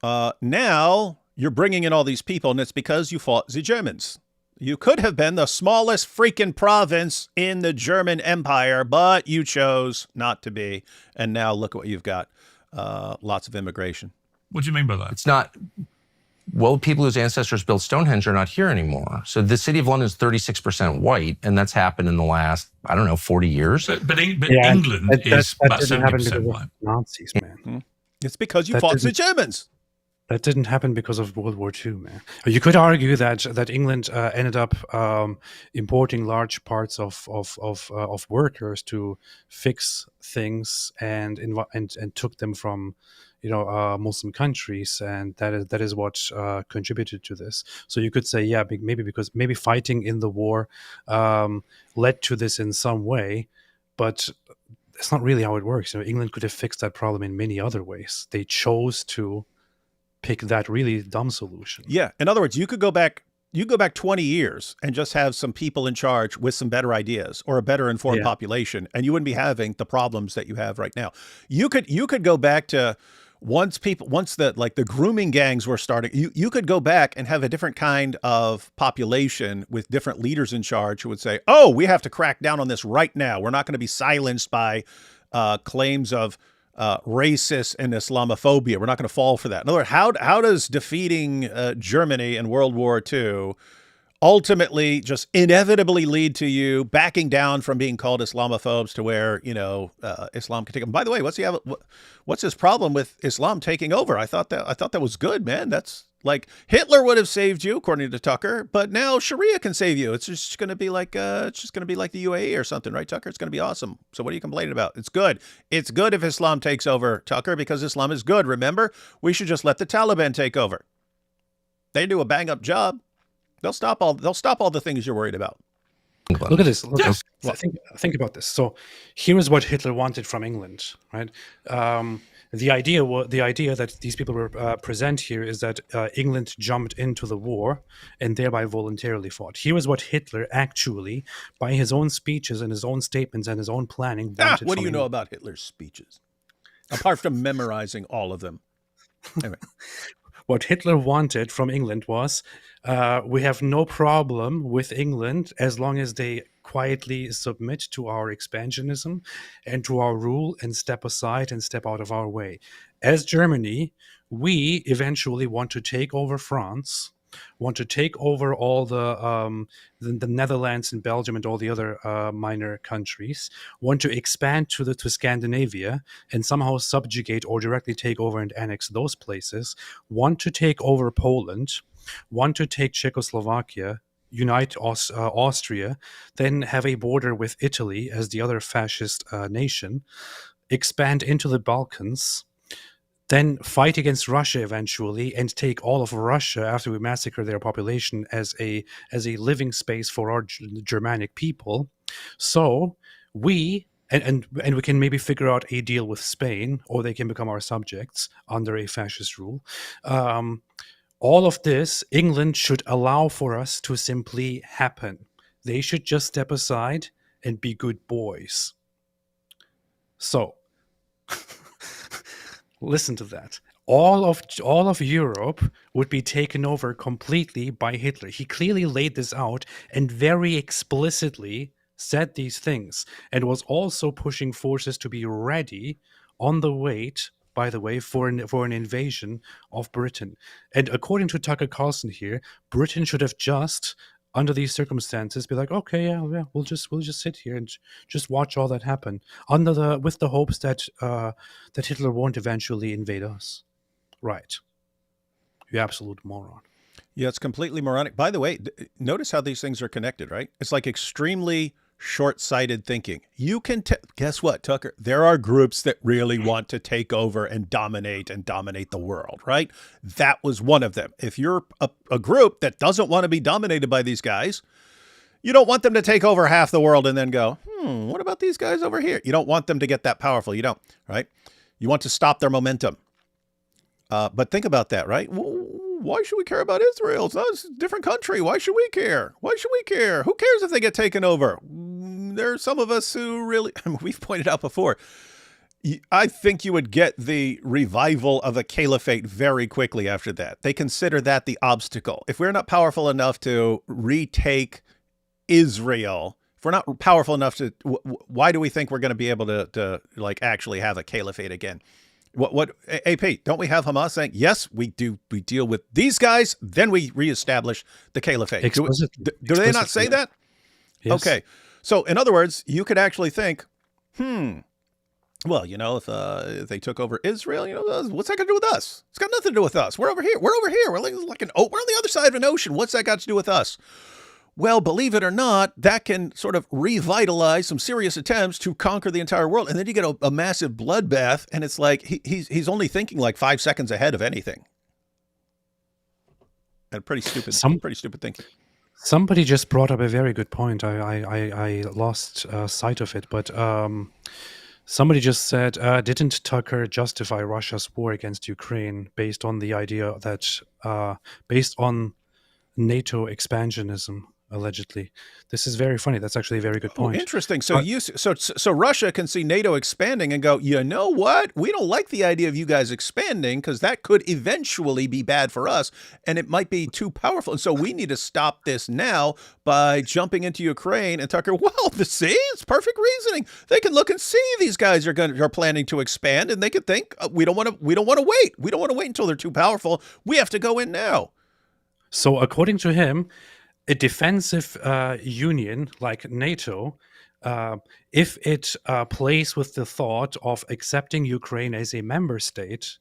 Now you're bringing in all these people, and it's because you fought the Germans. You could have been the smallest freaking province in the German Empire, but you chose not to be. And now look at what you've got. Lots of immigration. What do you mean by that? It's not. Well, people whose ancestors built Stonehenge are not here anymore. So the city of London is 36% white, and that's happened in the last, 40 years. But England is about 70% white. Nazis, man. Mm-hmm. It's because you fought the Germans. That didn't happen because of World War II, man. You could argue that England ended up importing large parts of workers to fix things and took them from Muslim countries, and that is what contributed to this. So you could say, yeah, maybe fighting in the war led to this in some way, but that's not really how it works. England could have fixed that problem in many other ways. They chose to pick that really dumb solution. Yeah. In other words, you could go back 20 years and just have some people in charge with some better ideas or a better informed population, and you wouldn't be having the problems that you have right now. You could go back to once the grooming gangs were starting, you could go back and have a different kind of population with different leaders in charge who would say, oh, we have to crack down on this right now. We're not going to be silenced by claims of racist and Islamophobia. We're not going to fall for that. In other words, how does defeating Germany in World War II ultimately just inevitably lead to you backing down from being called Islamophobes to where, Islam can take them? By the way, what's his problem with Islam taking over? I thought that was good, man. That's like Hitler would have saved you, according to Tucker, but now Sharia can save you. It's just going to be like the UAE or something, right, Tucker? It's going to be awesome. So what are you complaining about? It's good. It's good if Islam takes over, Tucker, because Islam is good. Remember, we should just let the Taliban take over. They do a bang up job. They'll stop all the things you're worried about. Look at this. Think about this. So here is what Hitler wanted from England, right? The idea that these people present here is that England jumped into the war and thereby voluntarily fought. Here is what Hitler actually, by his own speeches and his own statements and his own planning, wanted. What do you know about Hitler's speeches, apart from memorizing all of them? Anyway. What Hitler wanted from England was, we have no problem with England as long as they quietly submit to our expansionism and to our rule and step aside and step out of our way. As Germany, we eventually want to take over France, want to take over all the Netherlands and Belgium and all the other minor countries, want to expand to Scandinavia and somehow subjugate or directly take over and annex those places, want to take over Poland, want to take Czechoslovakia, unite Austria, then have a border with Italy as the other fascist nation, expand into the Balkans, then fight against Russia eventually and take all of Russia after we massacre their population as a living space for our Germanic people. So we and we can maybe figure out a deal with Spain, or they can become our subjects under a fascist rule. All of this, England should allow for us to simply happen. They should just step aside and be good boys. So listen to that. All of Europe would be taken over completely by Hitler. He clearly laid this out and very explicitly said these things, and was also pushing forces to be ready on the wait, by the way, for an invasion of Britain. And according to Tucker Carlson here, Britain should have just, under these circumstances, be like, okay, yeah, we'll just sit here and just watch all that happen, with the hopes that that Hitler won't eventually invade us. Right? You absolute moron. Yeah, it's completely moronic. By the way, notice how these things are connected, right? It's like extremely short-sighted thinking. You can guess what, Tucker? There are groups that really want to take over and dominate the world, right? That was one of them. If you're a group that doesn't want to be dominated by these guys, you don't want them to take over half the world and then go, what about these guys over here? You don't want them to get that powerful. You don't, right? You want to stop their momentum. But think about that, right? Why should we care about Israel? It's a different country. Why should we care? Why should we care? Who cares if they get taken over? There are some of us who really, we've pointed out before, I think you would get the revival of a caliphate very quickly after that. They consider that the obstacle. If we're not powerful enough to retake Israel, if we're not powerful enough to, why do we think we're going to be able to like actually have a caliphate again? What AP, don't we have Hamas saying, yes, we deal with these guys, then we reestablish the caliphate? Do they not say that? Yes. Okay. So in other words, you could actually think, well, if they took over Israel, what's that got to do with us? It's got nothing to do with us. We're over here. We're on the other side of an ocean. What's that got to do with us? well, believe it or not, that can sort of revitalize some serious attempts to conquer the entire world. And then you get a massive bloodbath, and it's like he's only thinking like 5 seconds ahead of anything. And pretty stupid thinking. Somebody just brought up a very good point. I lost sight of it, but somebody just said, didn't Tucker justify Russia's war against Ukraine based on the idea that, based on NATO expansionism, allegedly? This is very funny. That's actually a very good point. Oh, interesting. So so Russia can see NATO expanding and go, you know what? We don't like the idea of you guys expanding because that could eventually be bad for us, and it might be too powerful. And so we need to stop this now by jumping into Ukraine. And Tucker, well, see, it's perfect reasoning. They can look and see these guys are planning to expand, and they could think we don't want to wait. We don't want to wait until they're too powerful. We have to go in now. So according to him, a defensive union like NATO, if it plays with the thought of accepting Ukraine as a member state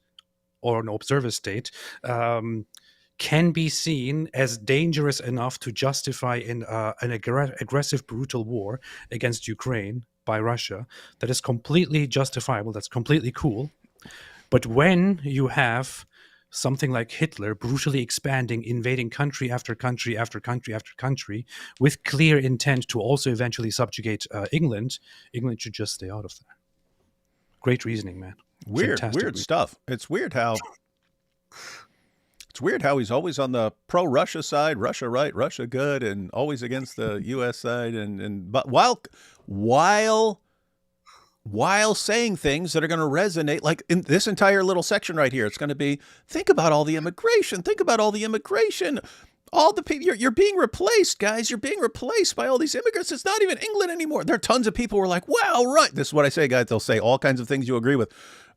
or an observer state, can be seen as dangerous enough to justify an aggressive, brutal war against Ukraine by Russia. That is completely justifiable. That's completely cool. But when you have something like Hitler brutally expanding, invading country after country after country after country, with clear intent to also eventually subjugate England should just stay out of there. Great reasoning, man. Weird stuff. It's weird how he's always on the pro-Russia side, Russia right, Russia good, and always against the U.S. side, but while saying things that are going to resonate, like in this entire little section right here, it's going to be, think about all the immigration, all the people, you're being replaced, guys, you're being replaced by all these immigrants. It's not even England anymore. There are tons of people who are like, wow, right. This is what I say, guys. They'll say all kinds of things you agree with.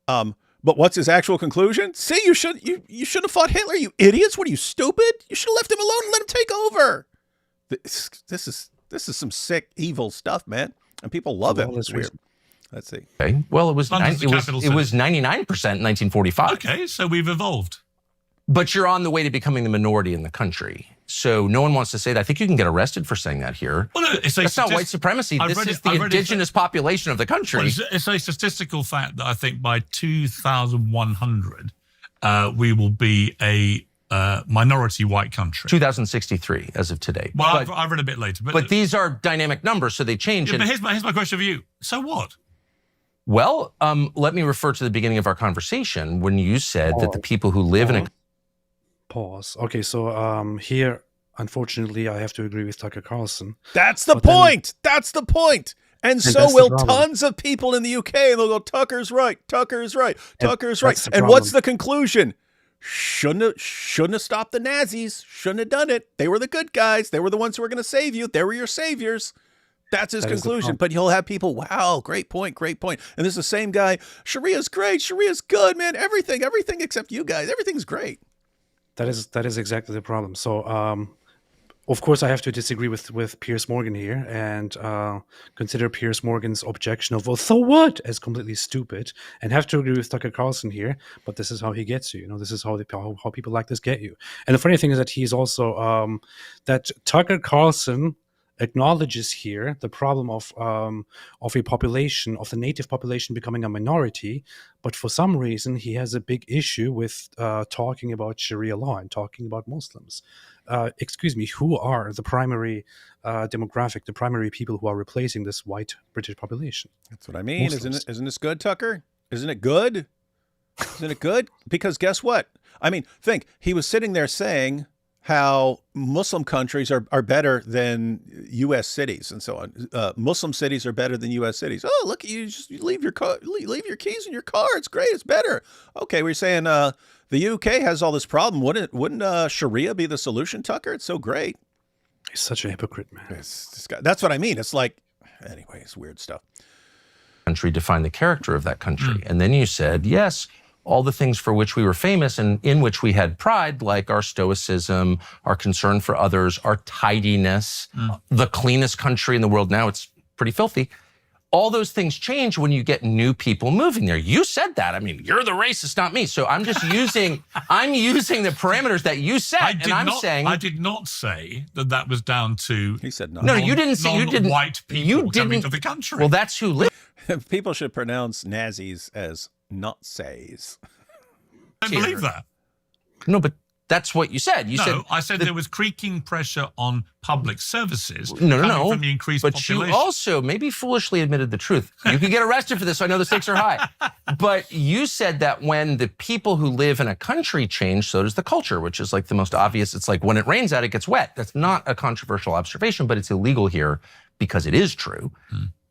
But what's his actual conclusion? See, you should have fought Hitler, you idiots. What are you, stupid? You should have left him alone and let him take over. This is some sick, evil stuff, man. And people love it. It's weird. Let's see. Okay. Well, it was 99% in 1945. Okay, so we've evolved. But you're on the way to becoming the minority in the country. So no one wants to say that. I think you can get arrested for saying that here. Well, no, that's not white supremacy. This is the indigenous population of the country. Well, it's a statistical fact that I think by 2100, we will be a minority white country. 2063 as of today. Well, I've read a bit later. But these are dynamic numbers, so they change. Yeah, but here's my question for you. So what? Well, let me refer to the beginning of our conversation when you said that the people who live in a... Pause. Okay, so here, unfortunately, I have to agree with Tucker Carlson. That's the point! That's the point! And so will tons of people in the UK, and they'll go, Tucker's right, Tucker's right, Tucker's right. And what's the conclusion? Shouldn't have stopped the Nazis. Shouldn't have done it. They were the good guys. They were the ones who were going to save you. They were your saviors. That's his conclusion. But you'll have people, wow, great point, great point. And this is the same guy, Sharia's great, Sharia's good, man. Everything except you guys. Everything's great. That is exactly the problem. So, of course, I have to disagree with Piers Morgan here and consider Piers Morgan's objection of, well, so what, as completely stupid, and have to agree with Tucker Carlson here. But this is how he gets you. This is how people like this get you. And the funny thing is that he's also that Tucker Carlson acknowledges here the problem of a population, of the native population becoming a minority, but for some reason he has a big issue with talking about Sharia law and talking about Muslims. Excuse me, who are the primary demographic, the primary people who are replacing this white British population? That's what I mean. Isn't this good, Tucker? Isn't it good? Isn't it good? Because guess what? I mean, think, he was sitting there saying how Muslim countries are better than U.S. cities and so on. Muslim cities are better than U.S. cities. Oh, look, you just leave your keys in your car. It's great. It's better. Okay, we're saying the U.K. has all this problem. Wouldn't Sharia be the solution, Tucker? It's so great. He's such a hypocrite, man. That's what I mean. It's like, anyway, it's weird stuff. Country define the character of that country. And then you said, yes, all the things for which we were famous and in which we had pride, like our stoicism, our concern for others, our tidiness, the cleanest country in the world now, it's pretty filthy. all those things change when you get new people moving there. You said that. I mean, you're the racist, not me. So I'm just using the parameters that you set. I did not say that was down to. He said no. No, you didn't say you didn't. White people coming to the country. Well, that's who lives. People should pronounce Nazis as Nazis. I don't believe that. No, but that's what you said. I said there was creaking pressure on public services. No. From the increased but population. you also maybe foolishly admitted the truth. You could get arrested for this, so I know the stakes are high. But you said that when the people who live in a country change, so does the culture, which is like the most obvious. It's like when it rains out, it gets wet. That's not a controversial observation, but it's illegal here because it is true.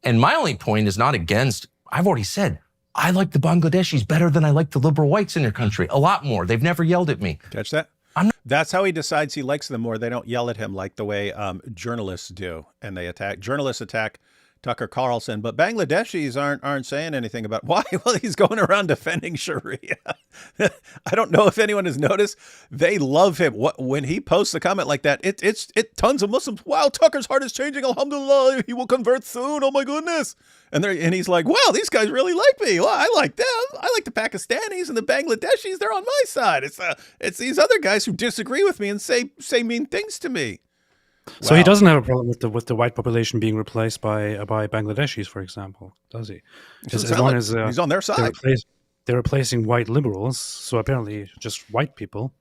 And my only point is not against, I've already said, I like the Bangladeshis better than I like the liberal whites in your country. A lot more. They've never yelled at me. Catch that? That's how he decides he likes them more. They don't yell at him like the way journalists do, and journalists attack Tucker Carlson, but Bangladeshis aren't saying anything about why. Well, he's going around defending Sharia. I don't know if anyone has noticed. They love him. When he posts a comment like that, it tons of Muslims. Wow, Tucker's heart is changing. Alhamdulillah, he will convert soon. Oh my goodness. And he's like, wow, these guys really like me. Well, I like them. I like the Pakistanis and the Bangladeshis. They're on my side. It's these other guys who disagree with me and say mean things to me. So he doesn't have a problem with the white population being replaced by Bangladeshis, for example, does he? As long as he's on their side. They're replacing white liberals, so apparently just white people.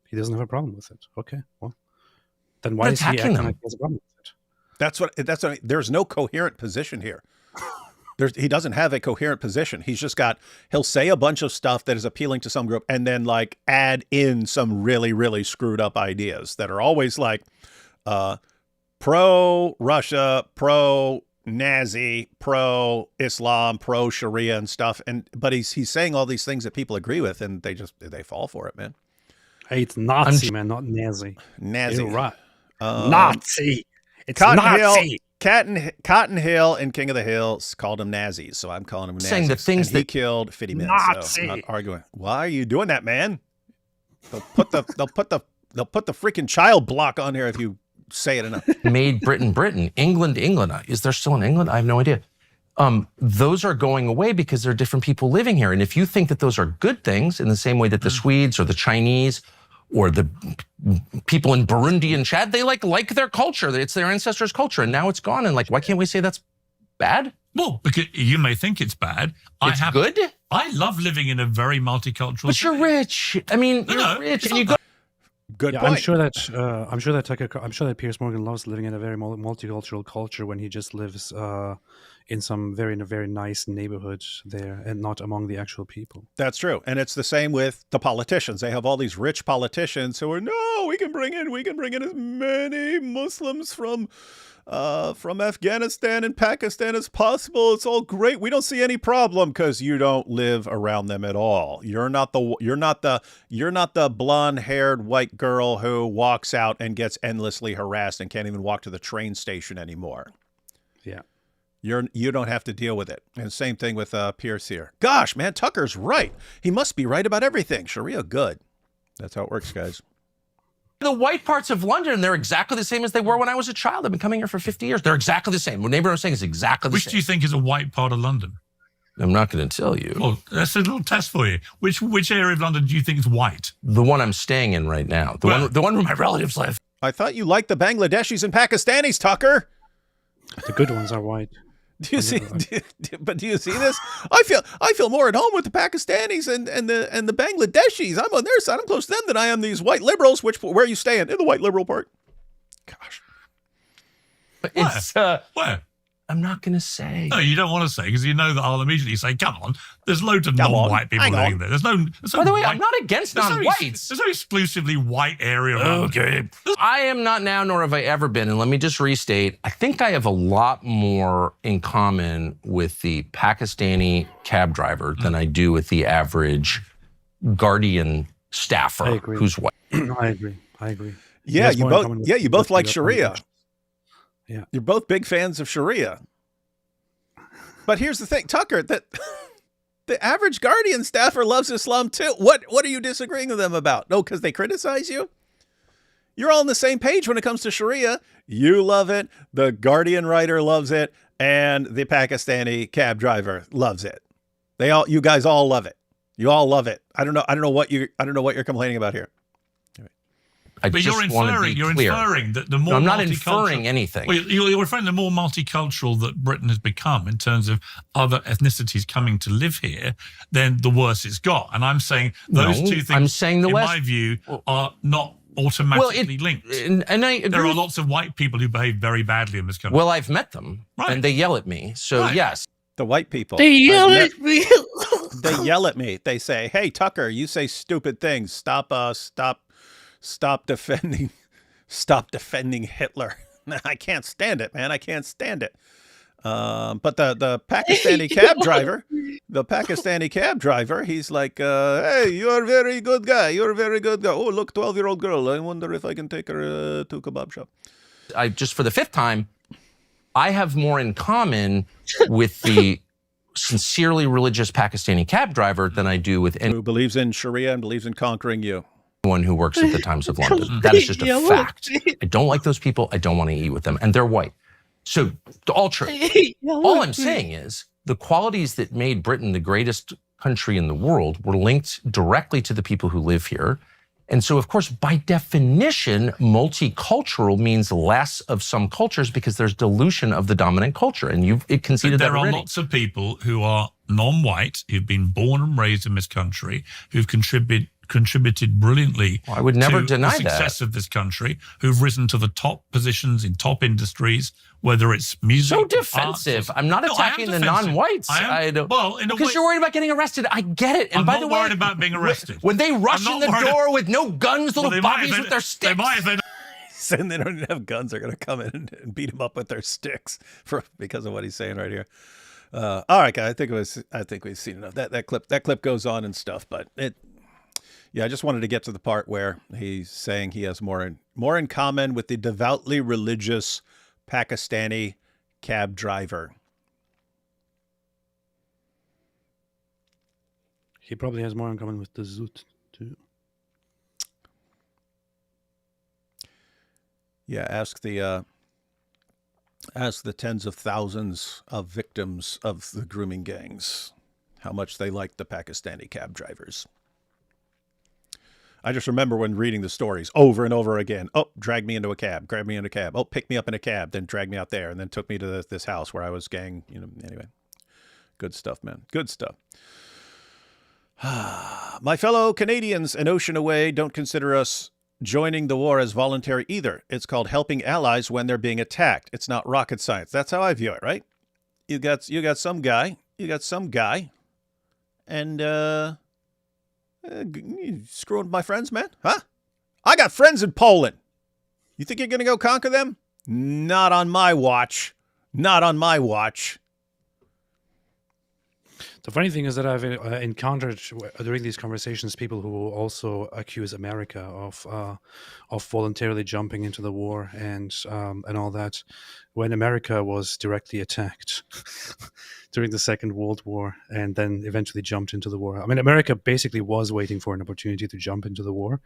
He doesn't have a problem with it. Okay, well, then why is he acting like he has a problem with it? That's what. There's no coherent position here. He doesn't have a coherent position. He'll say a bunch of stuff that is appealing to some group, and then like add in some really, really screwed up ideas that are always like. Pro-Russia, pro-Nazi, pro-Islam, pro-Sharia and stuff. But he's saying all these things that people agree with, and they fall for it, man. Hey, it's Nazi, man, not Nazi. Nazi. You're right. Nazi. It's Nazi. Cotton Hill and King of the Hills called him Nazis, so I'm calling him Nazis. Saying the things he killed 50 men. Nazi. So I'm not arguing. Why are you doing that, man? They'll put the freaking child block on here if you say it enough. Made Britain. England. Is there still an England? I have no idea. Those are going away because there are different people living here. And if you think that those are good things in the same way that the Swedes or the Chinese or the people in Burundi and Chad, they like their culture. It's their ancestors' culture. And now it's gone. And like, why can't we say that's bad? Well, because you may think it's bad. It's good? I love living in a very multicultural But you're rich. I mean, you're rich. And you go. Good yeah, point. I'm sure that Piers Morgan loves living in a very multicultural culture when he just lives in some very nice neighborhood there and not among the actual people. That's true, and it's the same with the politicians. They have all these rich politicians who are we can bring in as many Muslims from Afghanistan and Pakistan as possible. It's all great. We don't see any problem because you don't live around them at all. You're not the blonde-haired white girl who walks out and gets endlessly harassed and can't even walk to the train station anymore. Yeah. You don't have to deal with it. And same thing with Piers here. Gosh, man, Tucker's right. He must be right about everything. Sharia, good. That's how it works, guys. The white parts of London, they're exactly the same as they were when I was a child. I've been coming here for 50 years. They're exactly the same. The neighborhood I'm saying is exactly the Which same. do you think is a white part of London? I'm not going to tell you. Well, that's a little test for you. Which area of London do you think is white? The one I'm staying in right now. The one where my relatives live. I thought you liked the Bangladeshis and Pakistanis, Tucker. The good ones are white. Do you see? Do you see this? I feel more at home with the Pakistanis and the Bangladeshis. I'm on their side. I'm close to them than I am these white liberals. Where are you staying? In the white liberal part. Gosh. But it's Where? I'm not going to say. No, you don't want to say because you know that I'll immediately say, "Come on, there's loads of non-white people living there. There's no." By the way, I'm not against non-whites. There's no exclusively white area. Okay. I am not now, nor have I ever been. And let me just restate, I think I have a lot more in common with the Pakistani cab driver than I do with the average Guardian staffer who's white. I agree. Yeah, you both like Sharia. Yeah. You're both big fans of Sharia. But here's the thing, Tucker, that the average Guardian staffer loves Islam too. What are you disagreeing with them about? No, because they criticize you? You're all on the same page when it comes to Sharia. You love it. The Guardian writer loves it. and the Pakistani cab driver loves it. You guys all love it. You all love it. I don't know what you're complaining about here. But you're inferring that the more I'm not inferring anything. Well, you're referring the more multicultural that Britain has become in terms of other ethnicities coming to live here, then the worse it's got. And I'm saying those two things, I'm saying in my view, are not automatically linked. And I agree. There are lots of white people who behave very badly in this country. Well, I've met them, and they yell at me. So yes, the white people. They yell at me. They yell at me. They say, "Hey, Tucker, you say stupid things. Stop defending Hitler." I can't stand it, man. I can't stand it. But the Pakistani cab driver, he's like, "Hey, you're a very good guy. You're a very good guy. Oh, look, 12-year-old girl. I wonder if I can take her to a kebab shop." I just for the fifth time, I have more in common with the sincerely religious Pakistani cab driver than I do with anyone who believes in Sharia and believes in conquering you. Who works at the Times of London. That is just a fact. I don't like those people. I don't want to eat with them. And they're white. So all true. All I'm saying is the qualities that made Britain the greatest country in the world were linked directly to the people who live here. And so, of course, by definition, multicultural means less of some cultures because there's dilution of the dominant culture. And you've conceded that already. There are lots of people who are non-white, who've been born and raised in this country, who've contributed brilliantly I would never to deny the success of this country, who've risen to the top positions in top industries, whether it's music. So defensive. I'm not attacking the non-whites. Because you're worried about getting arrested. I get it. And I'm by not the way, worried about being arrested. When they rush in the door with no guns, little bobbies with their sticks. They might if they saying they don't even have guns. They're going to come in and beat him up with their sticks because of what he's saying right here. All right, guys. I think we've seen enough. That clip goes on and stuff, but yeah, I just wanted to get to the part where he's saying he has more in common with the devoutly religious Pakistani cab driver. He probably has more in common with the Zoot too. Yeah, ask the tens of thousands of victims of the grooming gangs how much they like the Pakistani cab drivers. I just remember when reading the stories over and over again. Oh, drag me into a cab, grab me in a cab. Oh, pick me up in a cab, then drag me out there, and then took me to this house where I was gang. Anyway, good stuff, man. Good stuff. My fellow Canadians an ocean away don't consider us joining the war as voluntary either. It's called helping allies when they're being attacked. It's not rocket science. That's how I view it, right? You got some guy, and you screwing with my friends, man? Huh? I got friends in Poland. You think you're going to go conquer them? Not on my watch. Not on my watch. The funny thing is that I've encountered during these conversations people who also accuse America of voluntarily jumping into the war and all that, when America was directly attacked during the Second World War and then eventually jumped into the war. I mean, America basically was waiting for an opportunity to jump into the war,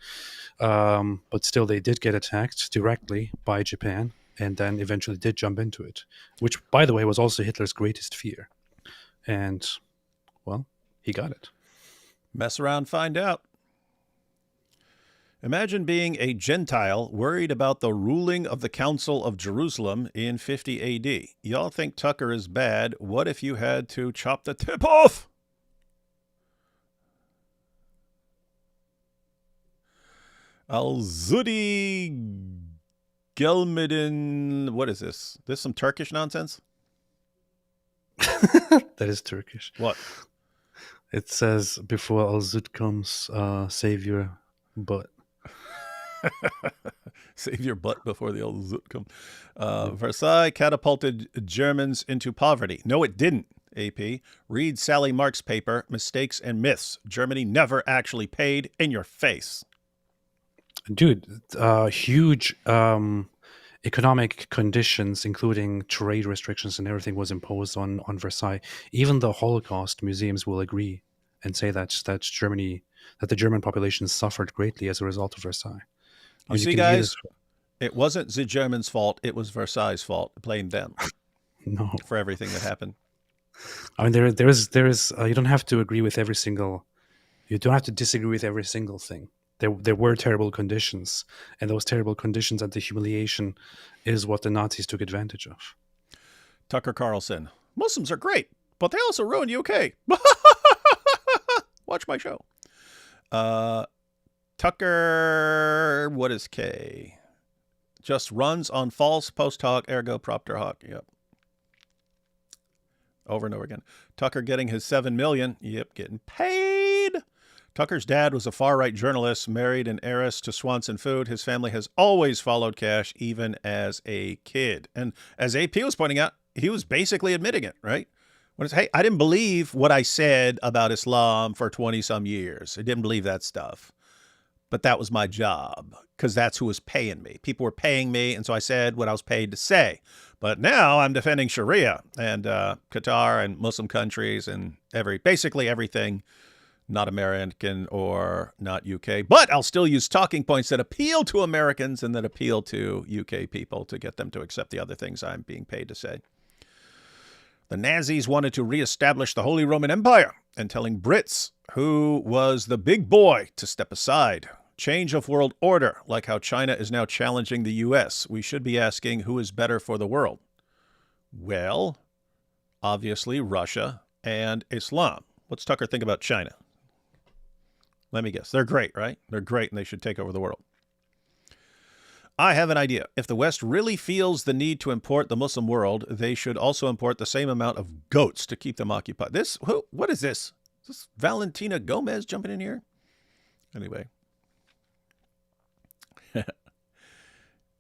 but still they did get attacked directly by Japan and then eventually did jump into it, which, by the way, was also Hitler's greatest fear. And well, he got it. Mess around, find out. Imagine being a Gentile worried about the ruling of the Council of Jerusalem in 50 AD. Y'all think Tucker is bad. What if you had to chop the tip off? Al-Zudi Gelmedin. What is this? This some Turkish nonsense? That is Turkish. What? It says, before Al-Zud comes, save your butt. Save your butt before the Al-Zud comes. Versailles catapulted Germans into poverty. No, it didn't, AP. Read Sally Mark's paper, Mistakes and Myths. Germany never actually paid. In your face. Dude, huge economic conditions, including trade restrictions and everything, was imposed on Versailles. Even the Holocaust museums will agree and say that the German population suffered greatly as a result of Versailles. You see, guys, it wasn't the Germans' fault. It was Versailles' fault. Blame them. No. for everything that happened. I mean, there is you don't have to agree with every single. You don't have to disagree with every single thing. There were terrible conditions, and those terrible conditions and the humiliation is what the Nazis took advantage of. Tucker Carlson. Muslims are great, but they also ruin UK. Watch my show. Tucker, what is K? Just runs on false post hoc, ergo propter hoc. Yep. Over and over again. Tucker getting his $7 million. Yep, getting paid. Tucker's dad was a far-right journalist, married an heiress to Swanson Food. His family has always followed cash, even as a kid. And as AP was pointing out, he was basically admitting it, right? When it's, hey, I didn't believe what I said about Islam for 20-some years. I didn't believe that stuff. But that was my job, because that's who was paying me. People were paying me, and so I said what I was paid to say. But now I'm defending Sharia and Qatar and Muslim countries and basically everything not American or not UK. But I'll still use talking points that appeal to Americans and that appeal to UK people to get them to accept the other things I'm being paid to say. The Nazis wanted to reestablish the Holy Roman Empire and telling Brits, who was the big boy, to step aside. Change of world order, like how China is now challenging the US. We should be asking who is better for the world. Well, obviously Russia and Islam. What's Tucker think about China? Let me guess. They're great, right? They're great and they should take over the world. I have an idea. If the West really feels the need to import the Muslim world, they should also import the same amount of goats to keep them occupied. What is this? Is this Valentina Gomez jumping in here? Anyway.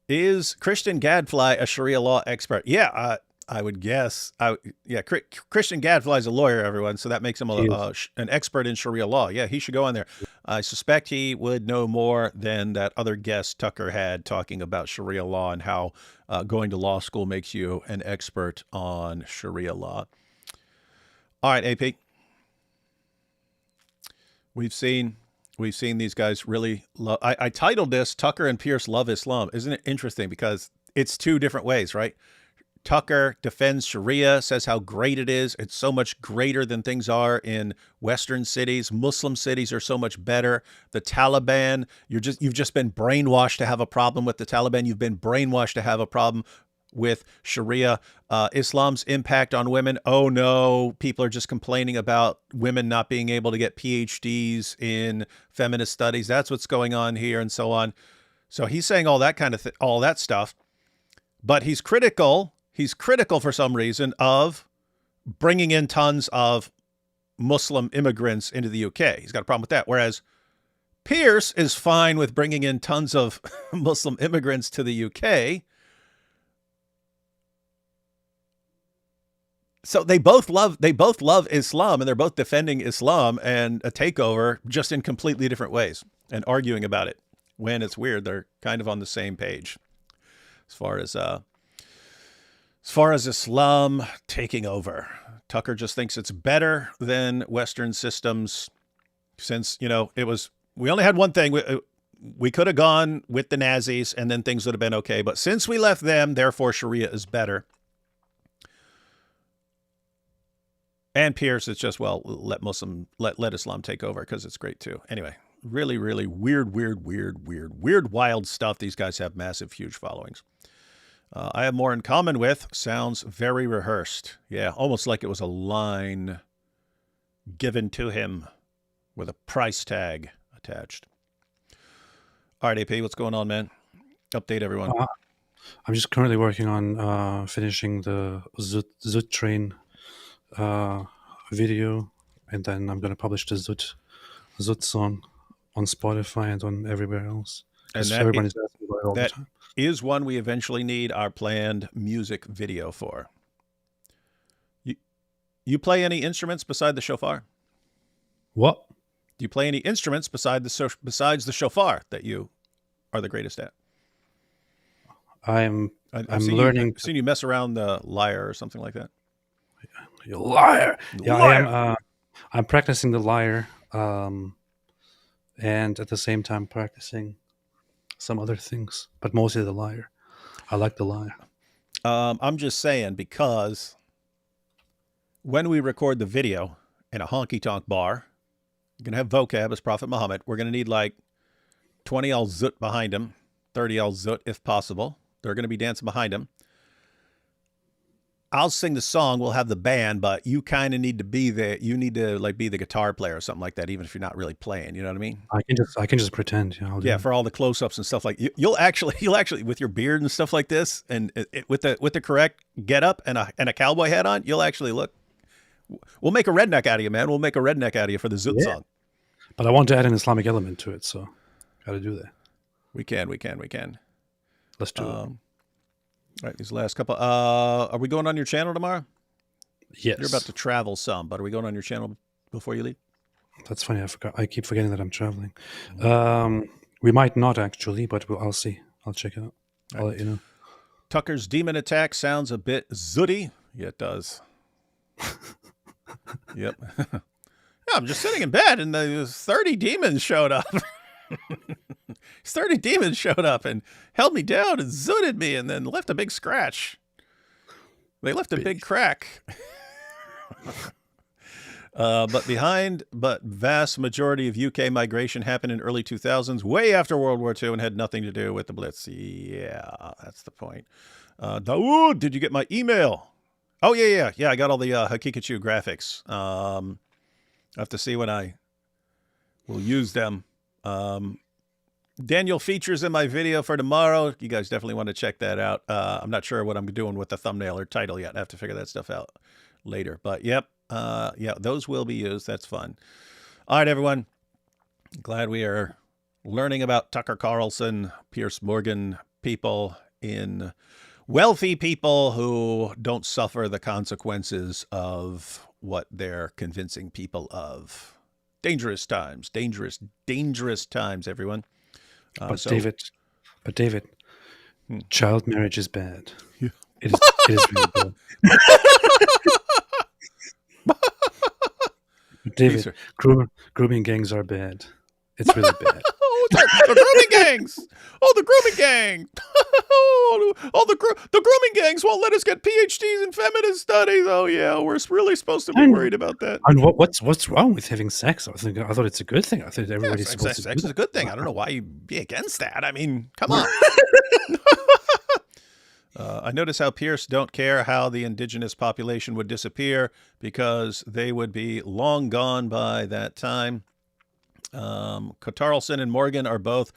Is Christian Gadfly a Sharia law expert? Yeah, I would guess. Christian Gadfly is a lawyer, everyone, so that makes him an expert in Sharia law. Yeah, he should go on there. I suspect he would know more than that other guest Tucker had talking about Sharia law and how going to law school makes you an expert on Sharia law. All right, AP. We've seen these guys really love. I titled this Tucker and Piers Love Islam. Isn't it interesting? Because it's two different ways, right? Tucker defends Sharia, says how great it is. It's so much greater than things are in Western cities. Muslim cities are so much better. The Taliban, you've just been brainwashed to have a problem with the Taliban. You've been brainwashed to have a problem with Sharia. Islam's impact on women. Oh no, people are just complaining about women not being able to get PhDs in feminist studies. That's what's going on here and so on. So he's saying all that kind of all that stuff, but he's critical for some reason of bringing in tons of Muslim immigrants into the UK. He's got a problem with that. Whereas Piers is fine with bringing in tons of Muslim immigrants to the UK. So they both love Islam, and they're both defending Islam and a takeover, just in completely different ways and arguing about it. When it's weird, they're kind of on the same page as far as Islam taking over. Tucker just thinks it's better than Western systems, since we only had one thing. We could have gone with the Nazis and then things would have been okay. But since we left them, therefore Sharia is better. And Piers is just, well, let Islam take over because it's great too. Anyway, really, really weird, wild stuff. These guys have massive, huge followings. I have more in common with sounds very rehearsed. Yeah, almost like it was a line given to him with a price tag attached. All right, AP, what's going on, man? Update everyone. I'm just currently working on finishing the Zut train video, and then I'm going to publish the Zut song on Spotify and on everywhere else. And everybody's asking about it all the time. Is one we eventually need our planned music video for. You play any instruments beside the shofar? What? Do you play any instruments besides the shofar that you are the greatest at? I'm learning. I've seen you mess around the lyre or something like that. You liar! Yeah, liar. I'm practicing the lyre, and at the same time practicing some other things, but mostly the lyre. I like the lyre. I'm just saying, because when we record the video in a honky-tonk bar, you're going to have vocab as Prophet Muhammad. We're going to need like 20 al-zut behind him, 30 al-zut if possible. They're going to be dancing behind him. I'll sing the song. We'll have the band, but you kind of need to be there. You need to like be the guitar player or something like that, even if you're not really playing. You know what I mean? I can just pretend. Yeah, I'll do Yeah, it. for all the close-ups and stuff like you'll actually with your beard and stuff like this, and with the correct get up and a cowboy hat on, you'll actually look. We'll make a redneck out of you, man. We'll make a redneck out of you for the Zoot song. But I want to add an Islamic element to it, so got to do that. We can. Let's do it. All right, these last couple. Are we going on your channel tomorrow? Yes. You're about to travel some, but are we going on your channel before you leave? That's funny. I forgot. I keep forgetting that I'm traveling. We might not actually, but I'll see. I'll check it out. I'll let you know. Tucker's demon attack sounds a bit zooty. Yeah, it does. Yep. Yeah, I'm just sitting in bed, and the 30 demons showed up. 30 demons showed up and held me down and zooted me, and then left a big scratch. They left a big crack. But vast majority of UK migration happened in early 2000s, way after World War II, and had nothing to do with the Blitz. Yeah, that's the point. Dawood, did you get my email? Oh, yeah. I got all the Hakikachu graphics. I have to see when I will use them. Daniel features in my video for tomorrow. You guys definitely want to check that out. I'm not sure what I'm doing with the thumbnail or title yet. I have to figure that stuff out later. But yep, those will be used. That's fun. All right, everyone. Glad we are learning about Tucker Carlson, Piers Morgan, people in wealthy people who don't suffer the consequences of what they're convincing people of. Dangerous times, dangerous times, everyone. David, child marriage is bad. Yeah. It is really bad. David, grooming gangs are bad. It's really bad. The grooming gangs. Oh, the grooming gang. The grooming gangs won't let us get PhDs in feminist studies. Oh yeah, we're really supposed to be worried about that. And what's wrong with having sex? I thought it's a good thing. I think everybody's supposed to. Sex is a good thing. I don't know why you'd be against that. I mean, come on. I notice how Pierce don't care how the indigenous population would disappear because they would be long gone by that time. Carlson and Morgan are both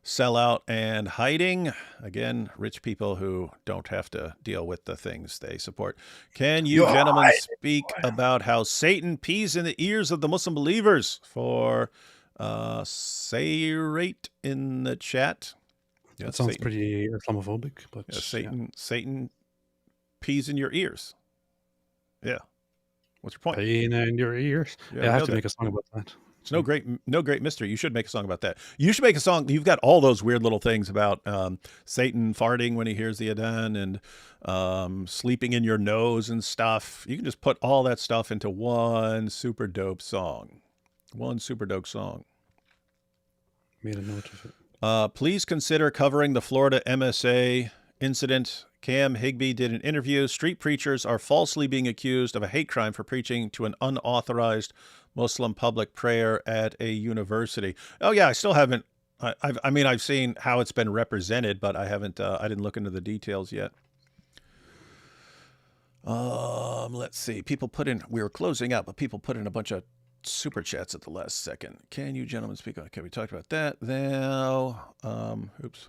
sellout and hiding. Again, rich people who don't have to deal with the things they support. Can you gentlemen speak about how Satan pees in the ears of the Muslim believers? For Sayrate in the chat. Yeah, that sounds pretty Islamophobic, but Satan pees in your ears. Yeah. What's your point? Peeing in your ears. Yeah, I have to make a song about that. It's no great mystery. You should make a song about that. You should make a song. You've got all those weird little things about Satan farting when he hears the adhan and sleeping in your nose and stuff. You can just put all that stuff into one super dope song. Made a note of it. Please consider covering the Florida MSA incident. Cam Higbee did an interview. Street preachers are falsely being accused of a hate crime for preaching to an unauthorized Muslim public prayer at a university. Oh yeah, I still haven't. I've seen how it's been represented, but I haven't. I didn't look into the details yet. Let's see. People put in. We were closing out, but people put in a bunch of super chats at the last second. Can you gentlemen speak? Okay, we talked about that. Now, oops.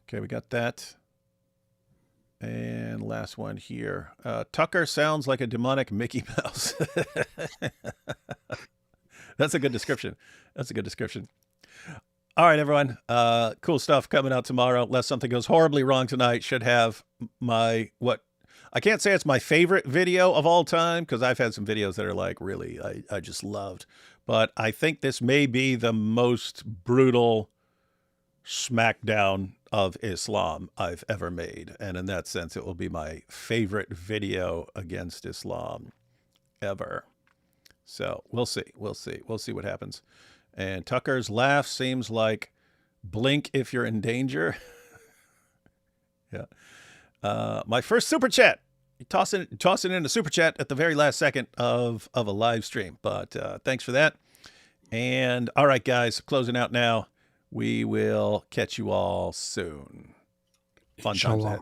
Okay, we got that. And last one here. Tucker sounds like a demonic Mickey Mouse. That's a good description. All right, everyone. Cool stuff coming out tomorrow. Unless something goes horribly wrong tonight, should have I can't say it's my favorite video of all time, because I've had some videos that are like really, I just loved. But I think this may be the most brutal smackdown of Islam I've ever made. And in that sense, it will be my favorite video against Islam ever. So we'll see. We'll see what happens. And Tucker's laugh seems like blink if you're in danger. Yeah. My first super chat. Tossing in a super chat at the very last second of a live stream. But thanks for that. And all right, guys, closing out now. We will catch you all soon. Fun times Inshallah. ahead.